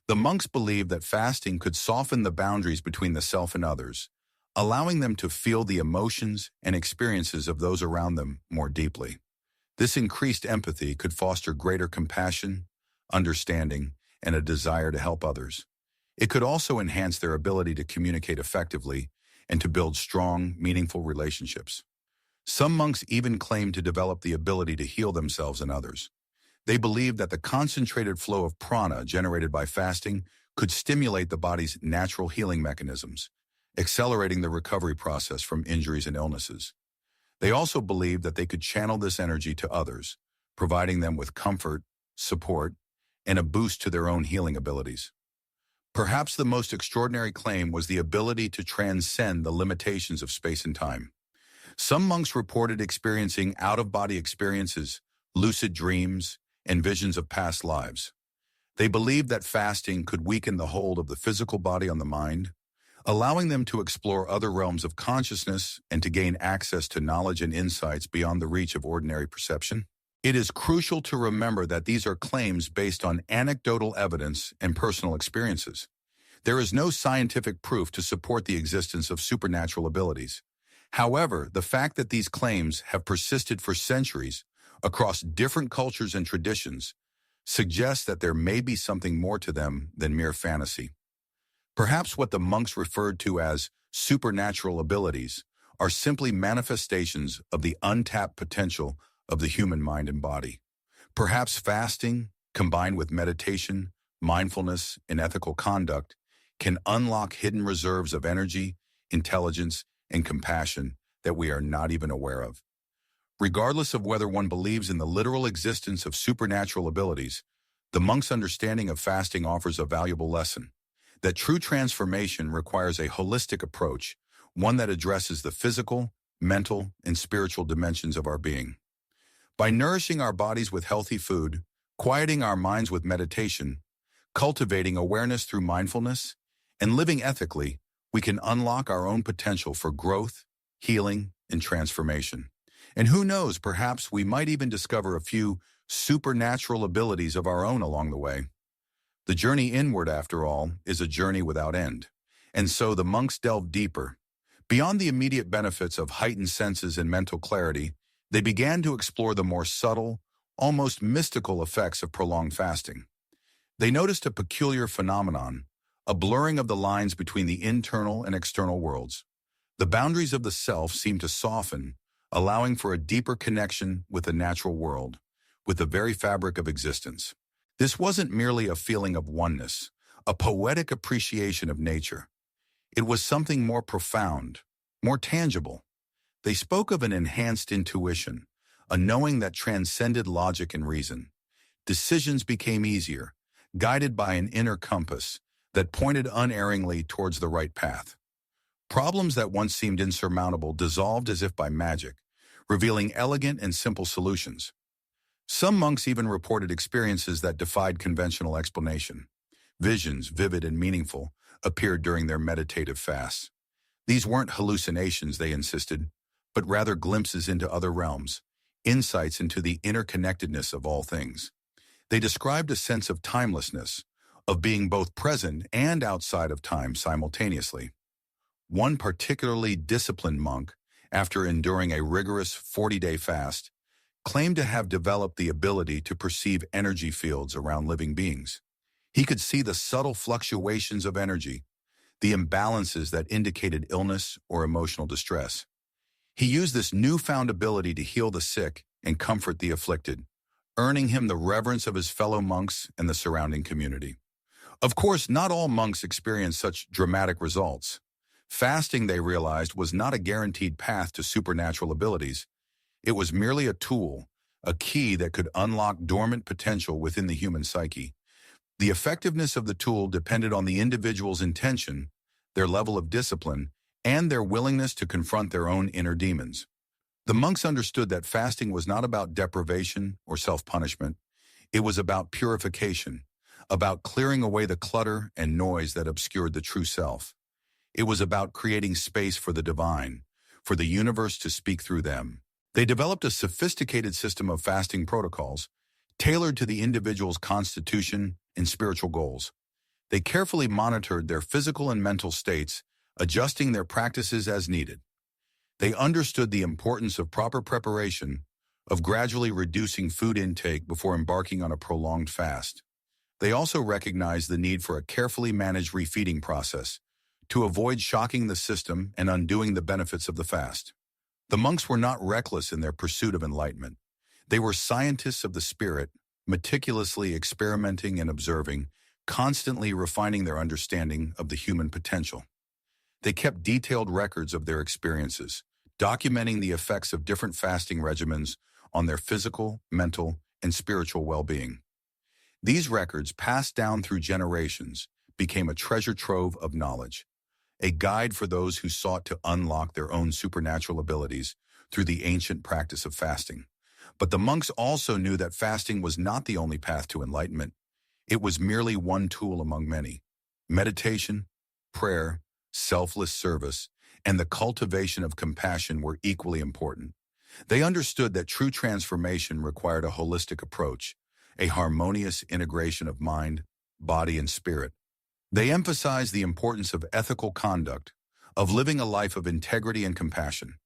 Speaker 1: The monks believed that fasting could soften the boundaries between the self and others, allowing them to feel the emotions and experiences of those around them more deeply. This increased empathy could foster greater compassion, understanding, and a desire to help others. It could also enhance their ability to communicate effectively and to build strong, meaningful relationships. Some monks even claimed to develop the ability to heal themselves and others. They believed that the concentrated flow of prana generated by fasting could stimulate the body's natural healing mechanisms, accelerating the recovery process from injuries and illnesses. They also believed that they could channel this energy to others, providing them with comfort, support, and a boost to their own healing abilities. Perhaps the most extraordinary claim was the ability to transcend the limitations of space and time. Some monks reported experiencing out-of-body experiences, lucid dreams, and visions of past lives. They believed that fasting could weaken the hold of the physical body on the mind, allowing them to explore other realms of consciousness and to gain access to knowledge and insights beyond the reach of ordinary perception. It is crucial to remember that these are claims based on anecdotal evidence and personal experiences. There is no scientific proof to support the existence of supernatural abilities. However, the fact that these claims have persisted for centuries across different cultures and traditions suggests that there may be something more to them than mere fantasy. Perhaps what the monks referred to as supernatural abilities are simply manifestations of the untapped potential of the human mind and body. Perhaps fasting, combined with meditation, mindfulness, and ethical conduct, can unlock hidden reserves of energy, intelligence, and compassion that we are not even aware of. Regardless of whether one believes in the literal existence of supernatural abilities, the monk's understanding of fasting offers a valuable lesson: that true transformation requires a holistic approach, one that addresses the physical, mental, and spiritual dimensions of our being. By nourishing our bodies with healthy food, quieting our minds with meditation, cultivating awareness through mindfulness, and living ethically, we can unlock our own potential for growth, healing, and transformation. And who knows, perhaps we might even discover a few supernatural abilities of our own along the way. The journey inward, after all, is a journey without end. And so the monks delved deeper. Beyond the immediate benefits of heightened senses and mental clarity, they began to explore the more subtle, almost mystical effects of prolonged fasting. They noticed a peculiar phenomenon, a blurring of the lines between the internal and external worlds. The boundaries of the self seemed to soften, allowing for a deeper connection with the natural world, with the very fabric of existence. This wasn't merely a feeling of oneness, a poetic appreciation of nature. It was something more profound, more tangible. They spoke of an enhanced intuition, a knowing that transcended logic and reason. Decisions became easier, guided by an inner compass that pointed unerringly towards the right path. Problems that once seemed insurmountable dissolved as if by magic, revealing elegant and simple solutions. Some monks even reported experiences that defied conventional explanation. Visions, vivid and meaningful, appeared during their meditative fasts. These weren't hallucinations, they insisted, but rather glimpses into other realms, insights into the interconnectedness of all things. They described a sense of timelessness, of being both present and outside of time simultaneously. One particularly disciplined monk, after enduring a rigorous 40-day fast, claimed to have developed the ability to perceive energy fields around living beings. He could see the subtle fluctuations of energy, the imbalances that indicated illness or emotional distress. He used this newfound ability to heal the sick and comfort the afflicted, earning him the reverence of his fellow monks and the surrounding community. Of course, not all monks experienced such dramatic results. Fasting, they realized, was not a guaranteed path to supernatural abilities. It was merely a tool, a key that could unlock dormant potential within the human psyche. The effectiveness of the tool depended on the individual's intention, their level of discipline, and their willingness to confront their own inner demons. The monks understood that fasting was not about deprivation or self-punishment. It was about purification, about clearing away the clutter and noise that obscured the true self. It was about creating space for the divine, for the universe to speak through them. They developed a sophisticated system of fasting protocols, tailored to the individual's constitution and spiritual goals. They carefully monitored their physical and mental states, adjusting their practices as needed. They understood the importance of proper preparation, of gradually reducing food intake before embarking on a prolonged fast. They also recognized the need for a carefully managed refeeding process to avoid shocking the system and undoing the benefits of the fast. The monks were not reckless in their pursuit of enlightenment. They were scientists of the spirit, meticulously experimenting and observing, constantly refining their understanding of the human potential. They kept detailed records of their experiences, documenting the effects of different fasting regimens on their physical, mental, and spiritual well-being. These records, passed down through generations, became a treasure trove of knowledge, a guide for those who sought to unlock their own supernatural abilities through the ancient practice of fasting. But the monks also knew that fasting was not the only path to enlightenment. It was merely one tool among many. Meditation, prayer, selfless service, and the cultivation of compassion were equally important. They understood that true transformation required a holistic approach, a harmonious integration of mind, body, and spirit. They emphasized the importance of ethical conduct, of living a life of integrity and compassion.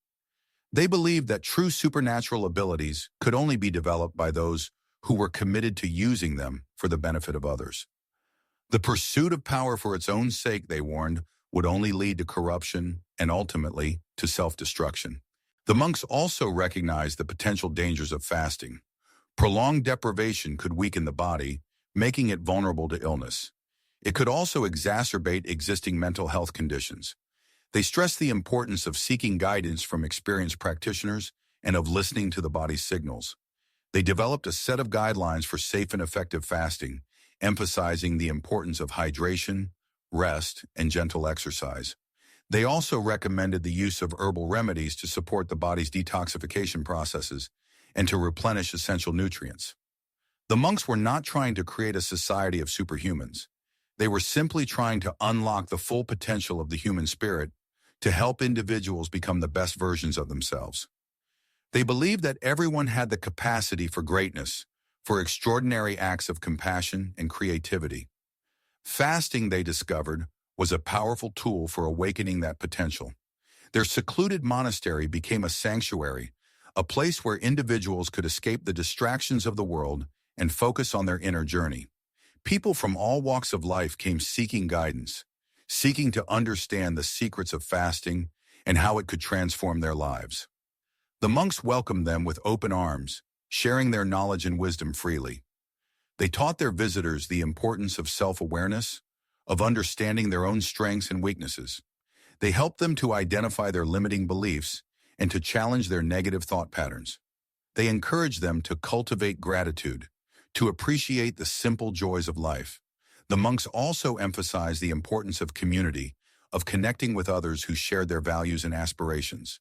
Speaker 1: They believed that true supernatural abilities could only be developed by those who were committed to using them for the benefit of others. The pursuit of power for its own sake, they warned, would only lead to corruption and ultimately to self-destruction. The monks also recognized the potential dangers of fasting. Prolonged deprivation could weaken the body, making it vulnerable to illness. It could also exacerbate existing mental health conditions. They stressed the importance of seeking guidance from experienced practitioners and of listening to the body's signals. They developed a set of guidelines for safe and effective fasting, emphasizing the importance of hydration, rest, and gentle exercise. They also recommended the use of herbal remedies to support the body's detoxification processes and to replenish essential nutrients. The monks were not trying to create a society of superhumans. They were simply trying to unlock the full potential of the human spirit to help individuals become the best versions of themselves. They believed that everyone had the capacity for greatness, for extraordinary acts of compassion and creativity. Fasting, they discovered, was a powerful tool for awakening that potential. Their secluded monastery became a sanctuary, a place where individuals could escape the distractions of the world and focus on their inner journey. People from all walks of life came seeking guidance, seeking to understand the secrets of fasting and how it could transform their lives. The monks welcomed them with open arms, sharing their knowledge and wisdom freely. They taught their visitors the importance of self-awareness, of understanding their own strengths and weaknesses. They helped them to identify their limiting beliefs and to challenge their negative thought patterns. They encouraged them to cultivate gratitude, to appreciate the simple joys of life. The monks also emphasized the importance of community, of connecting with others who shared their values and aspirations.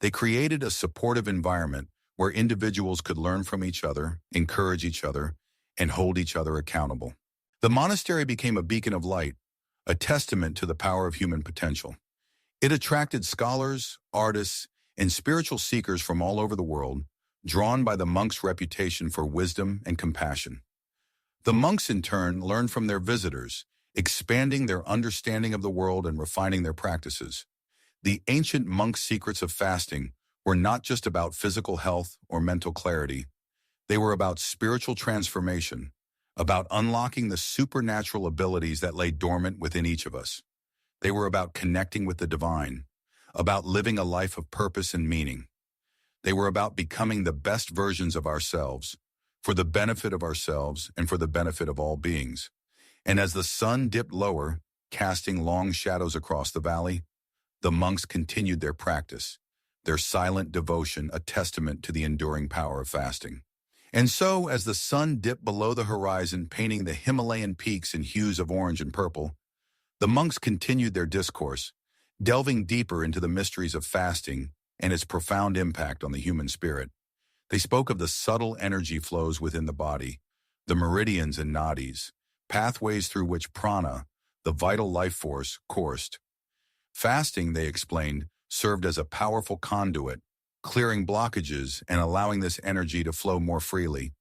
Speaker 1: They created a supportive environment where individuals could learn from each other, encourage each other, and hold each other accountable. The monastery became a beacon of light, a testament to the power of human potential. It attracted scholars, artists, and spiritual seekers from all over the world, drawn by the monks' reputation for wisdom and compassion. The monks, in turn, learned from their visitors, expanding their understanding of the world and refining their practices. The ancient monks' secrets of fasting were not just about physical health or mental clarity. They were about spiritual transformation, about unlocking the supernatural abilities that lay dormant within each of us. They were about connecting with the divine, about living a life of purpose and meaning. They were about becoming the best versions of ourselves, for the benefit of ourselves and for the benefit of all beings. And as the sun dipped lower, casting long shadows across the valley, the monks continued their practice, their silent devotion a testament to the enduring power of fasting. And so, as the sun dipped below the horizon, painting the Himalayan peaks in hues of orange and purple, the monks continued their discourse, delving deeper into the mysteries of fasting and its profound impact on the human spirit. They spoke of the subtle energy flows within the body, the meridians and nadis, pathways through which prana, the vital life force, coursed. Fasting, they explained, served as a powerful conduit, clearing blockages and allowing this energy to flow more freely,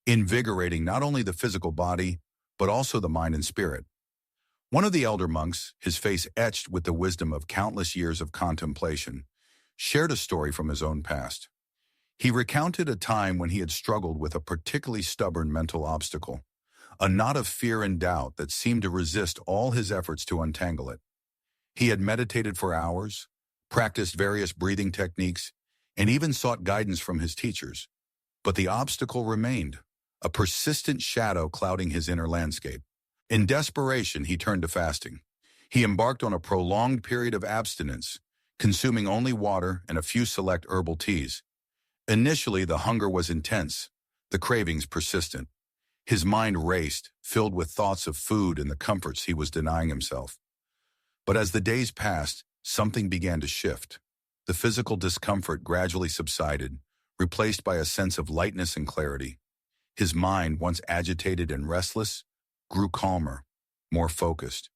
Speaker 1: invigorating not only the physical body, but also the mind and spirit. One of the elder monks, his face etched with the wisdom of countless years of contemplation, shared a story from his own past. He recounted a time when he had struggled with a particularly stubborn mental obstacle, a knot of fear and doubt that seemed to resist all his efforts to untangle it. He had meditated for hours, practiced various breathing techniques, and even sought guidance from his teachers. But the obstacle remained, a persistent shadow clouding his inner landscape. In desperation, he turned to fasting. He embarked on a prolonged period of abstinence, consuming only water and a few select herbal teas. Initially, the hunger was intense, the cravings persistent. His mind raced, filled with thoughts of food and the comforts he was denying himself. But as the days passed, something began to shift. The physical discomfort gradually subsided, replaced by a sense of lightness and clarity. His mind, once agitated and restless, grew calmer, more focused.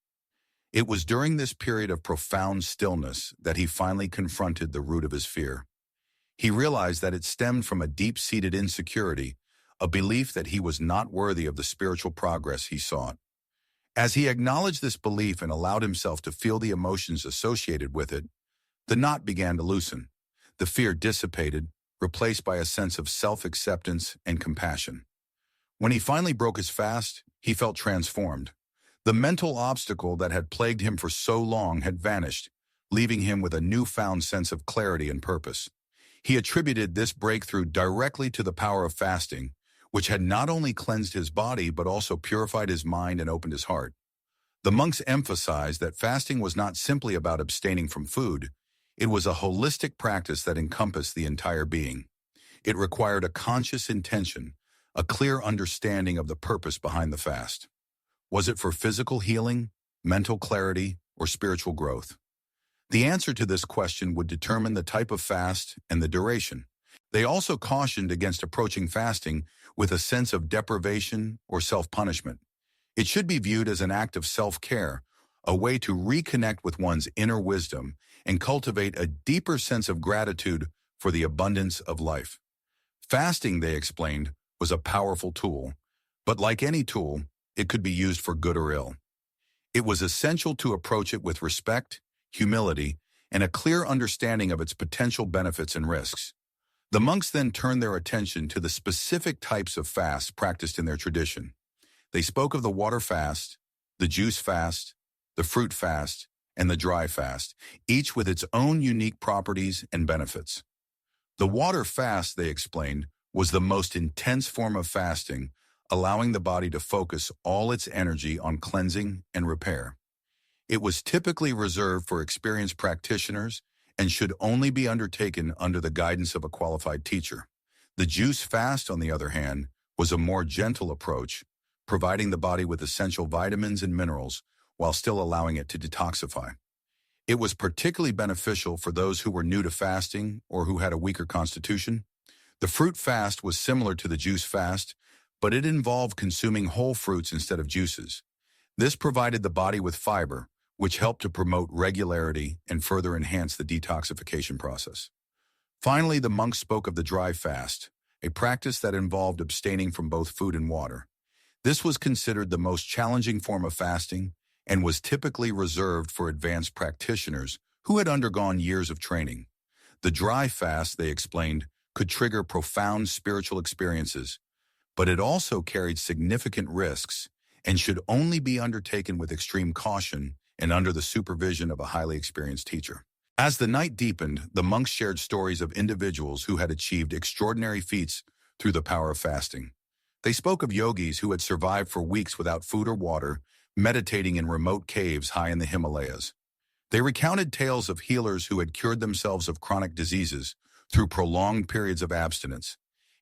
Speaker 1: It was during this period of profound stillness that he finally confronted the root of his fear. He realized that it stemmed from a deep-seated insecurity, a belief that he was not worthy of the spiritual progress he sought. As he acknowledged this belief and allowed himself to feel the emotions associated with it, the knot began to loosen. The fear dissipated, replaced by a sense of self-acceptance and compassion. When he finally broke his fast, he felt transformed. The mental obstacle that had plagued him for so long had vanished, leaving him with a newfound sense of clarity and purpose. He attributed this breakthrough directly to the power of fasting, which had not only cleansed his body but also purified his mind and opened his heart. The monks emphasized that fasting was not simply about abstaining from food. It was a holistic practice that encompassed the entire being. It required a conscious intention, a clear understanding of the purpose behind the fast. Was it for physical healing, mental clarity, or spiritual growth? The answer to this question would determine the type of fast and the duration. They also cautioned against approaching fasting with a sense of deprivation or self-punishment. It should be viewed as an act of self-care, a way to reconnect with one's inner wisdom and cultivate a deeper sense of gratitude for the abundance of life. Fasting, they explained, was a powerful tool, but like any tool, it could be used for good or ill. It was essential to approach it with respect, humility, and a clear understanding of its potential benefits and risks. The monks then turned their attention to the specific types of fasts practiced in their tradition. They spoke of the water fast, the juice fast, the fruit fast, and the dry fast, each with its own unique properties and benefits. The water fast, they explained, was the most intense form of fasting, allowing the body to focus all its energy on cleansing and repair. It was typically reserved for experienced practitioners and should only be undertaken under the guidance of a qualified teacher. The juice fast, on the other hand, was a more gentle approach, providing the body with essential vitamins and minerals while still allowing it to detoxify. It was particularly beneficial for those who were new to fasting or who had a weaker constitution. The fruit fast was similar to the juice fast, but it involved consuming whole fruits instead of juices. This provided the body with fiber, which helped to promote regularity and further enhance the detoxification process. Finally, the monks spoke of the dry fast, a practice that involved abstaining from both food and water. This was considered the most challenging form of fasting and was typically reserved for advanced practitioners who had undergone years of training. The dry fast, they explained, could trigger profound spiritual experiences, but it also carried significant risks and should only be undertaken with extreme caution and under the supervision of a highly experienced teacher. As the night deepened, the monks shared stories of individuals who had achieved extraordinary feats through the power of fasting. They spoke of yogis who had survived for weeks without food or water, meditating in remote caves high in the Himalayas. They recounted tales of healers who had cured themselves of chronic diseases through prolonged periods of abstinence,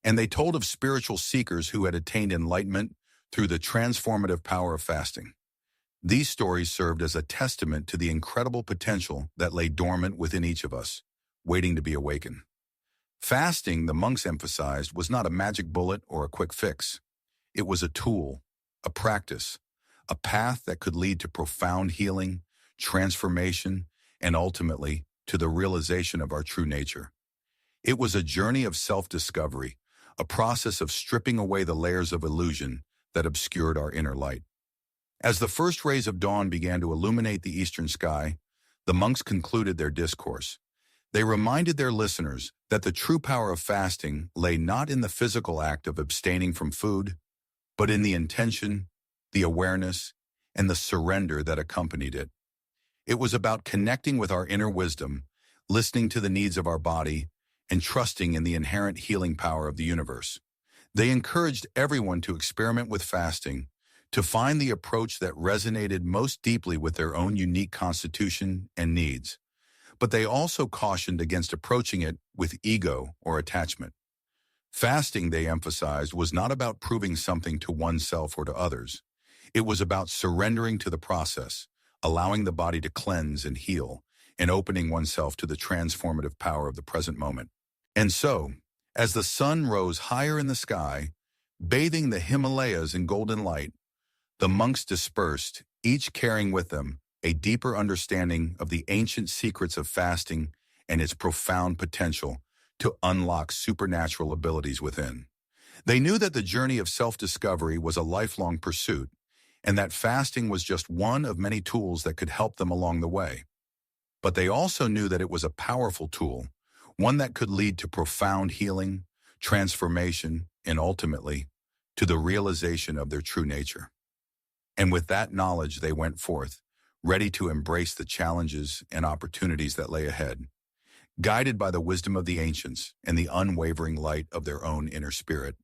Speaker 1: and they told of spiritual seekers who had attained enlightenment through the transformative power of fasting. These stories served as a testament to the incredible potential that lay dormant within each of us, waiting to be awakened. Fasting, the monks emphasized, was not a magic bullet or a quick fix. It was a tool, a practice, a path that could lead to profound healing, transformation, and ultimately to the realization of our true nature. It was a journey of self-discovery, a process of stripping away the layers of illusion that obscured our inner light. As the first rays of dawn began to illuminate the eastern sky, the monks concluded their discourse. They reminded their listeners that the true power of fasting lay not in the physical act of abstaining from food, but in the intention, the awareness, and the surrender that accompanied it. It was about connecting with our inner wisdom, listening to the needs of our body, and trusting in the inherent healing power of the universe. They encouraged everyone to experiment with fasting, to find the approach that resonated most deeply with their own unique constitution and needs. But they also cautioned against approaching it with ego or attachment. Fasting, they emphasized, was not about proving something to oneself or to others. It was about surrendering to the process, allowing the body to cleanse and heal, and opening oneself to the transformative power of the present moment. And so, as the sun rose higher in the sky, bathing the Himalayas in golden light, the monks dispersed, each carrying with them a deeper understanding of the ancient secrets of fasting and its profound potential to unlock supernatural abilities within. They knew that the journey of self-discovery was a lifelong pursuit, and that fasting was just one of many tools that could help them along the way. But they also knew that it was a powerful tool, one that could lead to profound healing, transformation, and ultimately, to the realization of their true nature. And with that knowledge, they went forth, ready to embrace the challenges and opportunities that lay ahead, guided by the wisdom of the ancients and the unwavering light of their own inner spirit.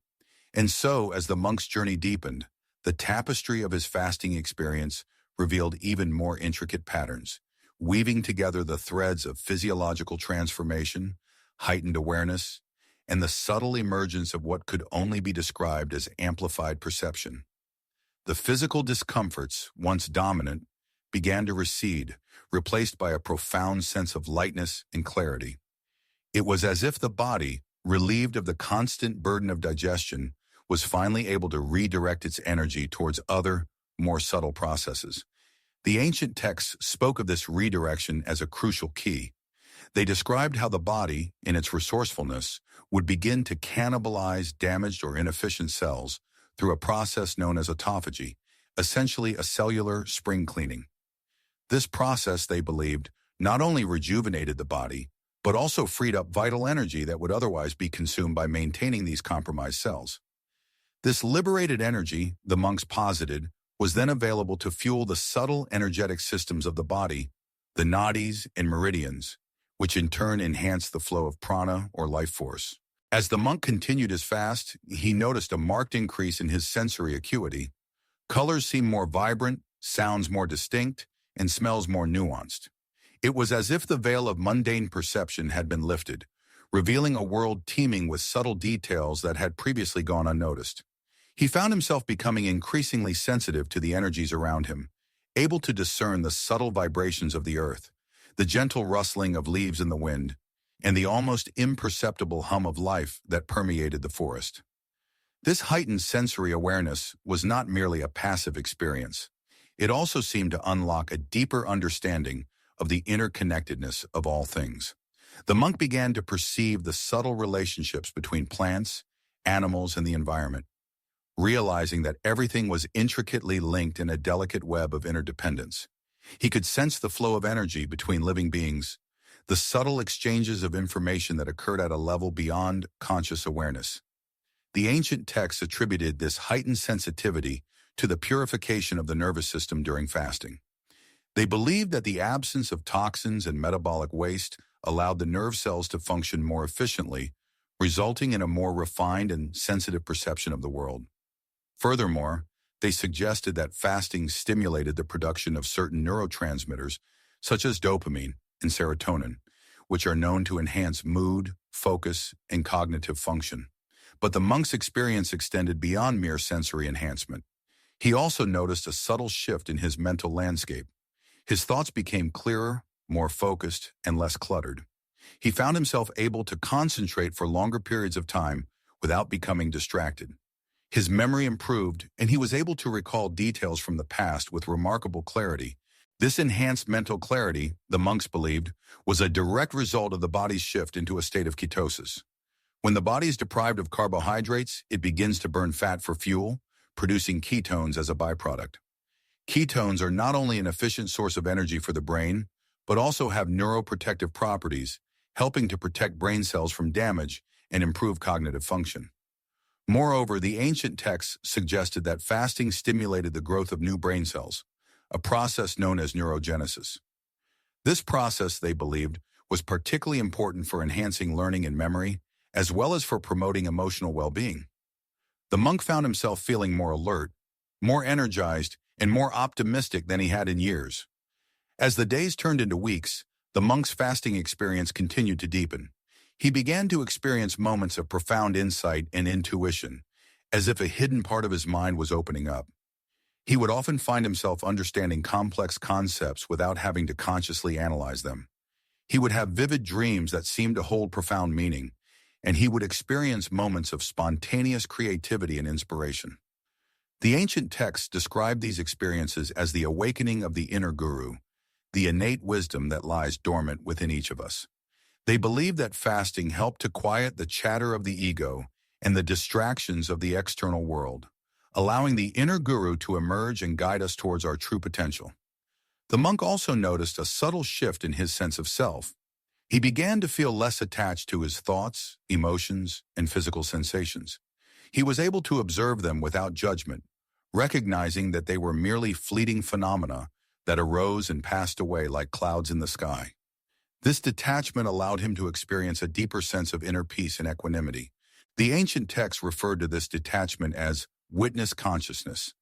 Speaker 1: And so, as the monk's journey deepened, the tapestry of his fasting experience revealed even more intricate patterns, weaving together the threads of physiological transformation, heightened awareness, and the subtle emergence of what could only be described as amplified perception. The physical discomforts, once dominant, began to recede, replaced by a profound sense of lightness and clarity. It was as if the body, relieved of the constant burden of digestion, was finally able to redirect its energy towards other, more subtle processes. The ancient texts spoke of this redirection as a crucial key. They described how the body, in its resourcefulness, would begin to cannibalize damaged or inefficient cells through a process known as autophagy, essentially a cellular spring cleaning. This process, they believed, not only rejuvenated the body, but also freed up vital energy that would otherwise be consumed by maintaining these compromised cells. This liberated energy, the monks posited, was then available to fuel the subtle energetic systems of the body, the nadis and meridians, which in turn enhanced the flow of prana or life force. As the monk continued his fast, he noticed a marked increase in his sensory acuity. Colors seemed more vibrant, sounds more distinct, and smells more nuanced. It was as if the veil of mundane perception had been lifted, revealing a world teeming with subtle details that had previously gone unnoticed. He found himself becoming increasingly sensitive to the energies around him, able to discern the subtle vibrations of the earth, the gentle rustling of leaves in the wind, and the almost imperceptible hum of life that permeated the forest. This heightened sensory awareness was not merely a passive experience. It also seemed to unlock a deeper understanding of the interconnectedness of all things. The monk began to perceive the subtle relationships between plants, animals, and the environment, realizing that everything was intricately linked in a delicate web of interdependence. He could sense the flow of energy between living beings, the subtle exchanges of information that occurred at a level beyond conscious awareness. The ancient texts attributed this heightened sensitivity to the purification of the nervous system during fasting. They believed that the absence of toxins and metabolic waste allowed the nerve cells to function more efficiently, resulting in a more refined and sensitive perception of the world. Furthermore, they suggested that fasting stimulated the production of certain neurotransmitters, such as dopamine and serotonin, which are known to enhance mood, focus, and cognitive function. But the monk's experience extended beyond mere sensory enhancement. He also noticed a subtle shift in his mental landscape. His thoughts became clearer, more focused, and less cluttered. He found himself able to concentrate for longer periods of time without becoming distracted. His memory improved, and he was able to recall details from the past with remarkable clarity. This enhanced mental clarity, the monks believed, was a direct result of the body's shift into a state of ketosis. When the body is deprived of carbohydrates, it begins to burn fat for fuel, producing ketones as a byproduct. Ketones are not only an efficient source of energy for the brain, but also have neuroprotective properties, helping to protect brain cells from damage and improve cognitive function. Moreover, the ancient texts suggested that fasting stimulated the growth of new brain cells, a process known as neurogenesis. This process, they believed, was particularly important for enhancing learning and memory, as well as for promoting emotional well-being. The monk found himself feeling more alert, more energized, and more optimistic than he had in years. As the days turned into weeks, the monk's fasting experience continued to deepen. He began to experience moments of profound insight and intuition, as if a hidden part of his mind was opening up. He would often find himself understanding complex concepts without having to consciously analyze them. He would have vivid dreams that seemed to hold profound meaning, and he would experience moments of spontaneous creativity and inspiration. The ancient texts described these experiences as the awakening of the inner guru, the innate wisdom that lies dormant within each of us. They believed that fasting helped to quiet the chatter of the ego and the distractions of the external world, allowing the inner guru to emerge and guide us towards our true potential. The monk also noticed a subtle shift in his sense of self. He began to feel less attached to his thoughts, emotions, and physical sensations. He was able to observe them without judgment, recognizing that they were merely fleeting phenomena that arose and passed away like clouds in the sky. This detachment allowed him to experience a deeper sense of inner peace and equanimity. The ancient texts referred to this detachment as witness consciousness,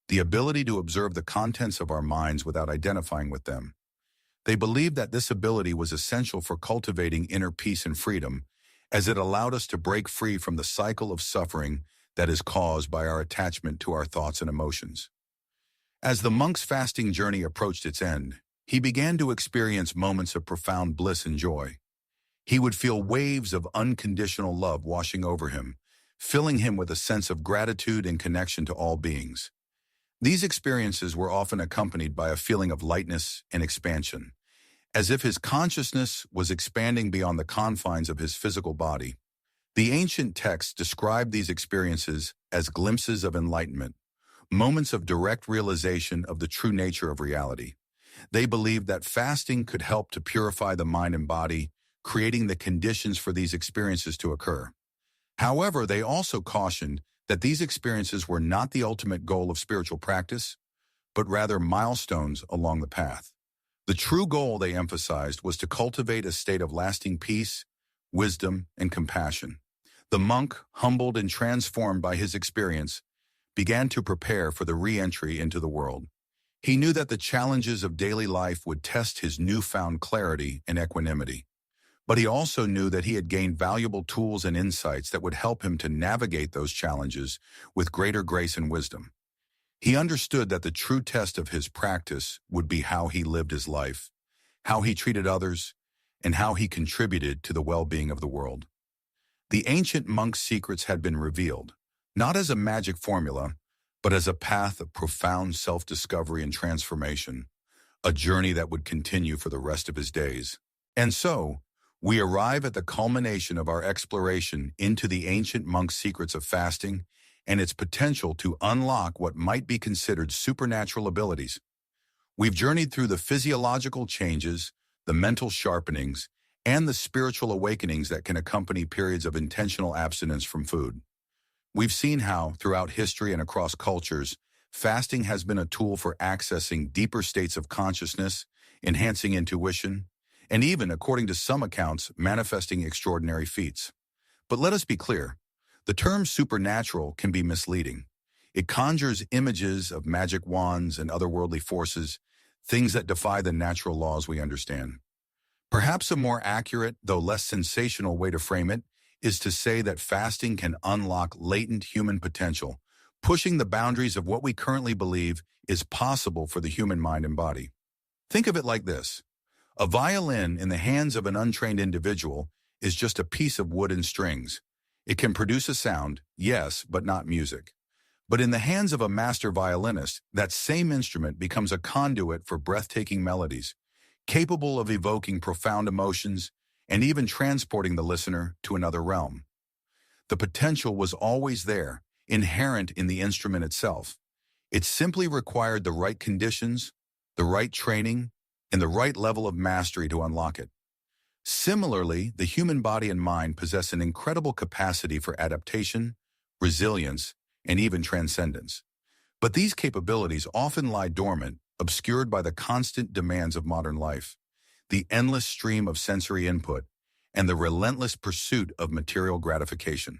Speaker 1: the ability to observe the contents of our minds without identifying with them. They believed that this ability was essential for cultivating inner peace and freedom, as it allowed us to break free from the cycle of suffering that is caused by our attachment to our thoughts and emotions. As the monk's fasting journey approached its end, he began to experience moments of profound bliss and joy. He would feel waves of unconditional love washing over him, filling him with a sense of gratitude and connection to all beings. These experiences were often accompanied by a feeling of lightness and expansion, as if his consciousness was expanding beyond the confines of his physical body. The ancient texts describe these experiences as glimpses of enlightenment, moments of direct realization of the true nature of reality. They believed that fasting could help to purify the mind and body, creating the conditions for these experiences to occur. However, they also cautioned that these experiences were not the ultimate goal of spiritual practice, but rather milestones along the path. The true goal, they emphasized, was to cultivate a state of lasting peace, wisdom, and compassion. The monk, humbled and transformed by his experience, began to prepare for the re-entry into the world. He knew that the challenges of daily life would test his newfound clarity and equanimity. But he also knew that he had gained valuable tools and insights that would help him to navigate those challenges with greater grace and wisdom. He understood that the true test of his practice would be how he lived his life, how he treated others, and how he contributed to the well-being of the world. The ancient monk's secrets had been revealed, not as a magic formula, but as a path of profound self-discovery and transformation, a journey that would continue for the rest of his days. And so, we arrive at the culmination of our exploration into the ancient monk's secrets of fasting and its potential to unlock what might be considered supernatural abilities. We've journeyed through the physiological changes, the mental sharpenings, and the spiritual awakenings that can accompany periods of intentional abstinence from food. We've seen how, throughout history and across cultures, fasting has been a tool for accessing deeper states of consciousness, enhancing intuition, and even, according to some accounts, manifesting extraordinary feats. But let us be clear, the term supernatural can be misleading. It conjures images of magic wands and otherworldly forces, things that defy the natural laws we understand. Perhaps a more accurate, though less sensational way to frame it, is to say that fasting can unlock latent human potential, pushing the boundaries of what we currently believe is possible for the human mind and body. Think of it like this. A violin in the hands of an untrained individual is just a piece of wood and strings. It can produce a sound, yes, but not music. But in the hands of a master violinist, that same instrument becomes a conduit for breathtaking melodies, capable of evoking profound emotions and even transporting the listener to another realm. The potential was always there, inherent in the instrument itself. It simply required the right conditions, the right training, and the right level of mastery to unlock it. Similarly, the human body and mind possess an incredible capacity for adaptation, resilience, and even transcendence. But these capabilities often lie dormant, obscured by the constant demands of modern life, the endless stream of sensory input, and the relentless pursuit of material gratification.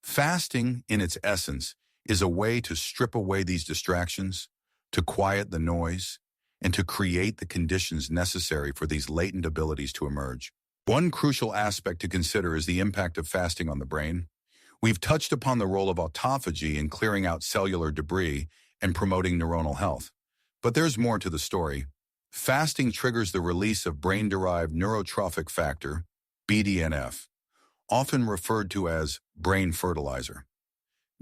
Speaker 1: Fasting, in its essence, is a way to strip away these distractions, to quiet the noise, and to create the conditions necessary for these latent abilities to emerge. One crucial aspect to consider is the impact of fasting on the brain. We've touched upon the role of autophagy in clearing out cellular debris and promoting neuronal health. But there's more to the story. Fasting triggers the release of brain-derived neurotrophic factor, BDNF, often referred to as brain fertilizer.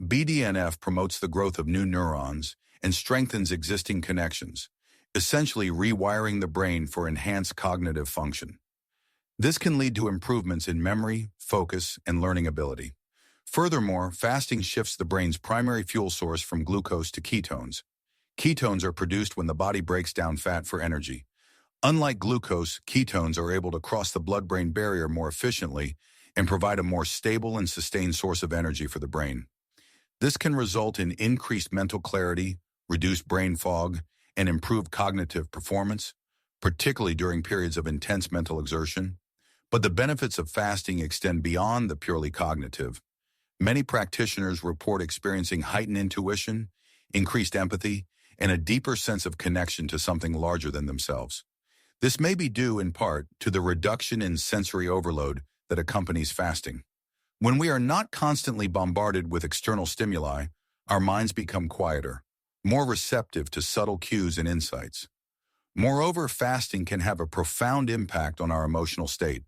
Speaker 1: BDNF promotes the growth of new neurons and strengthens existing connections, essentially rewiring the brain for enhanced cognitive function. This can lead to improvements in memory, focus, and learning ability. Furthermore, fasting shifts the brain's primary fuel source from glucose to ketones. Ketones are produced when the body breaks down fat for energy. Unlike glucose, ketones are able to cross the blood-brain barrier more efficiently and provide a more stable and sustained source of energy for the brain. This can result in increased mental clarity, reduced brain fog, and improved cognitive performance, particularly during periods of intense mental exertion. But the benefits of fasting extend beyond the purely cognitive. Many practitioners report experiencing heightened intuition, increased empathy, and a deeper sense of connection to something larger than themselves. This may be due in part to the reduction in sensory overload that accompanies fasting. When we are not constantly bombarded with external stimuli, our minds become quieter, more receptive to subtle cues and insights. Moreover, fasting can have a profound impact on our emotional state.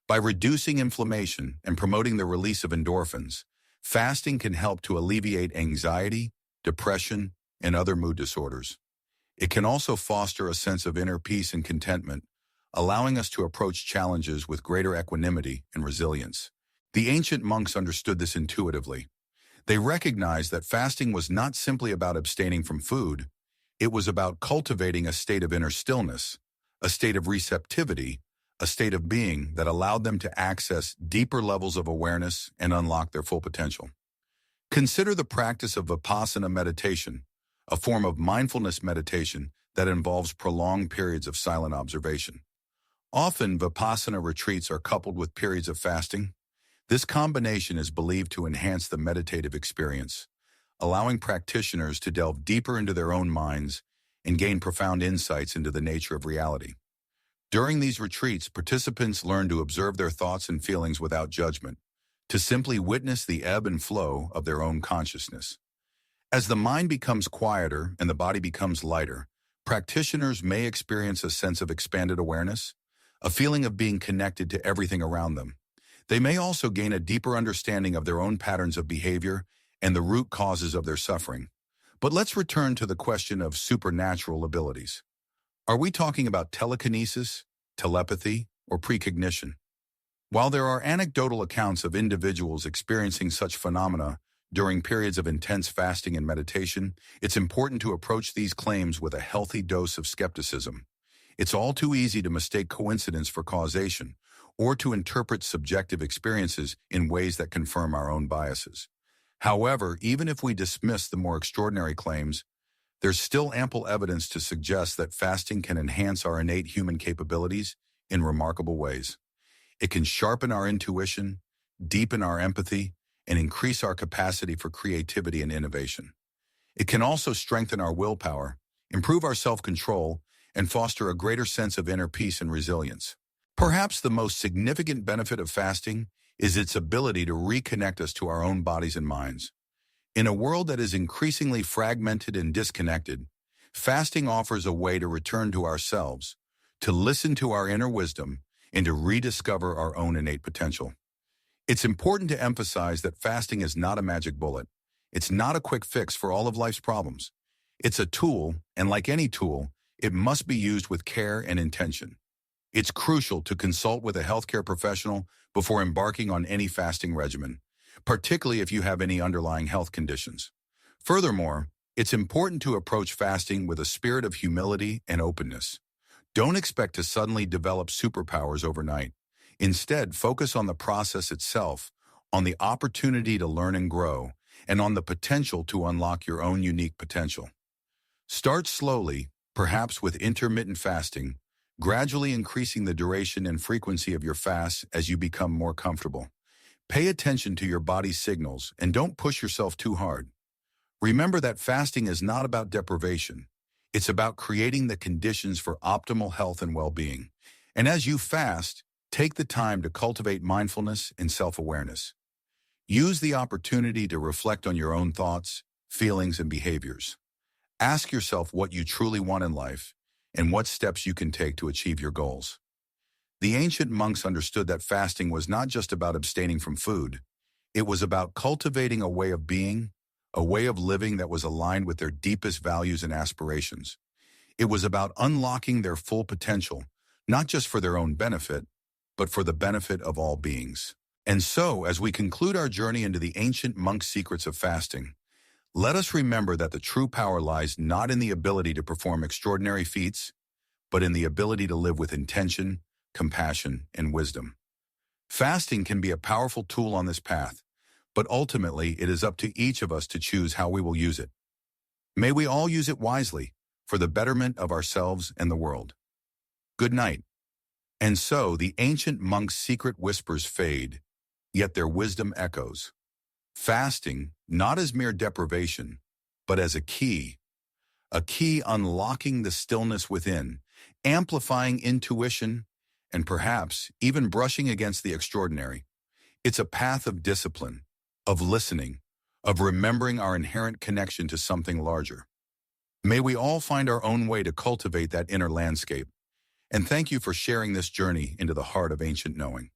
Speaker 1: By reducing inflammation and promoting the release of endorphins, fasting can help to alleviate anxiety, depression, and other mood disorders. It can also foster a sense of inner peace and contentment, allowing us to approach challenges with greater equanimity and resilience. The ancient monks understood this intuitively. They recognized that fasting was not simply about abstaining from food, it was about cultivating a state of inner stillness, a state of receptivity, a state of being that allowed them to access deeper levels of awareness and unlock their full potential. Consider the practice of vipassana meditation, a form of mindfulness meditation that involves prolonged periods of silent observation. Often, vipassana retreats are coupled with periods of fasting. This combination is believed to enhance the meditative experience, allowing practitioners to delve deeper into their own minds and gain profound insights into the nature of reality. During these retreats, participants learn to observe their thoughts and feelings without judgment, to simply witness the ebb and flow of their own consciousness. As the mind becomes quieter and the body becomes lighter, practitioners may experience a sense of expanded awareness, a feeling of being connected to everything around them. They may also gain a deeper understanding of their own patterns of behavior and the root causes of their suffering. But let's return to the question of supernatural abilities. Are we talking about telekinesis, telepathy, or precognition? While there are anecdotal accounts of individuals experiencing such phenomena during periods of intense fasting and meditation, it's important to approach these claims with a healthy dose of skepticism. It's all too easy to mistake coincidence for causation, or to interpret subjective experiences in ways that confirm our own biases. However, even if we dismiss the more extraordinary claims, there's still ample evidence to suggest that fasting can enhance our innate human capabilities in remarkable ways. It can sharpen our intuition, deepen our empathy, and increase our capacity for creativity and innovation. It can also strengthen our willpower, improve our self-control, and foster a greater sense of inner peace and resilience. Perhaps the most significant benefit of fasting is its ability to reconnect us to our own bodies and minds. In a world that is increasingly fragmented and disconnected, fasting offers a way to return to ourselves, to listen to our inner wisdom, and to rediscover our own innate potential. It's important to emphasize that fasting is not a magic bullet. It's not a quick fix for all of life's problems. It's a tool, and like any tool, it must be used with care and intention. It's crucial to consult with a healthcare professional before embarking on any fasting regimen, particularly if you have any underlying health conditions. Furthermore, it's important to approach fasting with a spirit of humility and openness. Don't expect to suddenly develop superpowers overnight. Instead, focus on the process itself, on the opportunity to learn and grow, and on the potential to unlock your own unique potential. Start slowly, perhaps with intermittent fasting, gradually increasing the duration and frequency of your fasts as you become more comfortable. Pay attention to your body's signals and don't push yourself too hard. Remember that fasting is not about deprivation. It's about creating the conditions for optimal health and well-being. And as you fast, take the time to cultivate mindfulness and self-awareness. Use the opportunity to reflect on your own thoughts, feelings, and behaviors. Ask yourself what you truly want in life and what steps you can take to achieve your goals. The ancient monks understood that fasting was not just about abstaining from food. It was about cultivating a way of being, a way of living that was aligned with their deepest values and aspirations. It was about unlocking their full potential, not just for their own benefit, but for the benefit of all beings. And so, as we conclude our journey into the ancient monk secrets of fasting, let us remember that the true power lies not in the ability to perform extraordinary feats, but in the ability to live with intention, compassion, and wisdom. Fasting can be a powerful tool on this path, but ultimately it is up to each of us to choose how we will use it. May we all use it wisely for the betterment of ourselves and the world. Good night. And so the ancient monks' secret whispers fade, yet their wisdom echoes. Fasting, not as mere deprivation, but as a key unlocking the stillness within, amplifying intuition, and perhaps even brushing against the extraordinary. It's a path of discipline, of listening, of remembering our inherent connection to something larger. May we all find our own way to cultivate that inner landscape. And thank you for sharing this journey into the heart of ancient knowing.